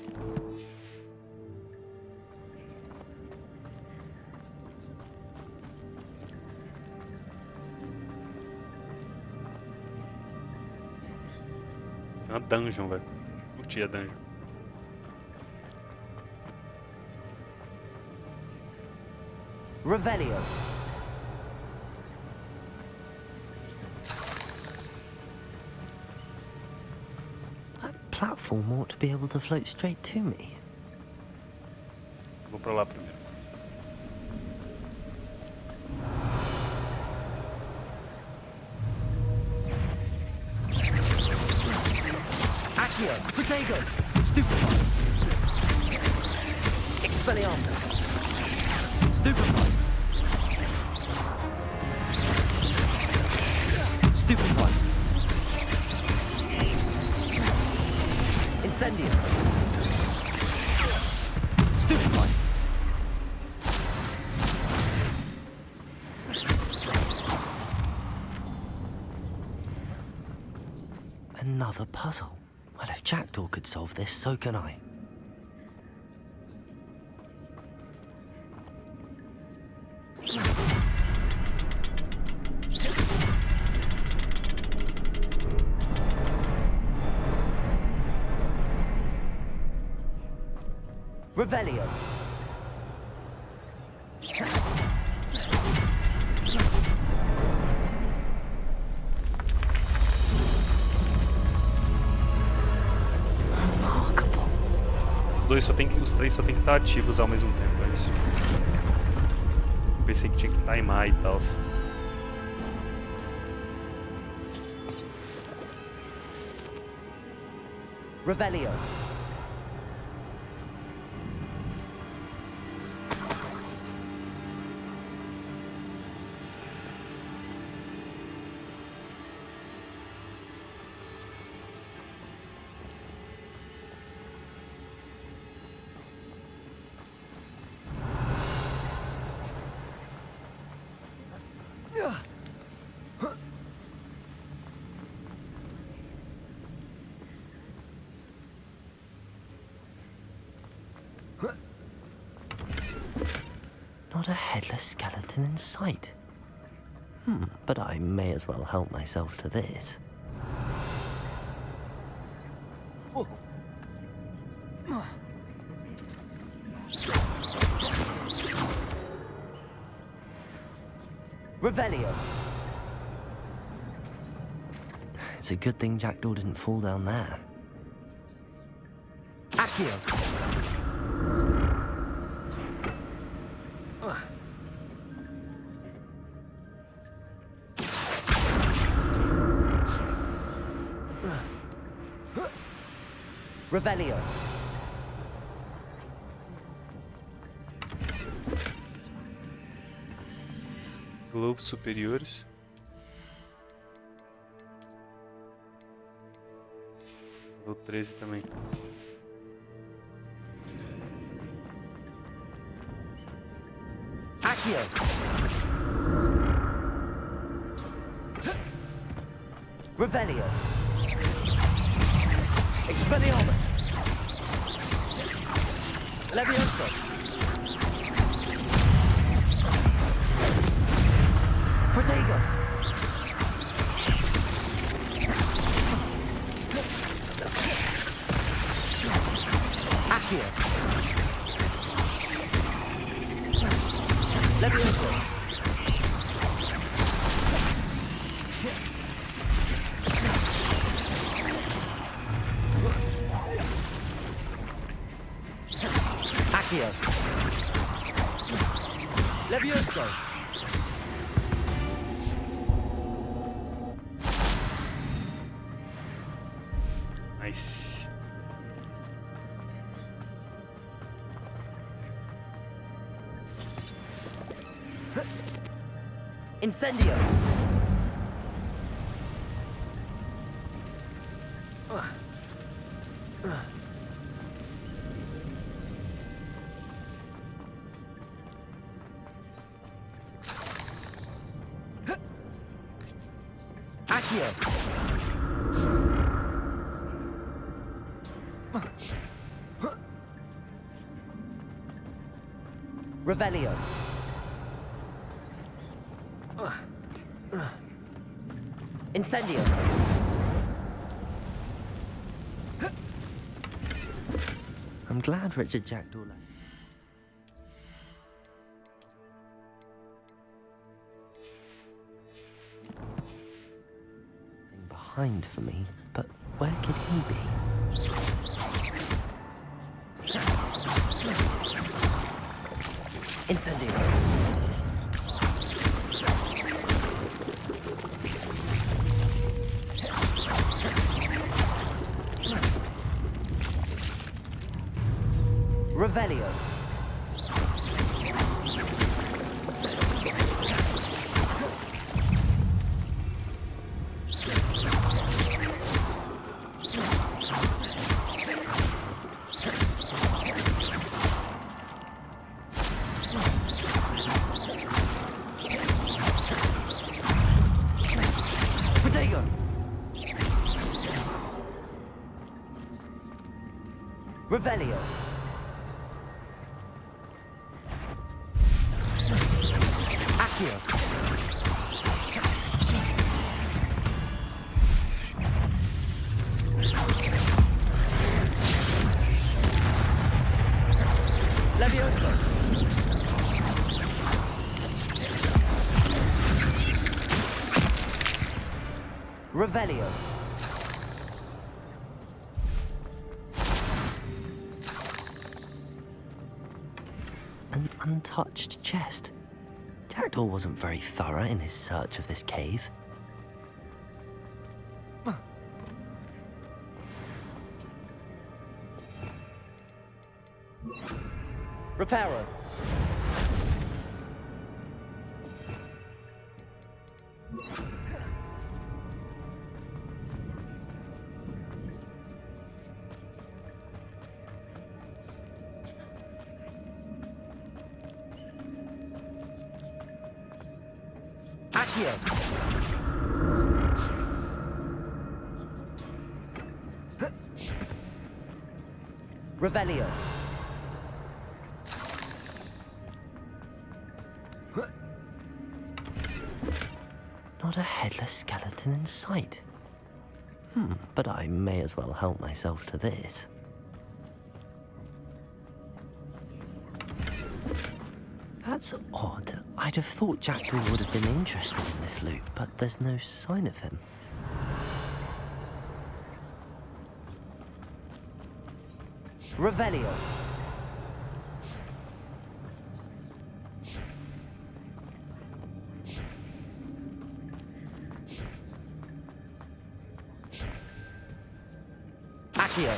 Isso é uma dungeon, velho. Curti a dungeon.
Revelio. That platform ought to be able to float straight to me.
Vou pra lá primeiro.
Accio. Protego. Stupefy. Expelliarmus. Stupefy. Stupefy. Incendio. Stupefy. Another puzzle. Well, if Jackdaw could solve this, so can I. Revelio.
os 3 só tem que estar ativos ao mesmo tempo, é isso. Eu pensei que tinha que timar e tal.
Revelio. Not a headless skeleton in sight. But I may as well help myself to this. Revelio. It's a good thing Jackdaw didn't fall down there. Accio. Revelio.
Globos superiores. Level 13 também.
Accio. Revelio. Expelliarmus. Levioso. Protego. Accio. Levioso. Accio. Levioso.
Nice.
Incendio. Accio. Revelio. Incendio. I'm glad Richard Jackdaw left. Behind for me, but where could he be? Incendio. Revelio. Protego. Revelio. Accio. Levioso. Revelio. untouched chest. Jackdaw wasn't very thorough in his search of this cave.
Reparo. Accio. Revelio.
Not a headless skeleton in sight. But I may as well help myself to this. That's odd. I'd have thought Jackdaw would have been interested in this loot, but there's no sign of him.
Revelio. Accio.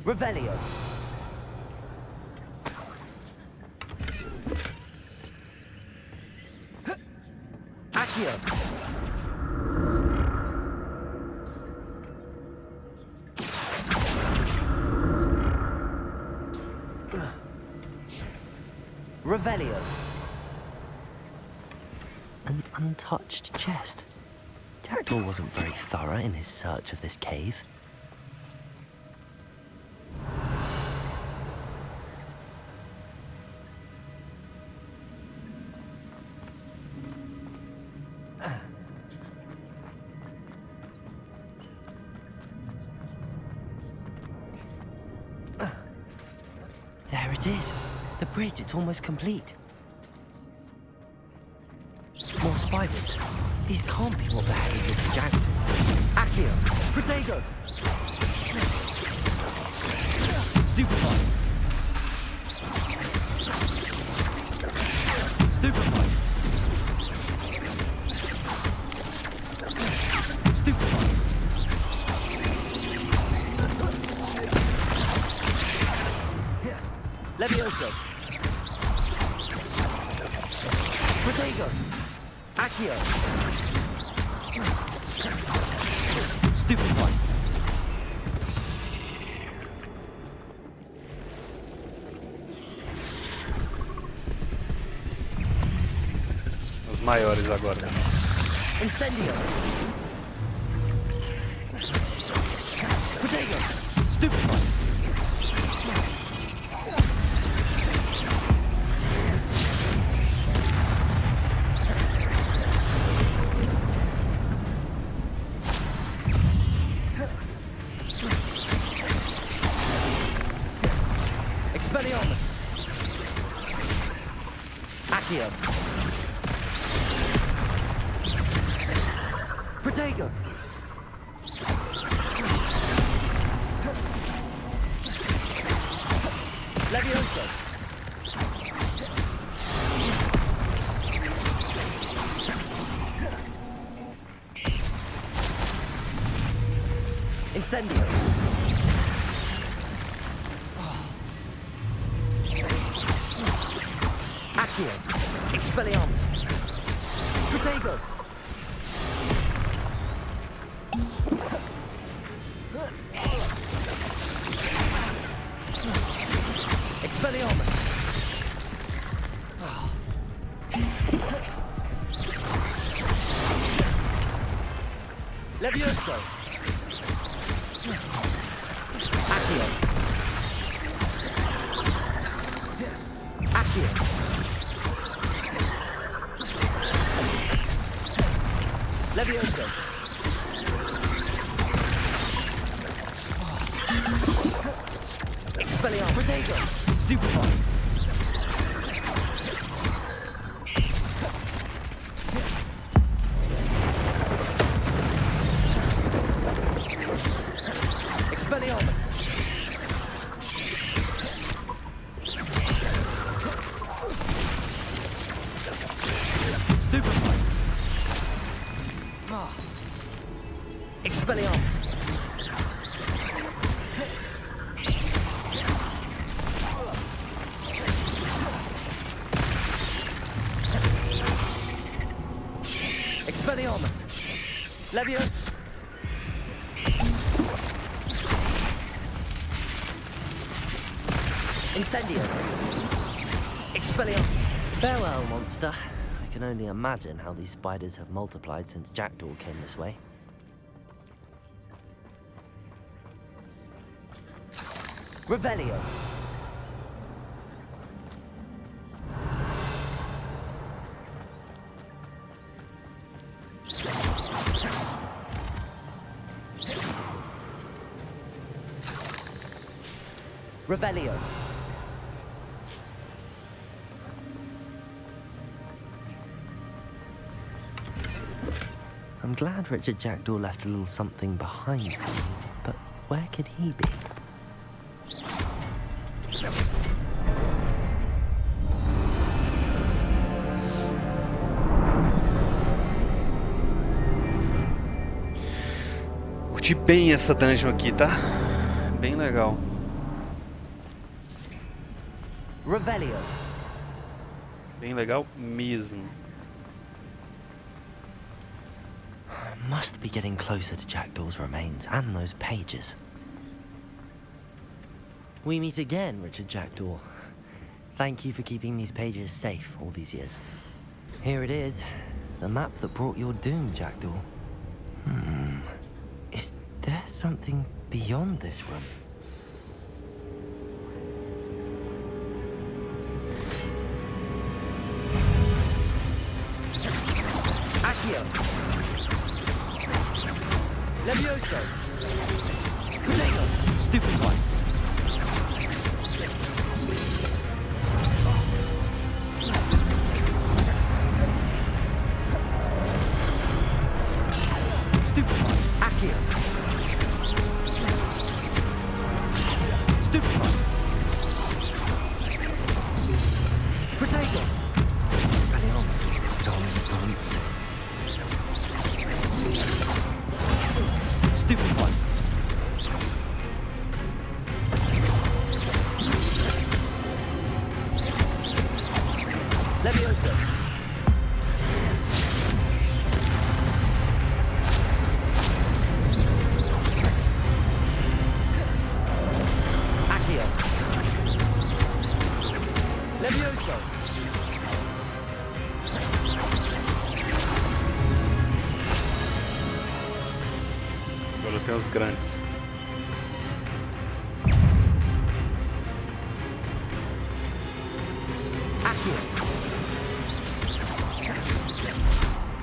Revelio. Accio. Revelio.
An untouched chest. Jackdaw wasn't very thorough in his search of this cave. There it is. The bridge, it's almost complete. More spiders. These can't be what the hell he was jacked.
Accio. Protego. Stupefy. Stupefy. Stupefy. Levioso. Protego. Accio. Stupefy.
Os maiores agora.
Incendio. Protego. Stupefy. Expelliarmus. Accio. Protego. Levioso. Incendio. Accio. Expelliarmus. Protego. Expelliarmus. Levioso. Accio. Accio. Levioso. Expelliarmus. Protego. Stupefy. Expelliarmus! Stupefy! Ah. Expelliarmus! Expelliarmus! Leviosa! Incendio! Expelliarmus! Farewell, monster. I can only imagine how these spiders have multiplied since Jackdaw came this way. Revelio! Revelio. I'm glad Richard Jackdaw left a little something behind me, but where could he be?
Curti bem essa dungeon aqui, tá? Bem legal.
Revelio.
Bem legal mesmo.
Must be getting closer to Jackdaw's remains and those pages. We meet again, Richard Jackdaw. Thank you for keeping these pages safe all these years. Here it is, the map that brought your doom, Jackdaw. Is there something beyond this room?
Accio! Levioso! Potato! Stupid one! Stupid one! Accio! Stupid one! Potato!
Expelliarmus, solid brutes.
Stupid one! Levioso! Accio! Levioso!
Agora tem os grandes.
Accio!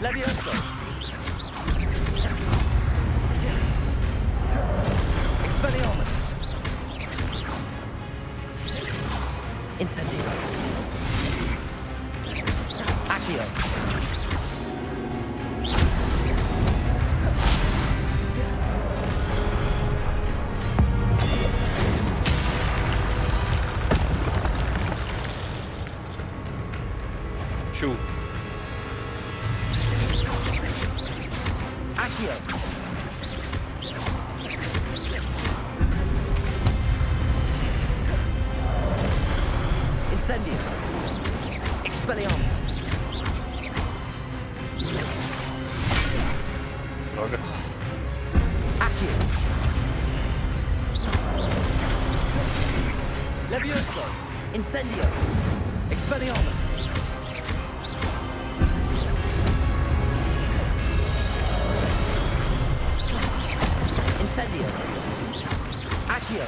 Levioso! Expelliarmus! Incendio! Accio!
Chu.
Accio! Incendio! Expelliarmus!
Droga.
Accio! Levioso! Incendio! Expelliarmus! Incendio! Accio!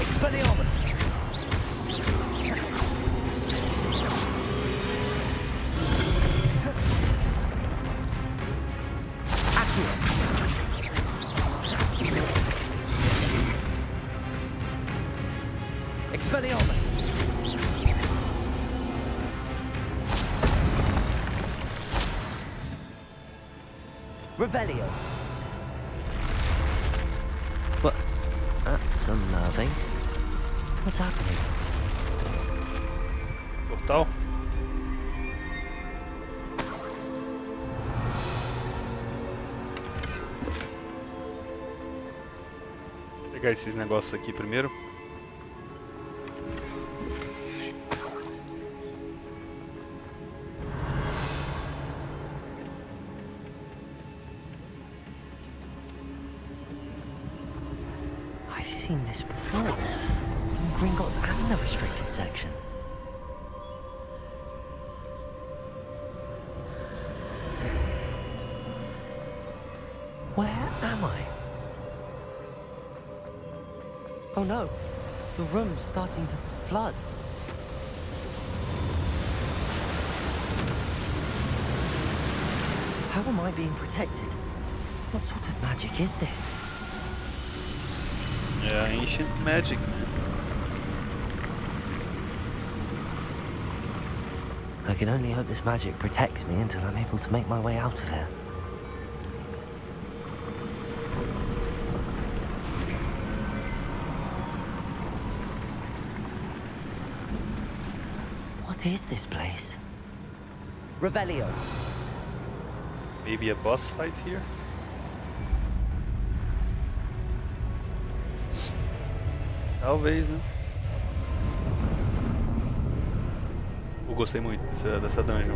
Expelliarmus! Accio! Expelliarmus! Revelio!
But
That's unnerving. What's happening?
Portal? Vou pegar esses negócios aqui primeiro.
I've seen this before. In Gringotts and the restricted section. Where am I? Oh no, the room's starting to flood. How am I being protected? What sort of magic is this?
Yeah, ancient magic, man.
I can only hope this magic protects me until I'm able to make my way out of here. What is this place? Revelio.
Maybe a boss fight here? Talvez, né? Eu gostei muito dessa dungeon.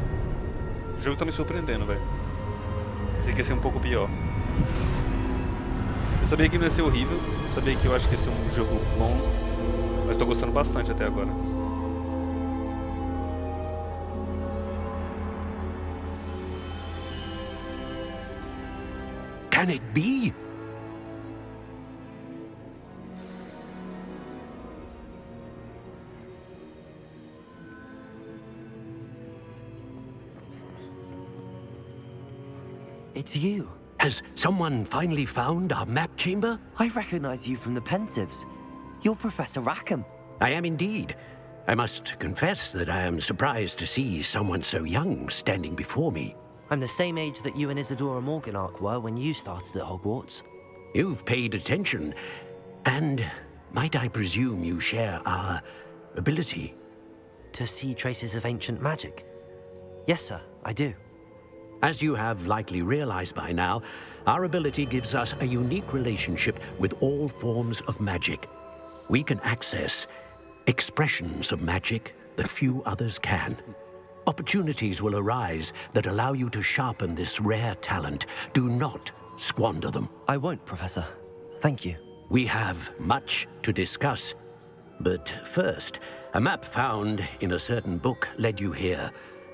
O jogo tá me surpreendendo, velho. Pensei que ia ser um pouco pior. Eu sabia que não ia ser horrível, eu sabia que eu acho que ia ser um jogo bom, mas tô gostando bastante até agora.
Can it be?
It's you.
Has someone finally found our map chamber?
I recognize you from the Pensives. You're Professor Rackham.
I am indeed. I must confess that I am surprised to see someone so young standing before me.
I'm the same age that you and Isadora Morganach were when you started at Hogwarts.
You've paid attention, and might I presume you share our ability?
To see traces of ancient magic? Yes, sir, I do.
As you have likely realized by now, our ability gives us a unique relationship with all forms of magic. We can access expressions of magic that few others can. Opportunities will arise that allow you to sharpen this rare talent. Do not squander them.
I won't, Professor. Thank you.
We have much to discuss. But first, a map found in a certain book led you here.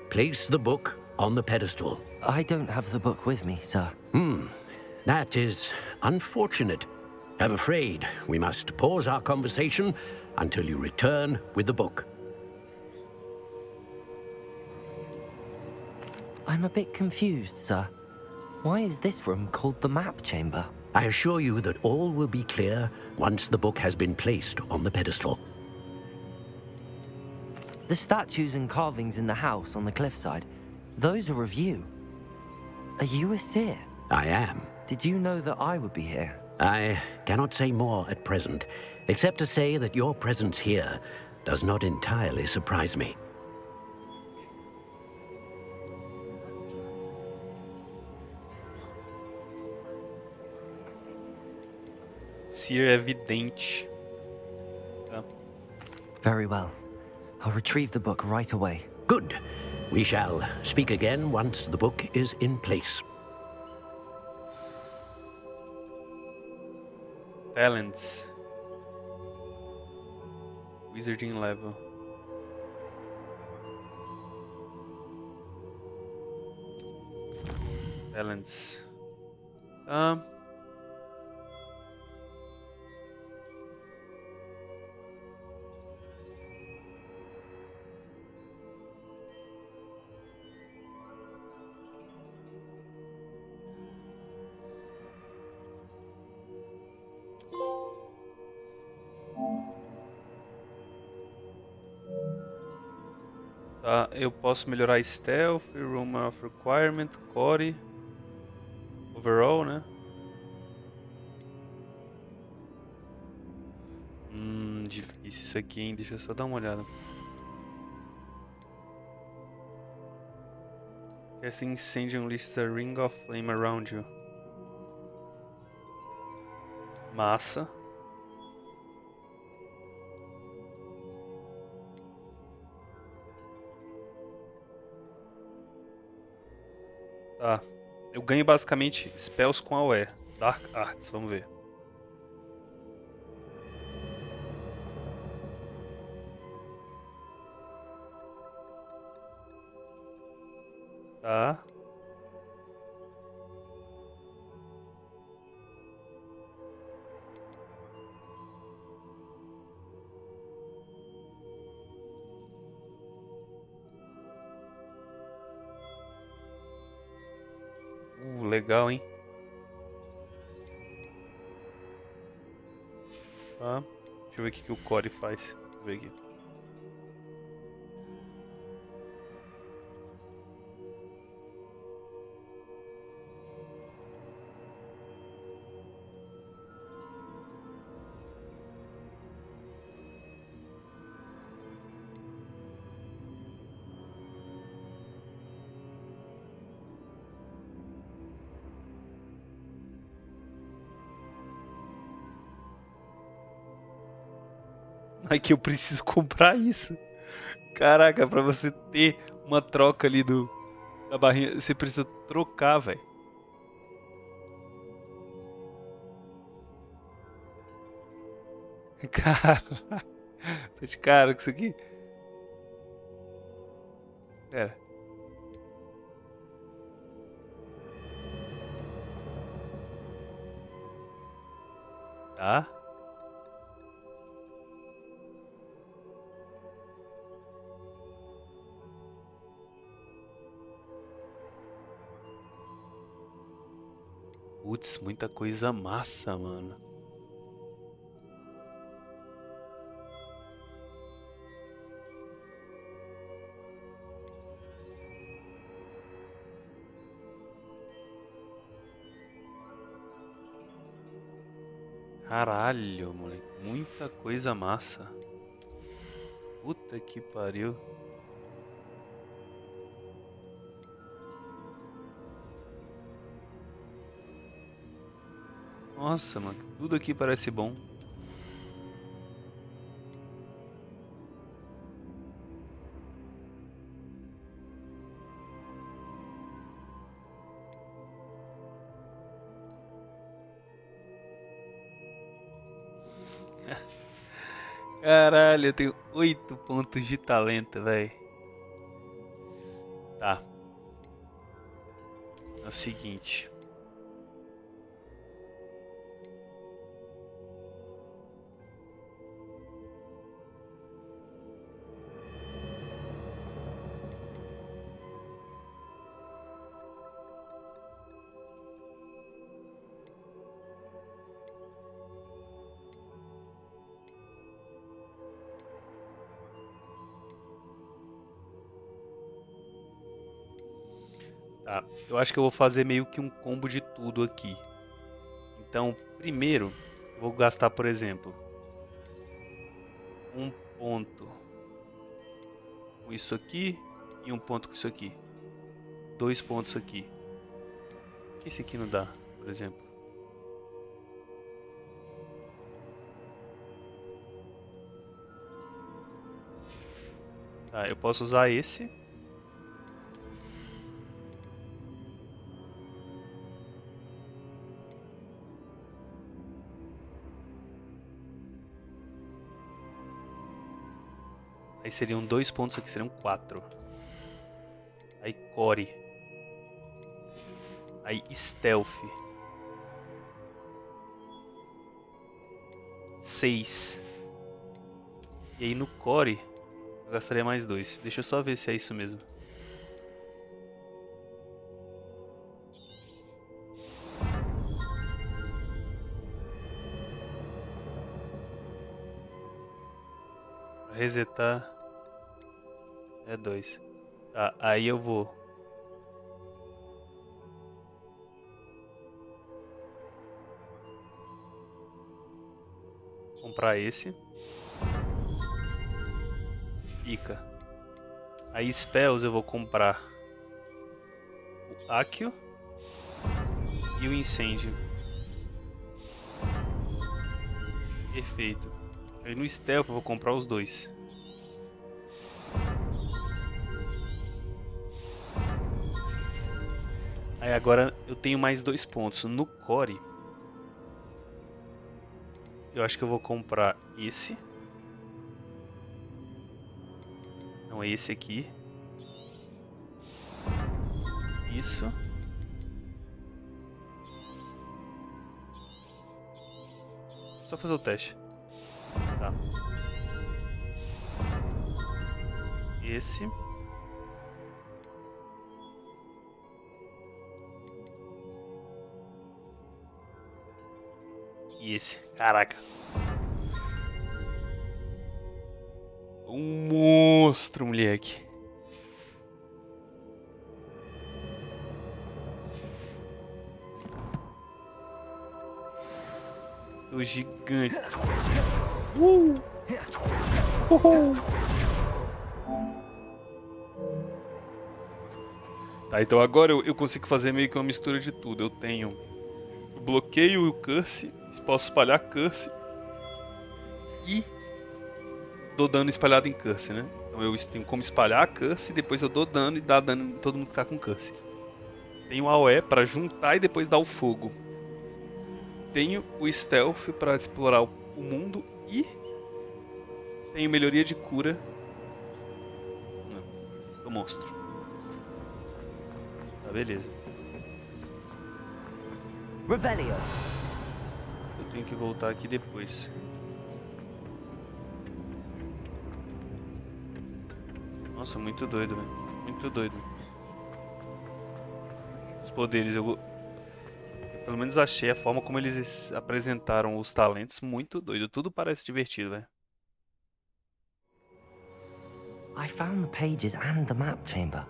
Place the book on the pedestal.
I don't have the book with me, sir.
That is unfortunate. I'm afraid we must pause our conversation until you return with the book.
I'm a bit confused, sir. Why is this room called the map chamber?
I assure you that all will be clear once the book has been placed on the pedestal.
The statues and carvings in the house on the cliffside, those are of you. Are you a seer?
I am.
Did you know that I would be here?
I cannot say more at present, except to say that your presence here does not entirely surprise me.
Seer é vidente. Tá.
Very well. I'll retrieve the book right away.
Good. We shall speak again once the book is in place.
Talents. Wizarding level. Talents. Tá, eu posso melhorar Stealth, Room of Requirement, Core, Overall, né? Difícil isso aqui, hein? Deixa eu só dar uma olhada. Casting Incendio unleashes a ring of flame around you. Massa. Tá. Eu ganho basicamente spells com AoE. Dark Arts, vamos ver. Tá. Legal, hein? Tá. Deixa eu ver o que o Core faz. Deixa eu ver aqui. Ai, que eu preciso comprar isso. Caraca, pra você ter uma troca ali da barrinha, você precisa trocar, velho. Cara, tô de cara com isso aqui. Pera. Tá. Putz, muita coisa massa, mano. Caralho, moleque. Muita coisa massa. Puta que pariu. Nossa, mano. Tudo aqui parece bom. Caralho, eu tenho 8 pontos de talento, velho. Tá. É o seguinte. Tá, eu acho que eu vou fazer meio que um combo de tudo aqui. Então, primeiro, eu vou gastar, por exemplo, um ponto com isso aqui e um ponto com isso aqui. 2 pontos aqui. Esse aqui não dá, por exemplo. Tá, eu posso usar esse. Aí seriam 2 pontos aqui, seriam 4. Aí Core. Aí Stealth. 6. E aí no Core, eu gastaria mais 2. Deixa eu só ver se é isso mesmo. Pra resetar é 2. Tá, aí eu vou comprar esse. Ica. Aí spells eu vou comprar o Accio e o incêndio. Perfeito. Aí no stealth eu vou comprar os dois. Aí agora eu tenho mais 2 pontos. No core, eu acho que eu vou comprar esse. Não, é esse aqui. Isso. Só fazer o teste. Tá. Esse. E esse. Caraca. Um monstro, moleque. Tô gigante. Tá, então agora eu consigo fazer meio que uma mistura de tudo. Eu tenho o bloqueio e o curse. Posso espalhar curse. E dou dano espalhado em curse, né? Então eu tenho como espalhar a curse, depois eu dou dano e dá dano em todo mundo que tá com curse. Tenho o AOE pra juntar e depois dar o fogo. Tenho o stealth pra explorar o mundo e tenho melhoria de cura do monstro. Tá, beleza.
Revelio.
Eu tenho que voltar aqui depois. Nossa, muito doido, velho. Muito doido. Os poderes, eu pelo menos achei a forma como eles apresentaram os talentos muito doido. Tudo parece divertido, velho.
I found the pages and the map chamber.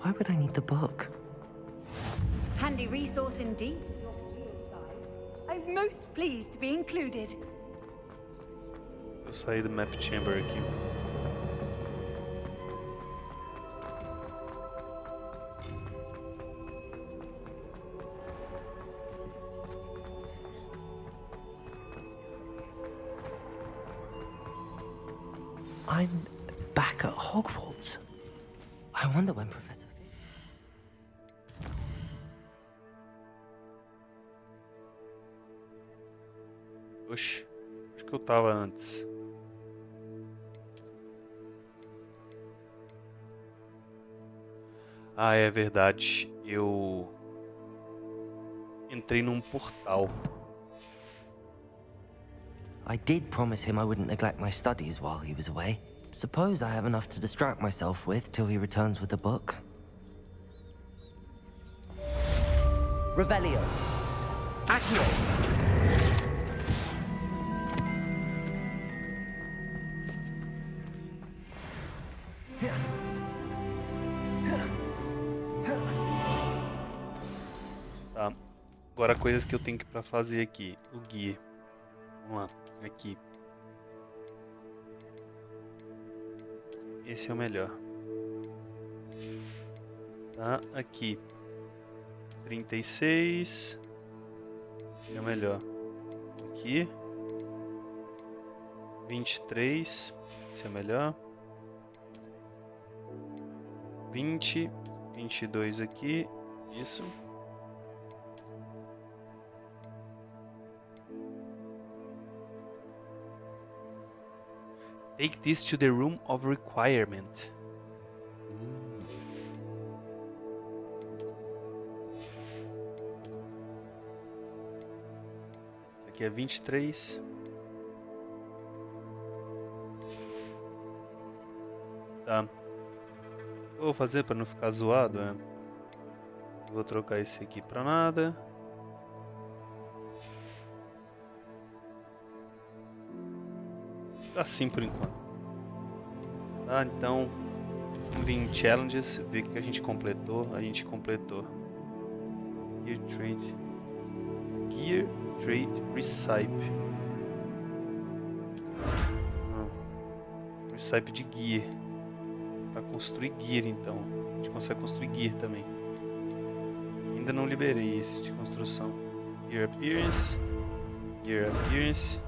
Why would I need the book?
Handy resource indeed. I'm most pleased to be included.
Eu saí do map chamber aqui.
I'm back at Hogwarts. I wonder when Professor...
Oxi, acho que eu tava antes. Ah, é verdade. Eu entrei num portal.
I did promise him I wouldn't neglect my studies while he was away. Suppose I have enough to distract myself with till he returns with the book. Revelio. Accio.
Tá. Agora coisas que eu tenho que pra fazer aqui. O guia. Vamos lá. Aqui. Esse é o melhor. Tá, aqui. 36. Esse é o melhor. Aqui. 23. Esse é o melhor. 20. 22 aqui. Isso. Take this to the room of requirement. Aqui é 23. Tá. O que eu vou fazer para não ficar zoado é... Vou trocar esse aqui para nada. Assim por enquanto. Tá, então vamos vir em challenges, ver o que a gente completou. A gente completou Gear Trade Recipe. Recipe de gear. Pra construir gear, então. A gente consegue construir gear também. Ainda não liberei esse de construção. Gear Appearance. Gear Appearance.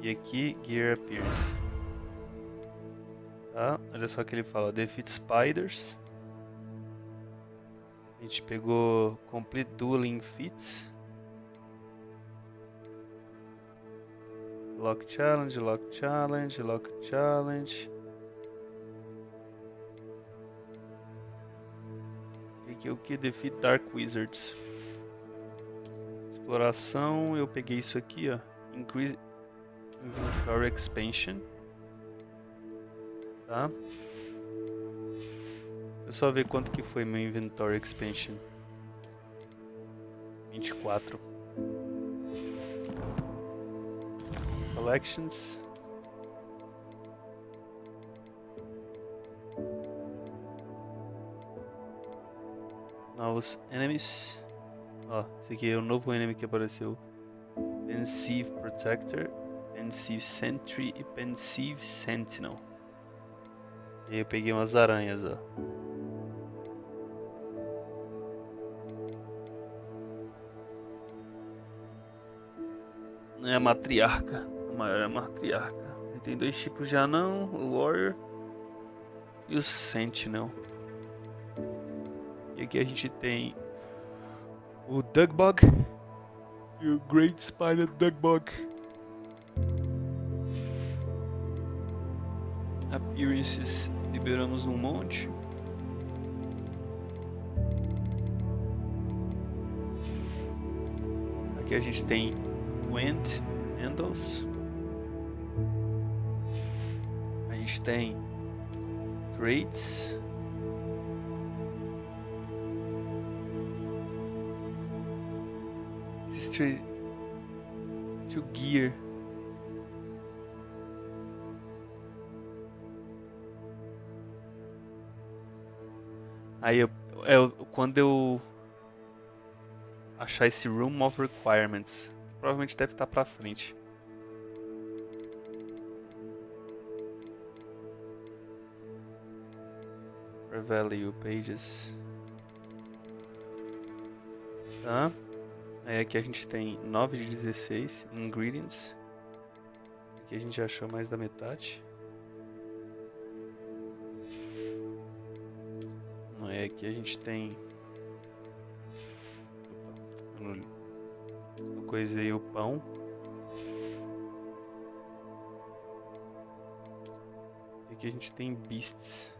E aqui, Gear Appearance. Tá? Olha só o que ele fala. Defeat Spiders. A gente pegou Complete Dueling Feats. Lock Challenge, Lock Challenge, Lock Challenge. E aqui é o que? Defeat Dark Wizards. Exploração, eu peguei isso aqui, ó. Increase Inventory Expansion. Tá? Deixa eu só ver quanto que foi meu Inventory Expansion. 24. Collections. Novos enemies. Ó, esse aqui é o novo enemy que apareceu. Pensive Protector, Pensive Sentry e Pensive Sentinel. E aí eu peguei umas aranhas, ó. Não é a matriarca. A maior é a matriarca. E tem dois tipos de anão, o Warrior e o Sentinel. E aqui a gente tem o Dugbug e o Great Spider Dugbug. Appearances, liberamos um monte. Aqui a gente tem Wind Handles. A gente tem Traits. To Gear. Aí quando eu achar esse Room of Requirements, provavelmente deve estar pra frente. Value Pages. Tá? Aí aqui a gente tem 9 de 16 Ingredients. Aqui a gente já achou mais da metade. Aí aqui a gente tem... Eu coisei o pão. Aqui a gente tem Beasts.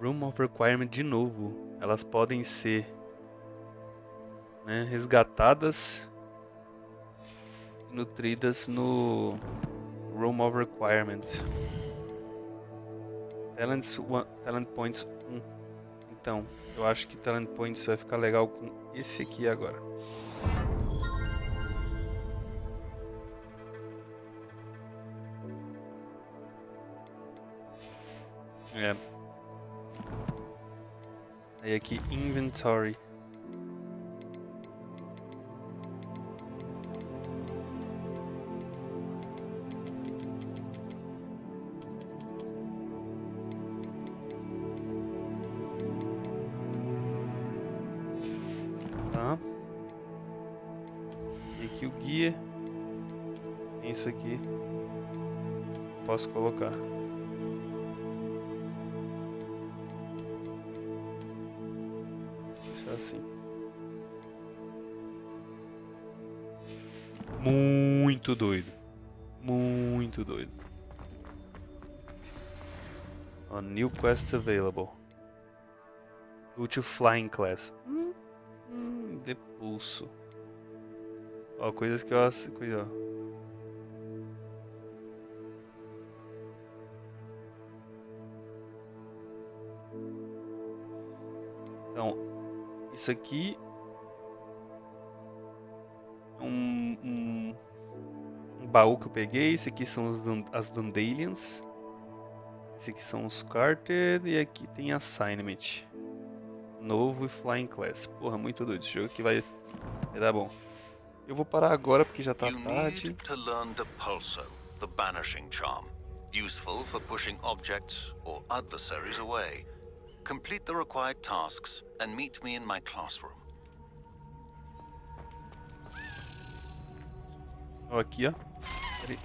Room of Requirement de novo. Elas podem ser, né, resgatadas e nutridas no Room of Requirement. Talent Points 1. Então, eu acho que Talent Points vai ficar legal com esse aqui agora. É. Aí aqui, Inventory. Tá. E aqui o guia. É isso aqui. Posso colocar. Assim. Muito doido. Muito doido. A new quest available. Go to flying class. Depulso. Ó, coisas que eu acho. Então, isso aqui é um baú que eu peguei. Esse aqui são as Dandelions. Esse aqui são os Carted. E aqui tem Assignment. Novo e Flying Class. Porra, muito doido. Esse jogo aqui vai dar bom. Eu vou parar agora porque já tá
You
tarde.
need to learn Depulso, the banishing charm, useful for pushing objects or adversaries away. Complete the required tasks and meet me in my classroom.
Ó, aqui, ó. Peraí.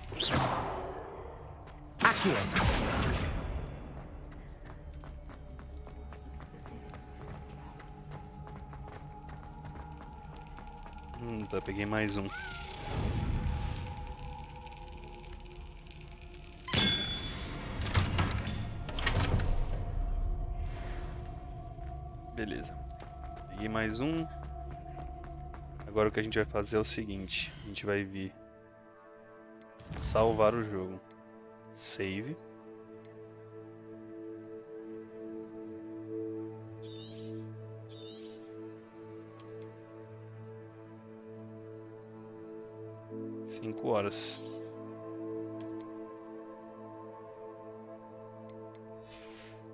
Tá, peguei mais um. Beleza. Peguei mais um. Agora o que a gente vai fazer é o seguinte. A gente vai vir salvar o jogo. Save. Cinco horas.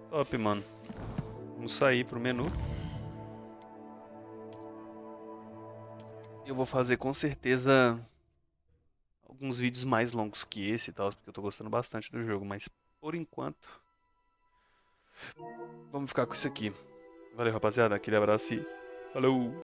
Top, mano. Vamos sair pro menu. Eu vou fazer com certeza alguns vídeos mais longos que esse e tal, porque eu tô gostando bastante do jogo, mas por enquanto vamos ficar com isso aqui. Valeu, rapaziada. Aquele abraço e falou!